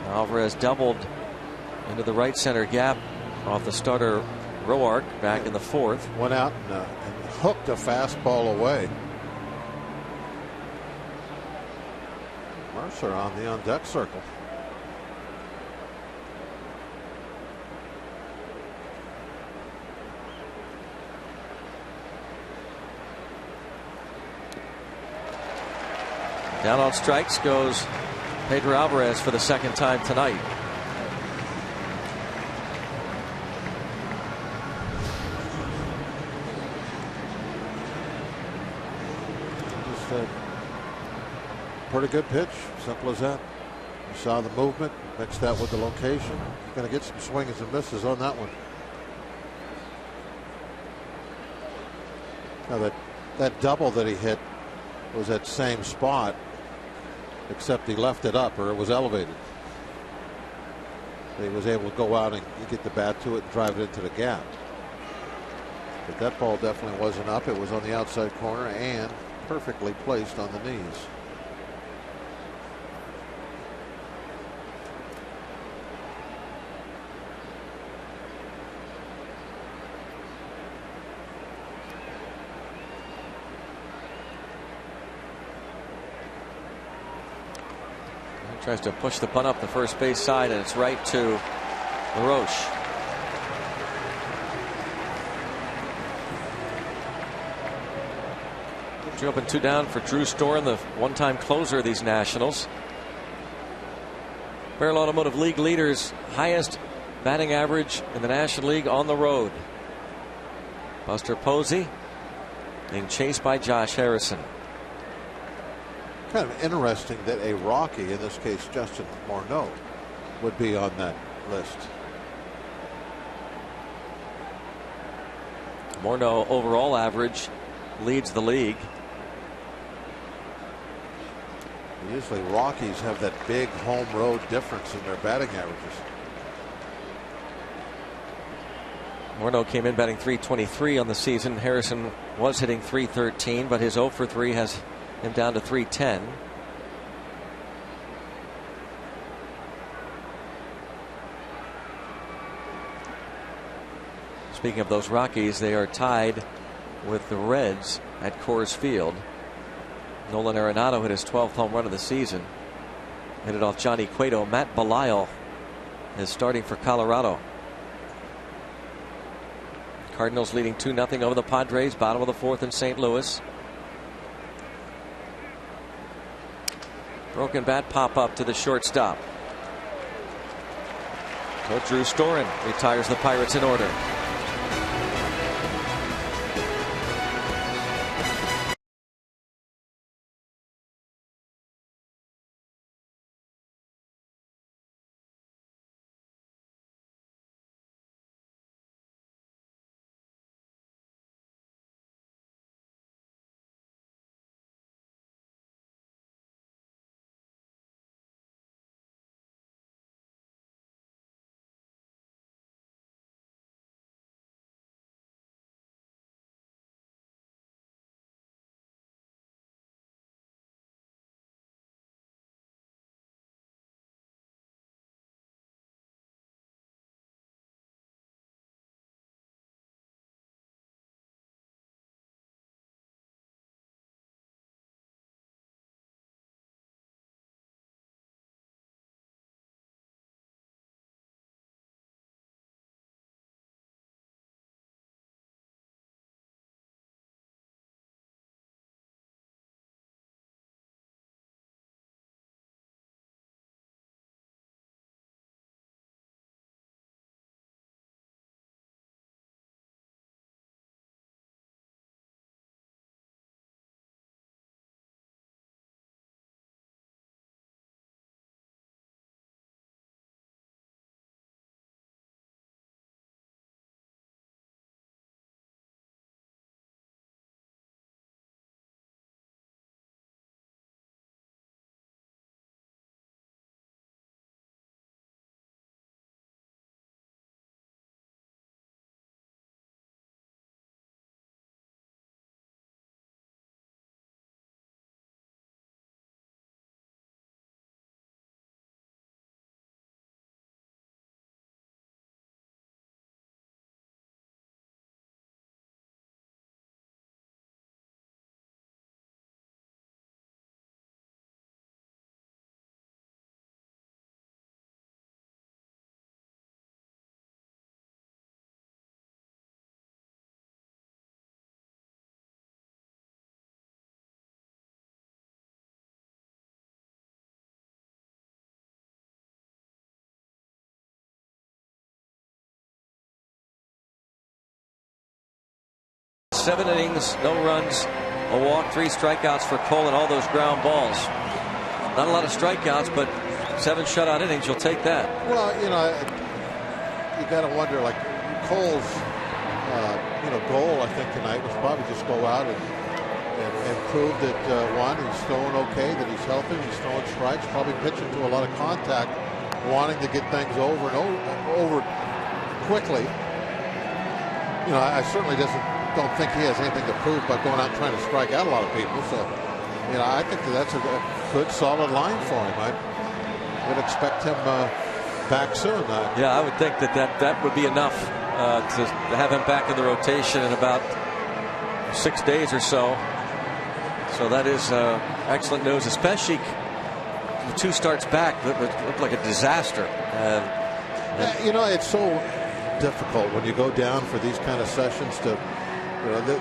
Alvarez doubled into the right center gap off the starter Roark back in the 4th. Went out and hooked a fastball away. Mercer on the on-deck circle. Down on strikes goes Pedro Alvarez for the second time tonight. Just a pretty good pitch. Simple as that. You saw the movement, mixed that with the location. You're going to get some swings and misses on that one. Now that double that he hit was that same spot, except he left it up, or it was elevated. He was able to go out and get the bat to it and drive it into the gap. But that ball definitely wasn't up. It was on the outside corner and perfectly placed on the knees. Tries to push the bunt up the first base side, and it's right to LaRoche. Two up and two down for Drew Storen, the one-time closer of these Nationals. Barrel Automotive League leaders, highest batting average in the National League on the road. Buster Posey being chased by Josh Harrison. Kind of interesting that a Rocky, in this case Justin Morneau, would be on that list. Morneau overall average leads the league. Usually Rockies have that big home road difference in their batting averages. Morneau came in batting .323 on the season. Harrison was hitting .313, but his 0 for 3 has him down to .310. Speaking of those Rockies, they are tied with the Reds at Coors Field. Nolan Arenado hit his 12th home run of the season. Hit it off Johnny Cueto. Matt Belisle is starting for Colorado. Cardinals leading 2-0 over the Padres, bottom of the fourth in St. Louis. Broken bat pop up to the shortstop. So Drew Storen retires the Pirates in order. 7 innings, no runs, a walk, 3 strikeouts for Cole, and all those ground balls. Not a lot of strikeouts, but 7 shutout innings. You'll take that. Well, you got to wonder, like Cole's, goal I think tonight was probably just go out and prove that one, he's throwing okay, that he's healthy, he's throwing strikes, probably pitching to a lot of contact, wanting to get things over and over quickly. I certainly don't think he has anything to prove by going out and trying to strike out a lot of people. So, I think that's a good, solid line for him. I would expect him back soon. Yeah, I would think that would be enough to have him back in the rotation in about 6 days or so. So that is excellent news, especially 2 starts back that looked like a disaster. It's so difficult when you go down for these kind of sessions to,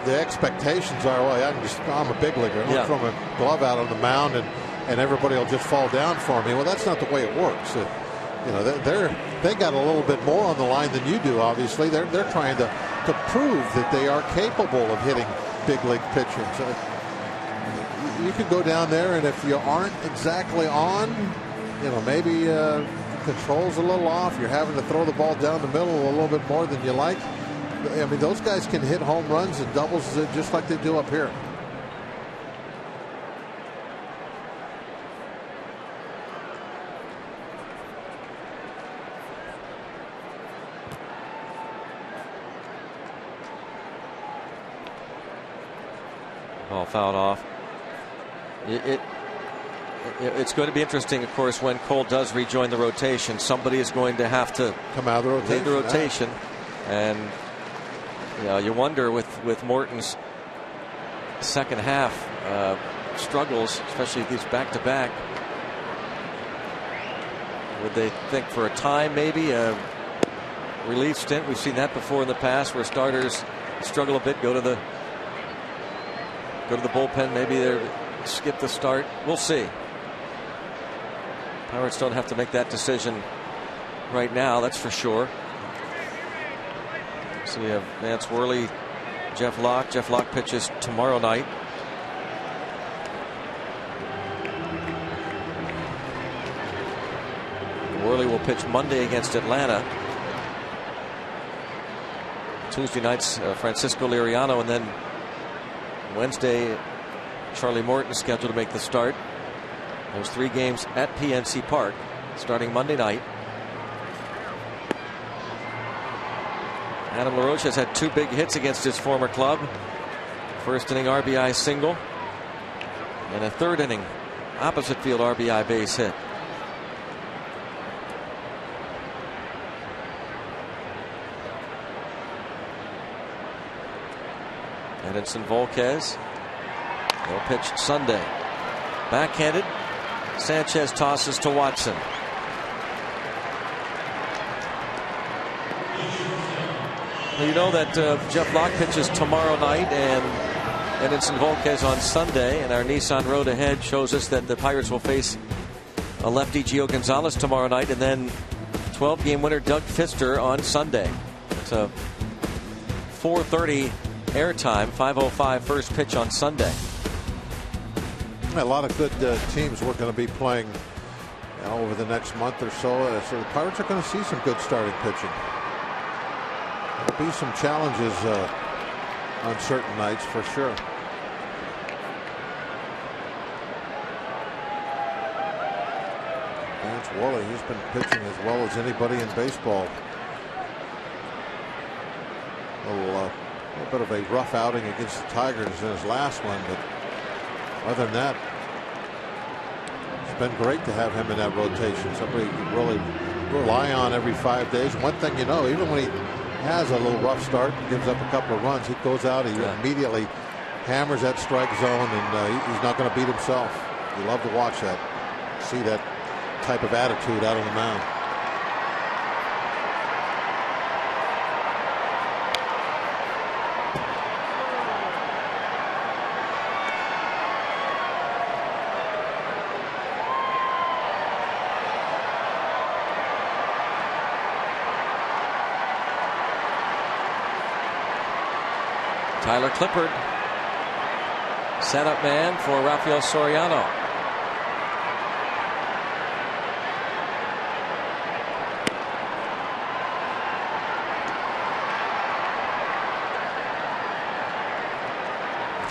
the expectations are, I'm a big leaguer. I'll throw my glove out on the mound and everybody will just fall down for me. Well, that's not the way it works. They got a little bit more on the line than you do. Obviously, they're trying to prove that they are capable of hitting big league pitching. So you can go down there, and if you aren't exactly on, maybe control's a little off. You're having to throw the ball down the middle a little bit more than you like. I mean, those guys can hit home runs and doubles just like they do up here. Ball fouled off. It's going to be interesting, of course, when Cole does rejoin the rotation. Somebody is going to have to come out of the rotation. Lead the rotation. And you wonder with Morton's second half struggles, especially these back-to-back. Would they think for a time, maybe a relief stint? We've seen that before in the past, where starters struggle a bit, go to the bullpen. Maybe they skip the start. We'll see. Pirates don't have to make that decision right now, that's for sure. So we have Vance Worley, Jeff Locke. Jeff Locke pitches tomorrow night. Worley will pitch Monday against Atlanta. Tuesday nights, Francisco Liriano, and then Wednesday, Charlie Morton scheduled to make the start. Those 3 games at PNC Park starting Monday night. Adam LaRoche has had 2 big hits against his former club. First inning RBI single, and a 3rd inning opposite field RBI base hit. Edinson Volquez will pitch Sunday. Backhanded. Sanchez tosses to Watson. Well, you know that Jeff Locke pitches tomorrow night and Edinson Volquez on Sunday, and our Nissan Road Ahead shows us that the Pirates will face a lefty, Gio Gonzalez, tomorrow night, and then 12-game winner Doug Fister on Sunday. It's a 4:30 airtime, 5:05 first pitch on Sunday. A lot of good teams we're going to be playing over the next month or so. So the Pirates are going to see some good starting pitching. There'll be some challenges on certain nights for sure. Vance Worley, he's been pitching as well as anybody in baseball. A little bit of a rough outing against the Tigers in his last one, but other than that, it's been great to have him in that rotation. Somebody you can really rely on every 5 days. One thing even when he has a little rough start and gives up a couple of runs, he goes out, he immediately hammers that strike zone, and he's not going to beat himself. You love to watch that, see that type of attitude out on the mound. Tyler Clippard, setup man for Rafael Soriano.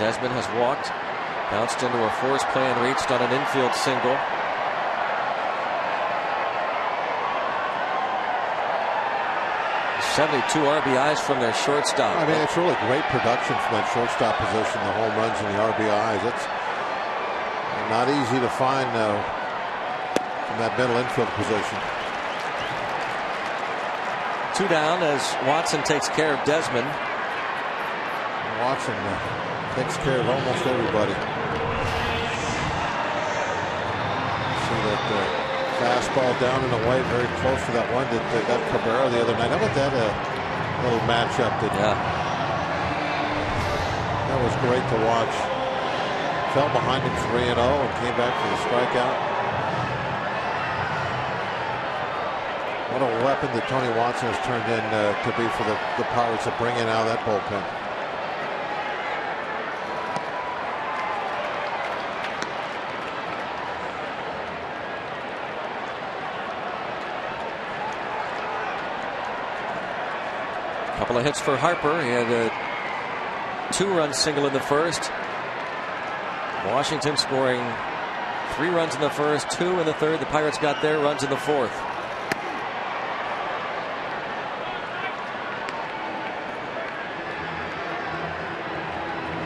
Desmond has walked, bounced into a force play and reached on an infield single. .72 RBIs from their shortstop. I mean, it's really great production from that shortstop position, the home runs and the RBIs. It's not easy to find from that middle infield position. 2 down as Watson takes care of Desmond. Watson takes care of almost everybody. See that fastball down and away, very close to that one that got Cabrera the other night. How about that little matchup? That was great to watch. Fell behind him 3-0 and came back for the strikeout. What a weapon that Tony Watson has turned in to be for the Pirates to bring in out of that bullpen. Couple of hits for Harper. He had a 2-run single in the first. Washington scoring 3 runs in the first, 2 in the third. The Pirates got their runs in the fourth.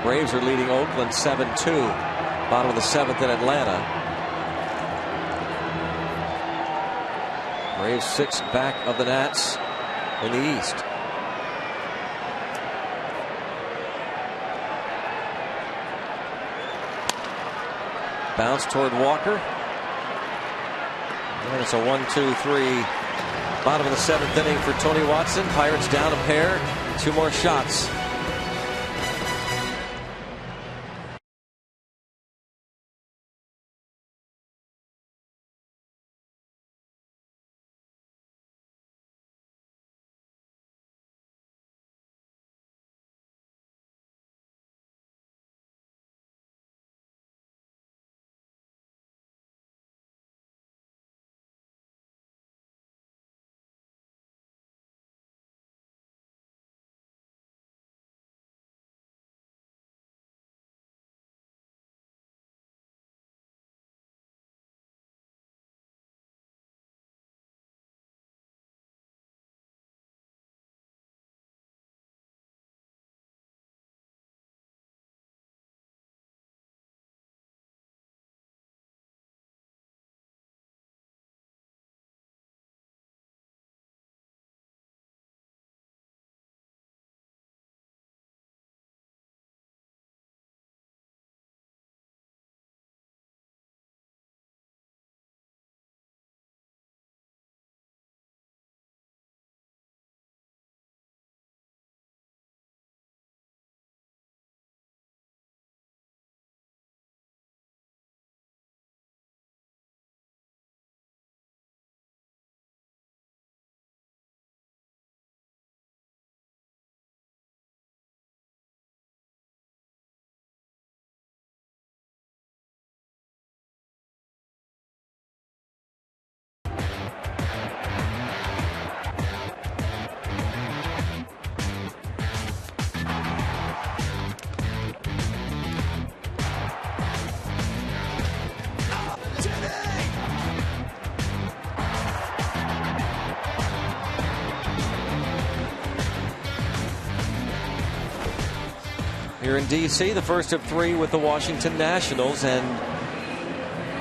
Braves are leading Oakland 7-2. Bottom of the 7th in Atlanta. Braves 6 back of the Nats in the East. Bounce toward Walker. And it's a 1-2-3. Bottom of the 7th inning for Tony Watson. Pirates down a pair. 2 more shots. Here in D.C., the first of 3 with the Washington Nationals, and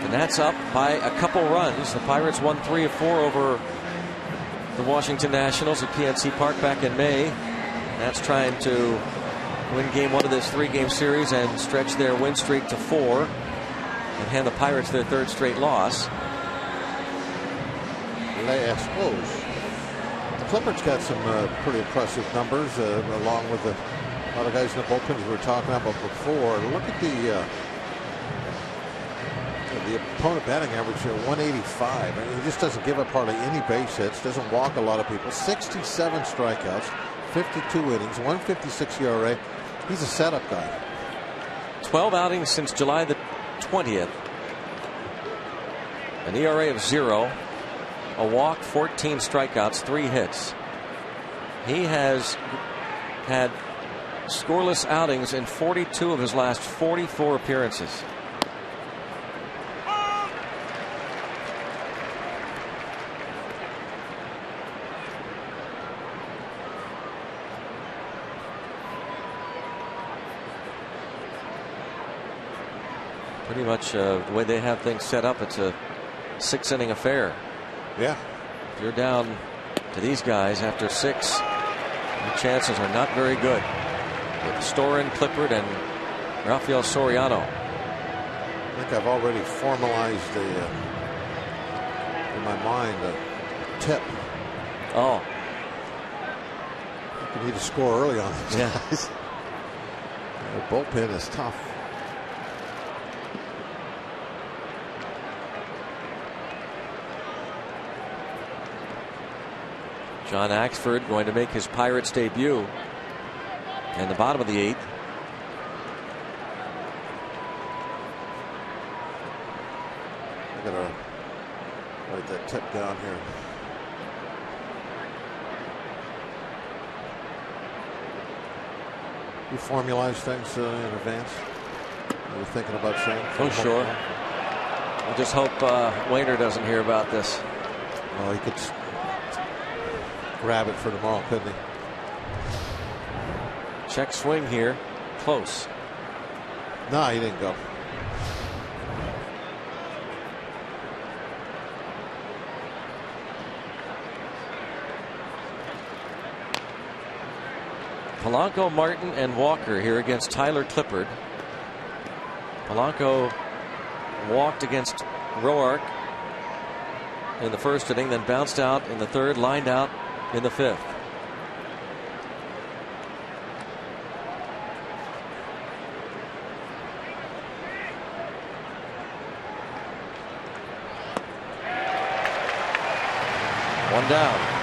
the Nats up by a couple runs. The Pirates won 3 of 4 over the Washington Nationals at PNC Park back in May. Nats trying to win game 1 of this 3-game series and stretch their win streak to 4 and hand the Pirates their 3rd straight loss. Les Astros. The Clippers got some pretty impressive numbers along with a lot of guys in the bullpens we were talking about before. Look at the opponent batting average, 185. I mean, he just doesn't give up hardly any base hits, doesn't walk a lot of people. 67 strikeouts, 52 innings, 156 ERA, He's a setup guy. 12 outings since July the 20th. An ERA of 0, a walk, 14 strikeouts, 3 hits. He has had scoreless outings in 42 of his last 44 appearances. Pretty much the way they have things set up, it's a 6-inning affair. Yeah. If you're down to these guys after 6, your chances are not very good. With Storin, Clippard, and Rafael Soriano. I think I've already formalized in my mind a tip. Oh. You need to score early on these guys. The bullpen is tough. John Axford going to make his Pirates debut in the bottom of the 8th. I gotta write that tip down here. You formalize things in advance? Are you thinking about saying? Oh, sure. I just hope Wainer doesn't hear about this. Well, he could grab it for tomorrow, couldn't he? Check swing here. Close. No, he didn't go. Polanco, Martin, and Walker here against Tyler Clippard. Polanco walked against Roark in the first inning, then bounced out in the third, lined out in the 5th. One down.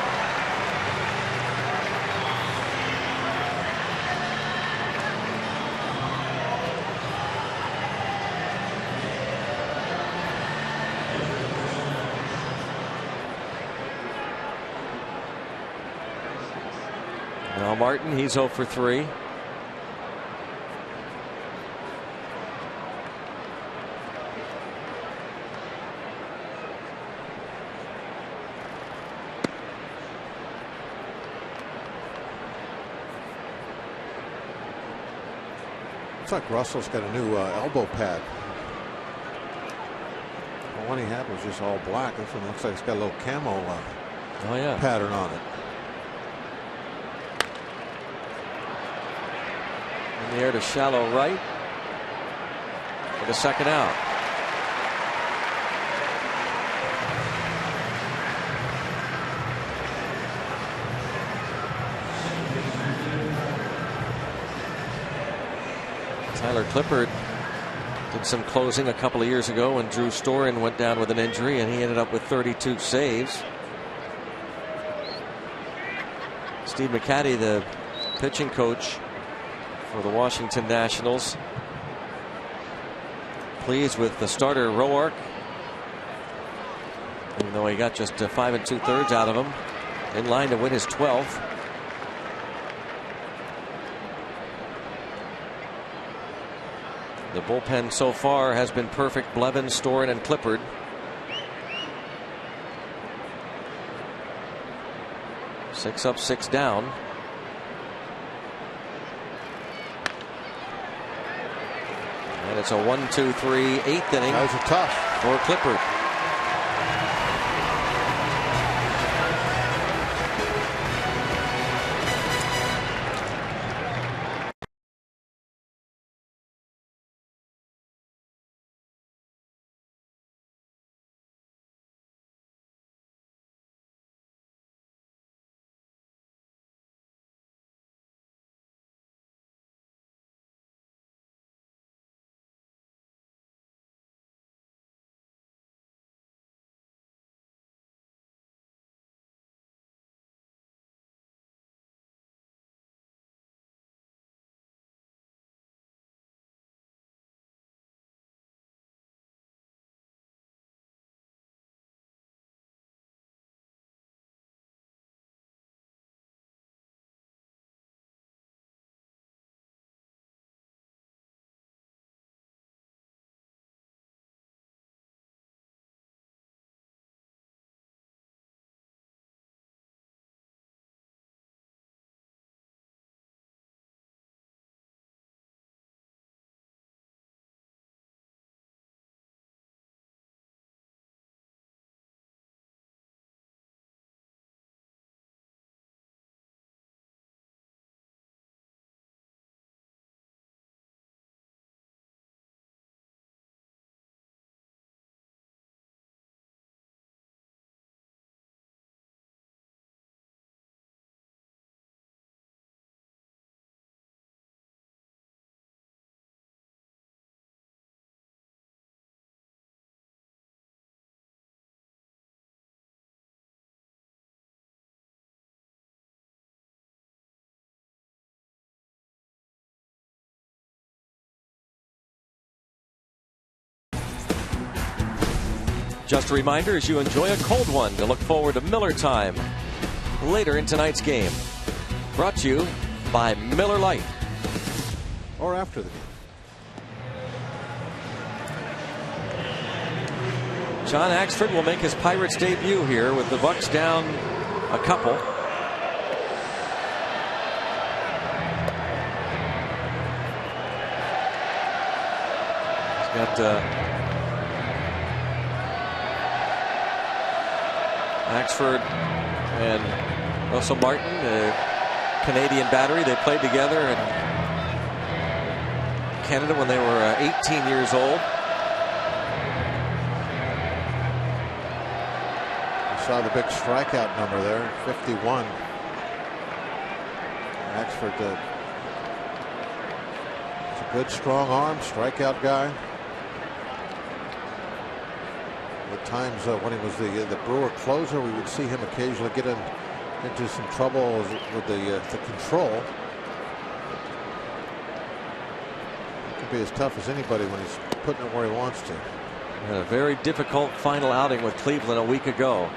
Now Martin, he's 0 for 3. Looks like Russell's got a new elbow pad. The one he had was just all black. This one looks like it's got a little camo pattern on it. In the air to shallow right for the second out. Tyler Clippard did some closing a couple of years ago when Drew Storin went down with an injury, and he ended up with 32 saves. Steve McCaddy, the pitching coach for the Washington Nationals, pleased with the starter Roark, even though he got just 5 2/3 out of him, in line to win his 12th. The bullpen so far has been perfect. Blevins, Storin, and Clippard. Six up, 6 down. And it's a 1-2-3 8th inning. That was a tough for Clippard. Just a reminder, as you enjoy a cold one, to look forward to Miller Time later in tonight's game. Brought to you by Miller Lite. Or after the game. John Axford will make his Pirates debut here with the Bucks down a couple. He's got Axford and Russell Martin, the Canadian battery. They played together in Canada when they were 18 years old. Saw the big strikeout number there, 51. Axford is a good, strong arm, strikeout guy. At times when he was the Brewer closer, we would see him occasionally get into some trouble with the control. It could be as tough as anybody when he's putting it where he wants to. Had a very difficult final outing with Cleveland a week ago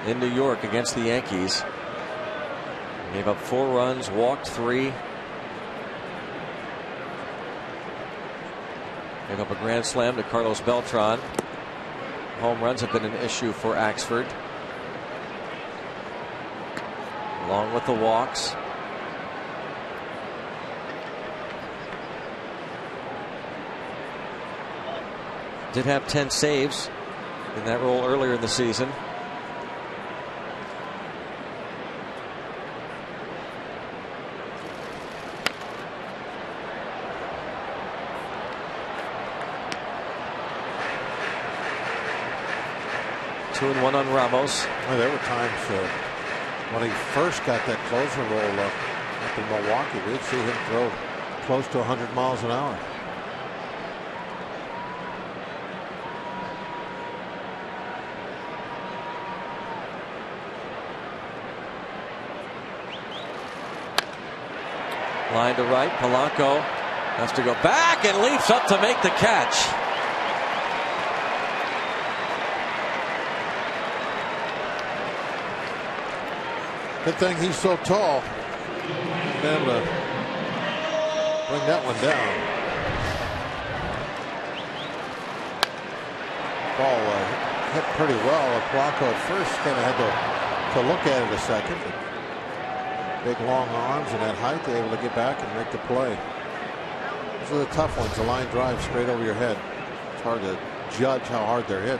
in New York against the Yankees. Gave up 4 runs, walked 3. Gave up a grand slam to Carlos Beltran. Home runs have been an issue for Axford, along with the walks. Did have 10 saves in that role earlier in the season. Two and 1 on Ramos. Well, there were times when he first got that closer role up in Milwaukee, we'd see him throw close to 100 miles an hour. Line to right. Polanco has to go back and leaps up to make the catch. Good thing he's so tall. Been able to bring that one down. Ball hit pretty well. Polanco at first kind of had to look at it a second. Big long arms and that height, they're able to get back and make the play. Those are the tough ones. The line drive straight over your head. It's hard to judge how hard they're hit.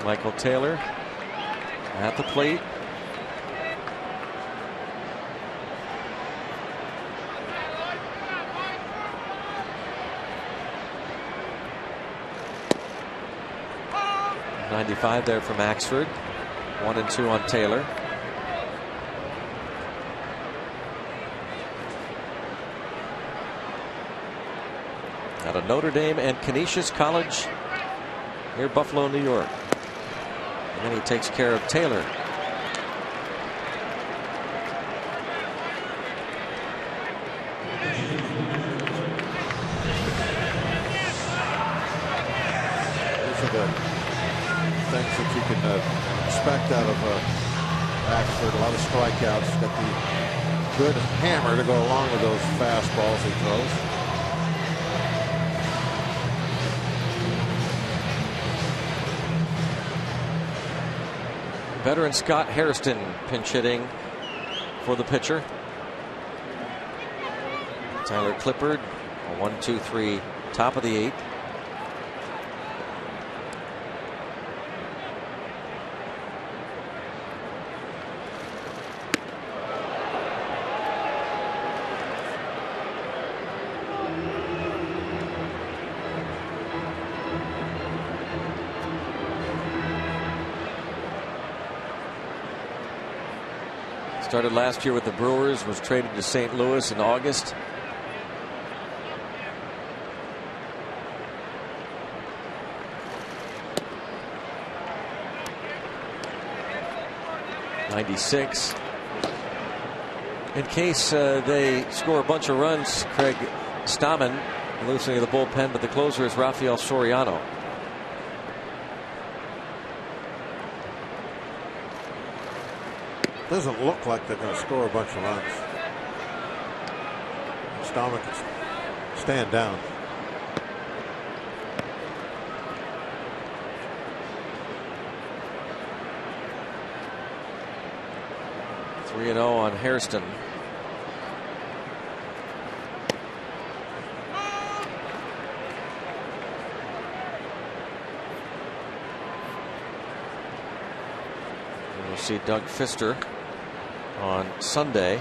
Michael Taylor at the plate. .95 there from Axford. 1 and 2 on Taylor. Out of Notre Dame and Canisius College near Buffalo, New York. And then he takes care of Taylor. These are the things that you can expect out of Axford. A lot of strikeouts. Got the good hammer to go along with those fastballs he throws. Veteran Scott Hairston pinch hitting for the pitcher. Tyler Clippard, a 1-2-3, top of the 8th. Started last year with the Brewers, was traded to St. Louis in August. 96. In case they score a bunch of runs, Craig Stammen loosening of the bullpen, but the closer is Rafael Soriano. Doesn't look like they're going to score a bunch of runs. Stammen can stand down. 3-0 on Hairston. We'll see Doug Fister on Sunday.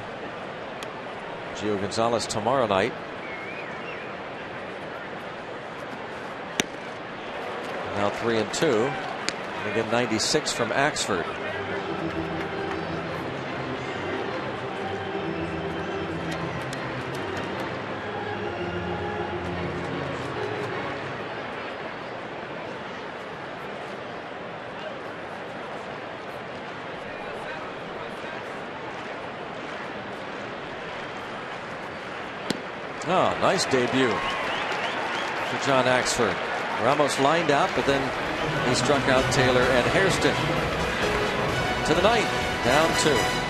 Gio Gonzalez tomorrow night. Now 3-2. And again 96 from Axford. Oh, nice debut for John Axford. Ramos lined out, but then he struck out Taylor and Hairston. To the ninth, down 2.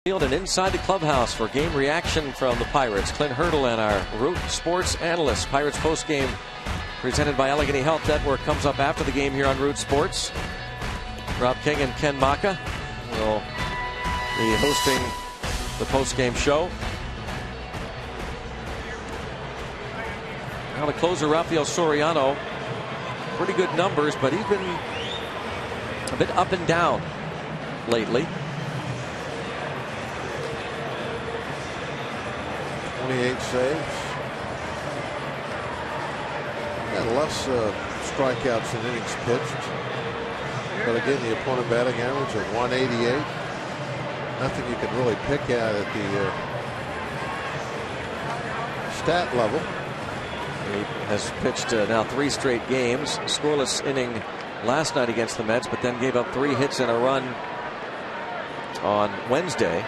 And inside the clubhouse for game reaction from the Pirates. Clint Hurdle and our Root Sports analyst. Pirates postgame presented by Allegheny Health Network comes up after the game here on Root Sports. Rob King and Ken Maka will be hosting the postgame show. Now the closer, Rafael Soriano. Pretty good numbers, but he's been a bit up and down lately. 28 saves. And less strikeouts than innings pitched. But again, the opponent batting average of 188. Nothing you can really pick at the stat level. He has pitched now 3 straight games. Scoreless inning last night against the Mets, but then gave up 3 hits and a run on Wednesday.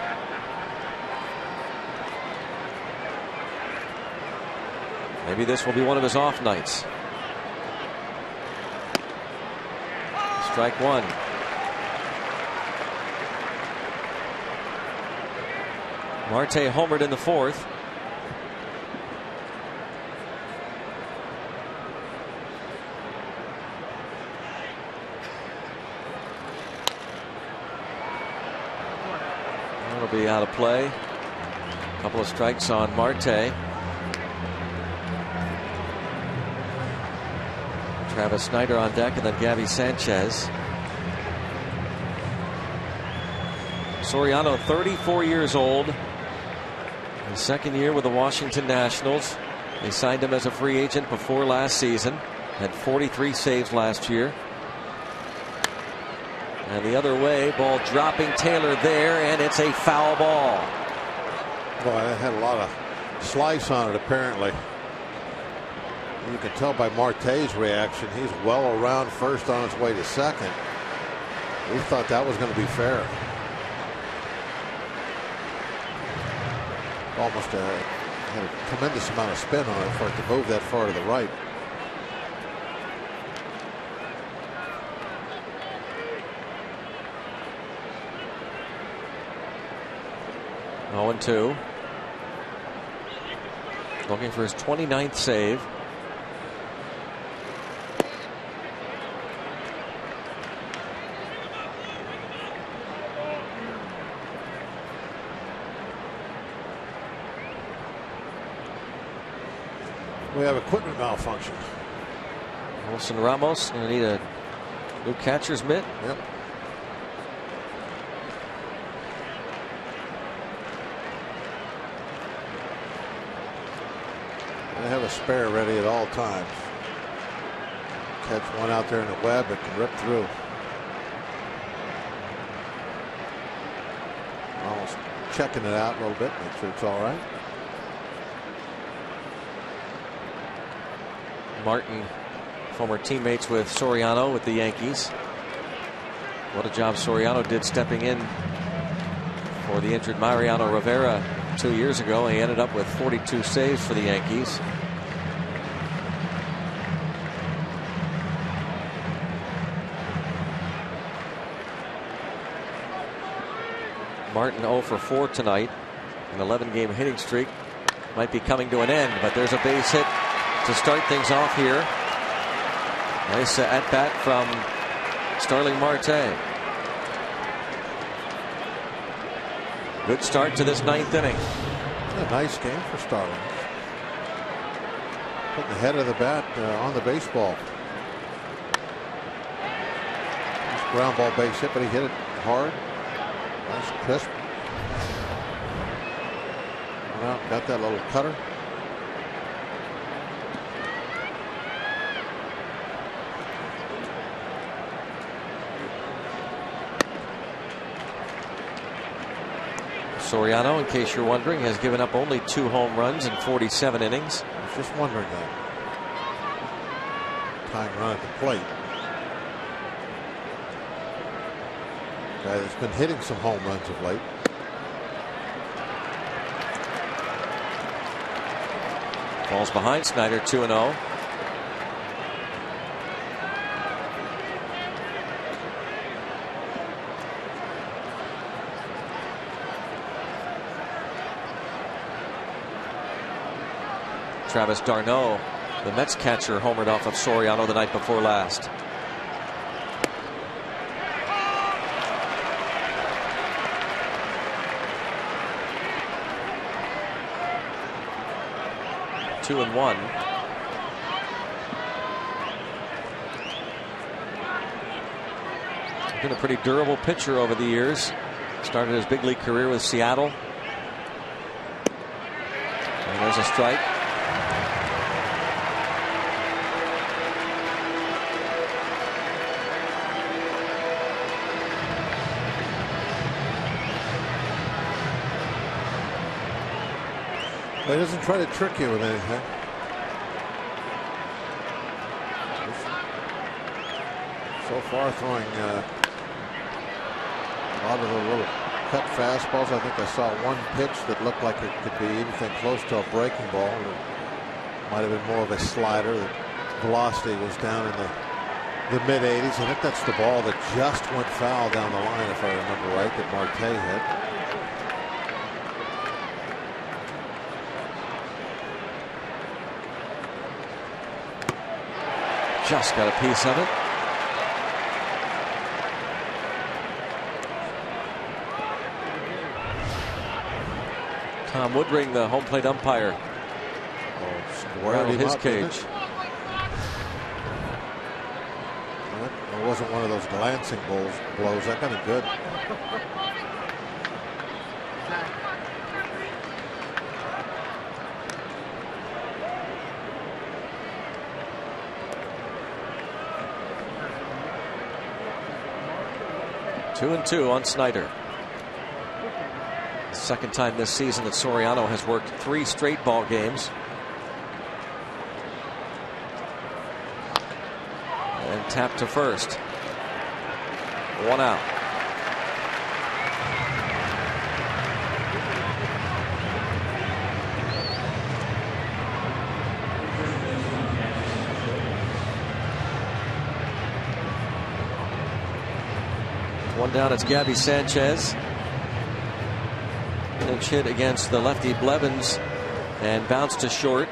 Maybe this will be one of his off nights. Strike 1. Marte homered in the 4th. That'll be out of play. A couple of strikes on Marte. Travis Snyder on deck, and then Gabby Sanchez. Soriano, 34 years old. His second year with the Washington Nationals. They signed him as a free agent before last season. Had 43 saves last year. And the other way, ball dropping Taylor there, and it's a foul ball. Boy, it had a lot of slice on it, apparently. You can tell by Marte's reaction. He's well around first on his way to second. We thought that was going to be fair. Almost had a tremendous amount of spin on it for it to move that far to the right. Oh, 0-2. Looking for his 29th save. We have equipment malfunction. Wilson Ramos going to need a new catcher's mitt. Yep. They have a spare ready at all times. Catch one out there in the web, it can rip through. Almost checking it out a little bit, make sure it's all right. Martin, former teammates with Soriano with the Yankees. What a job Soriano did stepping in for the injured Mariano Rivera 2 years ago. He ended up with 42 saves for the Yankees. Martin 0 for 4 tonight. An 11-game hitting streak might be coming to an end, but there's a base hit to start things off here. Nice at bat from Starling Marte. Good start to this 9th inning. A nice game for Starling. Putting the head of the bat on the baseball. Nice ground ball base hit, but he hit it hard. Nice crisp. Well, got that little cutter. Soriano, in case you're wondering, has given up only 2 home runs in 47 innings. I was just wondering that. Tying run at the plate. Guy that's been hitting some home runs of late. Ball's behind Snyder, 2-0. Travis d'Arnaud, the Mets catcher, homered off of Soriano the night before last. Two and one. Been a pretty durable pitcher over the years. Started his big league career with Seattle. And there's a strike. He doesn't try to trick you with anything. So far throwing a lot of the little cut fastballs. I think I saw one pitch that looked like it could be anything close to a breaking ball. It might have been more of a slider. The velocity was down in the mid-80s. I think that's the ball that just went foul down the line, if I remember right, that Marte hit. Just got a piece of it. Tom Woodring, the home plate umpire, around his cage. It wasn't one of those glancing blows. That kind of good. 2-2 on Snyder. Second time this season that Soriano has worked 3 straight ball games. And tapped to first. 1 out. One down, it's Gabby Sanchez. Pinch hit against the lefty Blevins and bounced to short.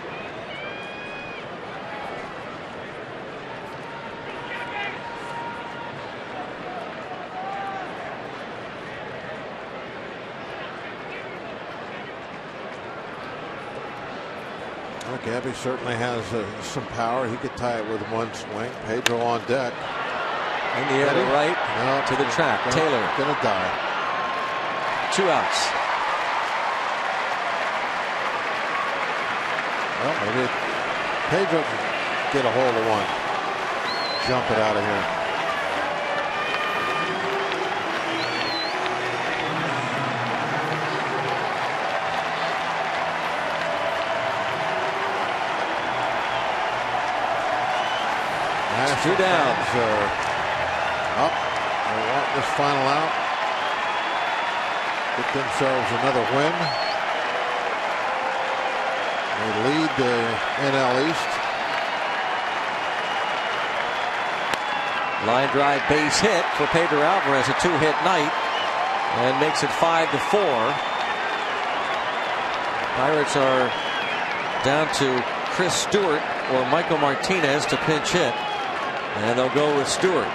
Well, Gabby certainly has some power. He could tie it with one swing. Pedro on deck. In the air to right, to the track. Taylor gonna die. 2 outs. Well, maybe Pedro can get a hold of one. Jump it out of here. That's 2 down. Up. They want this final out. Get themselves another win. They lead the NL East. Line drive base hit for Pedro Alvarez, a 2-hit night, and makes it 5-4. Pirates are down to Chris Stewart or Michael Martinez to pinch hit, and they'll go with Stewart.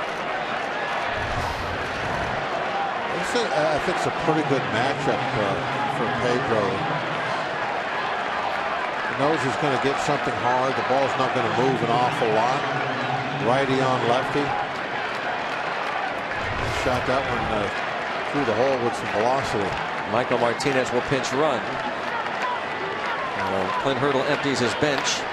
I think it's a pretty good matchup for Pedro. He knows he's going to get something hard. The ball's not going to move an awful lot. Righty on lefty. Shot that one through the hole with some velocity. Michael Martinez will pinch run. Clint Hurdle empties his bench.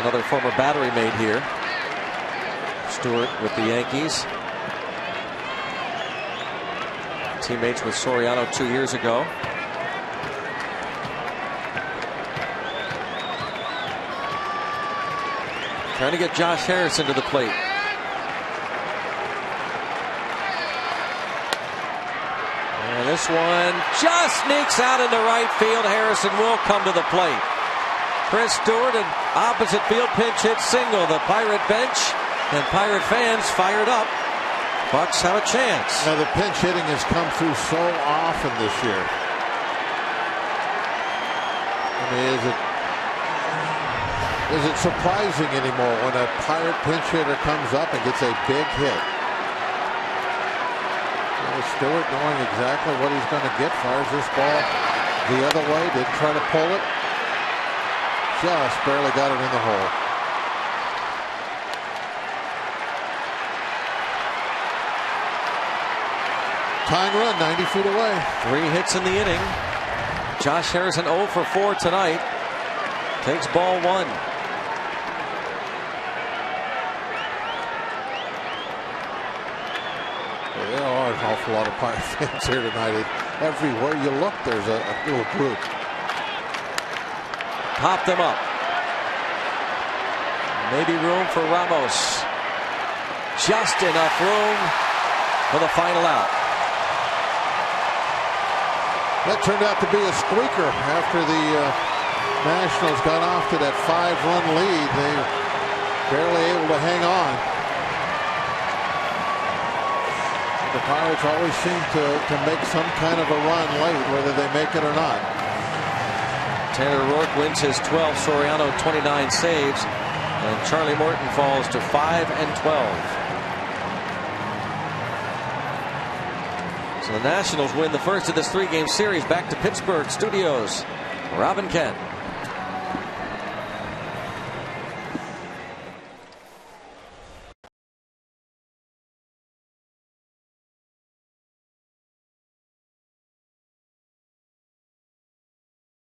Another former battery mate here. Stewart with the Yankees. Teammates with Soriano 2 years ago. Trying to get Josh Harrison to the plate. And this one just sneaks out into right field. Harrison will come to the plate. Chris Stewart, an opposite field pinch hit single. The Pirate bench and Pirate fans fired up. Bucks have a chance. Now the pinch hitting has come through so often this year. I mean, is it surprising anymore when a Pirate pinch hitter comes up and gets a big hit? Well, Stewart, knowing exactly what he's going to get, fires this ball the other way. Did try to pull it. Just barely got it in the hole. Tying run 90 feet away. 3 hits in the inning. Josh Harrison 0 for 4 tonight. Takes ball 1. Well, there are an awful lot of Pirate fans here tonight. Everywhere you look, there's a little group. Pop them up. Maybe room for Ramos. Just enough room for the final out. That turned out to be a squeaker after the Nationals got off to that 5-run lead. They were barely able to hang on. The Pirates always seem to make some kind of a run late, whether they make it or not. Tanner Rourke wins his 12th. Soriano 29 saves. And Charlie Morton falls to 5-12. So the Nationals win the first of this 3-game series. Back to Pittsburgh studios. Rob and Ken.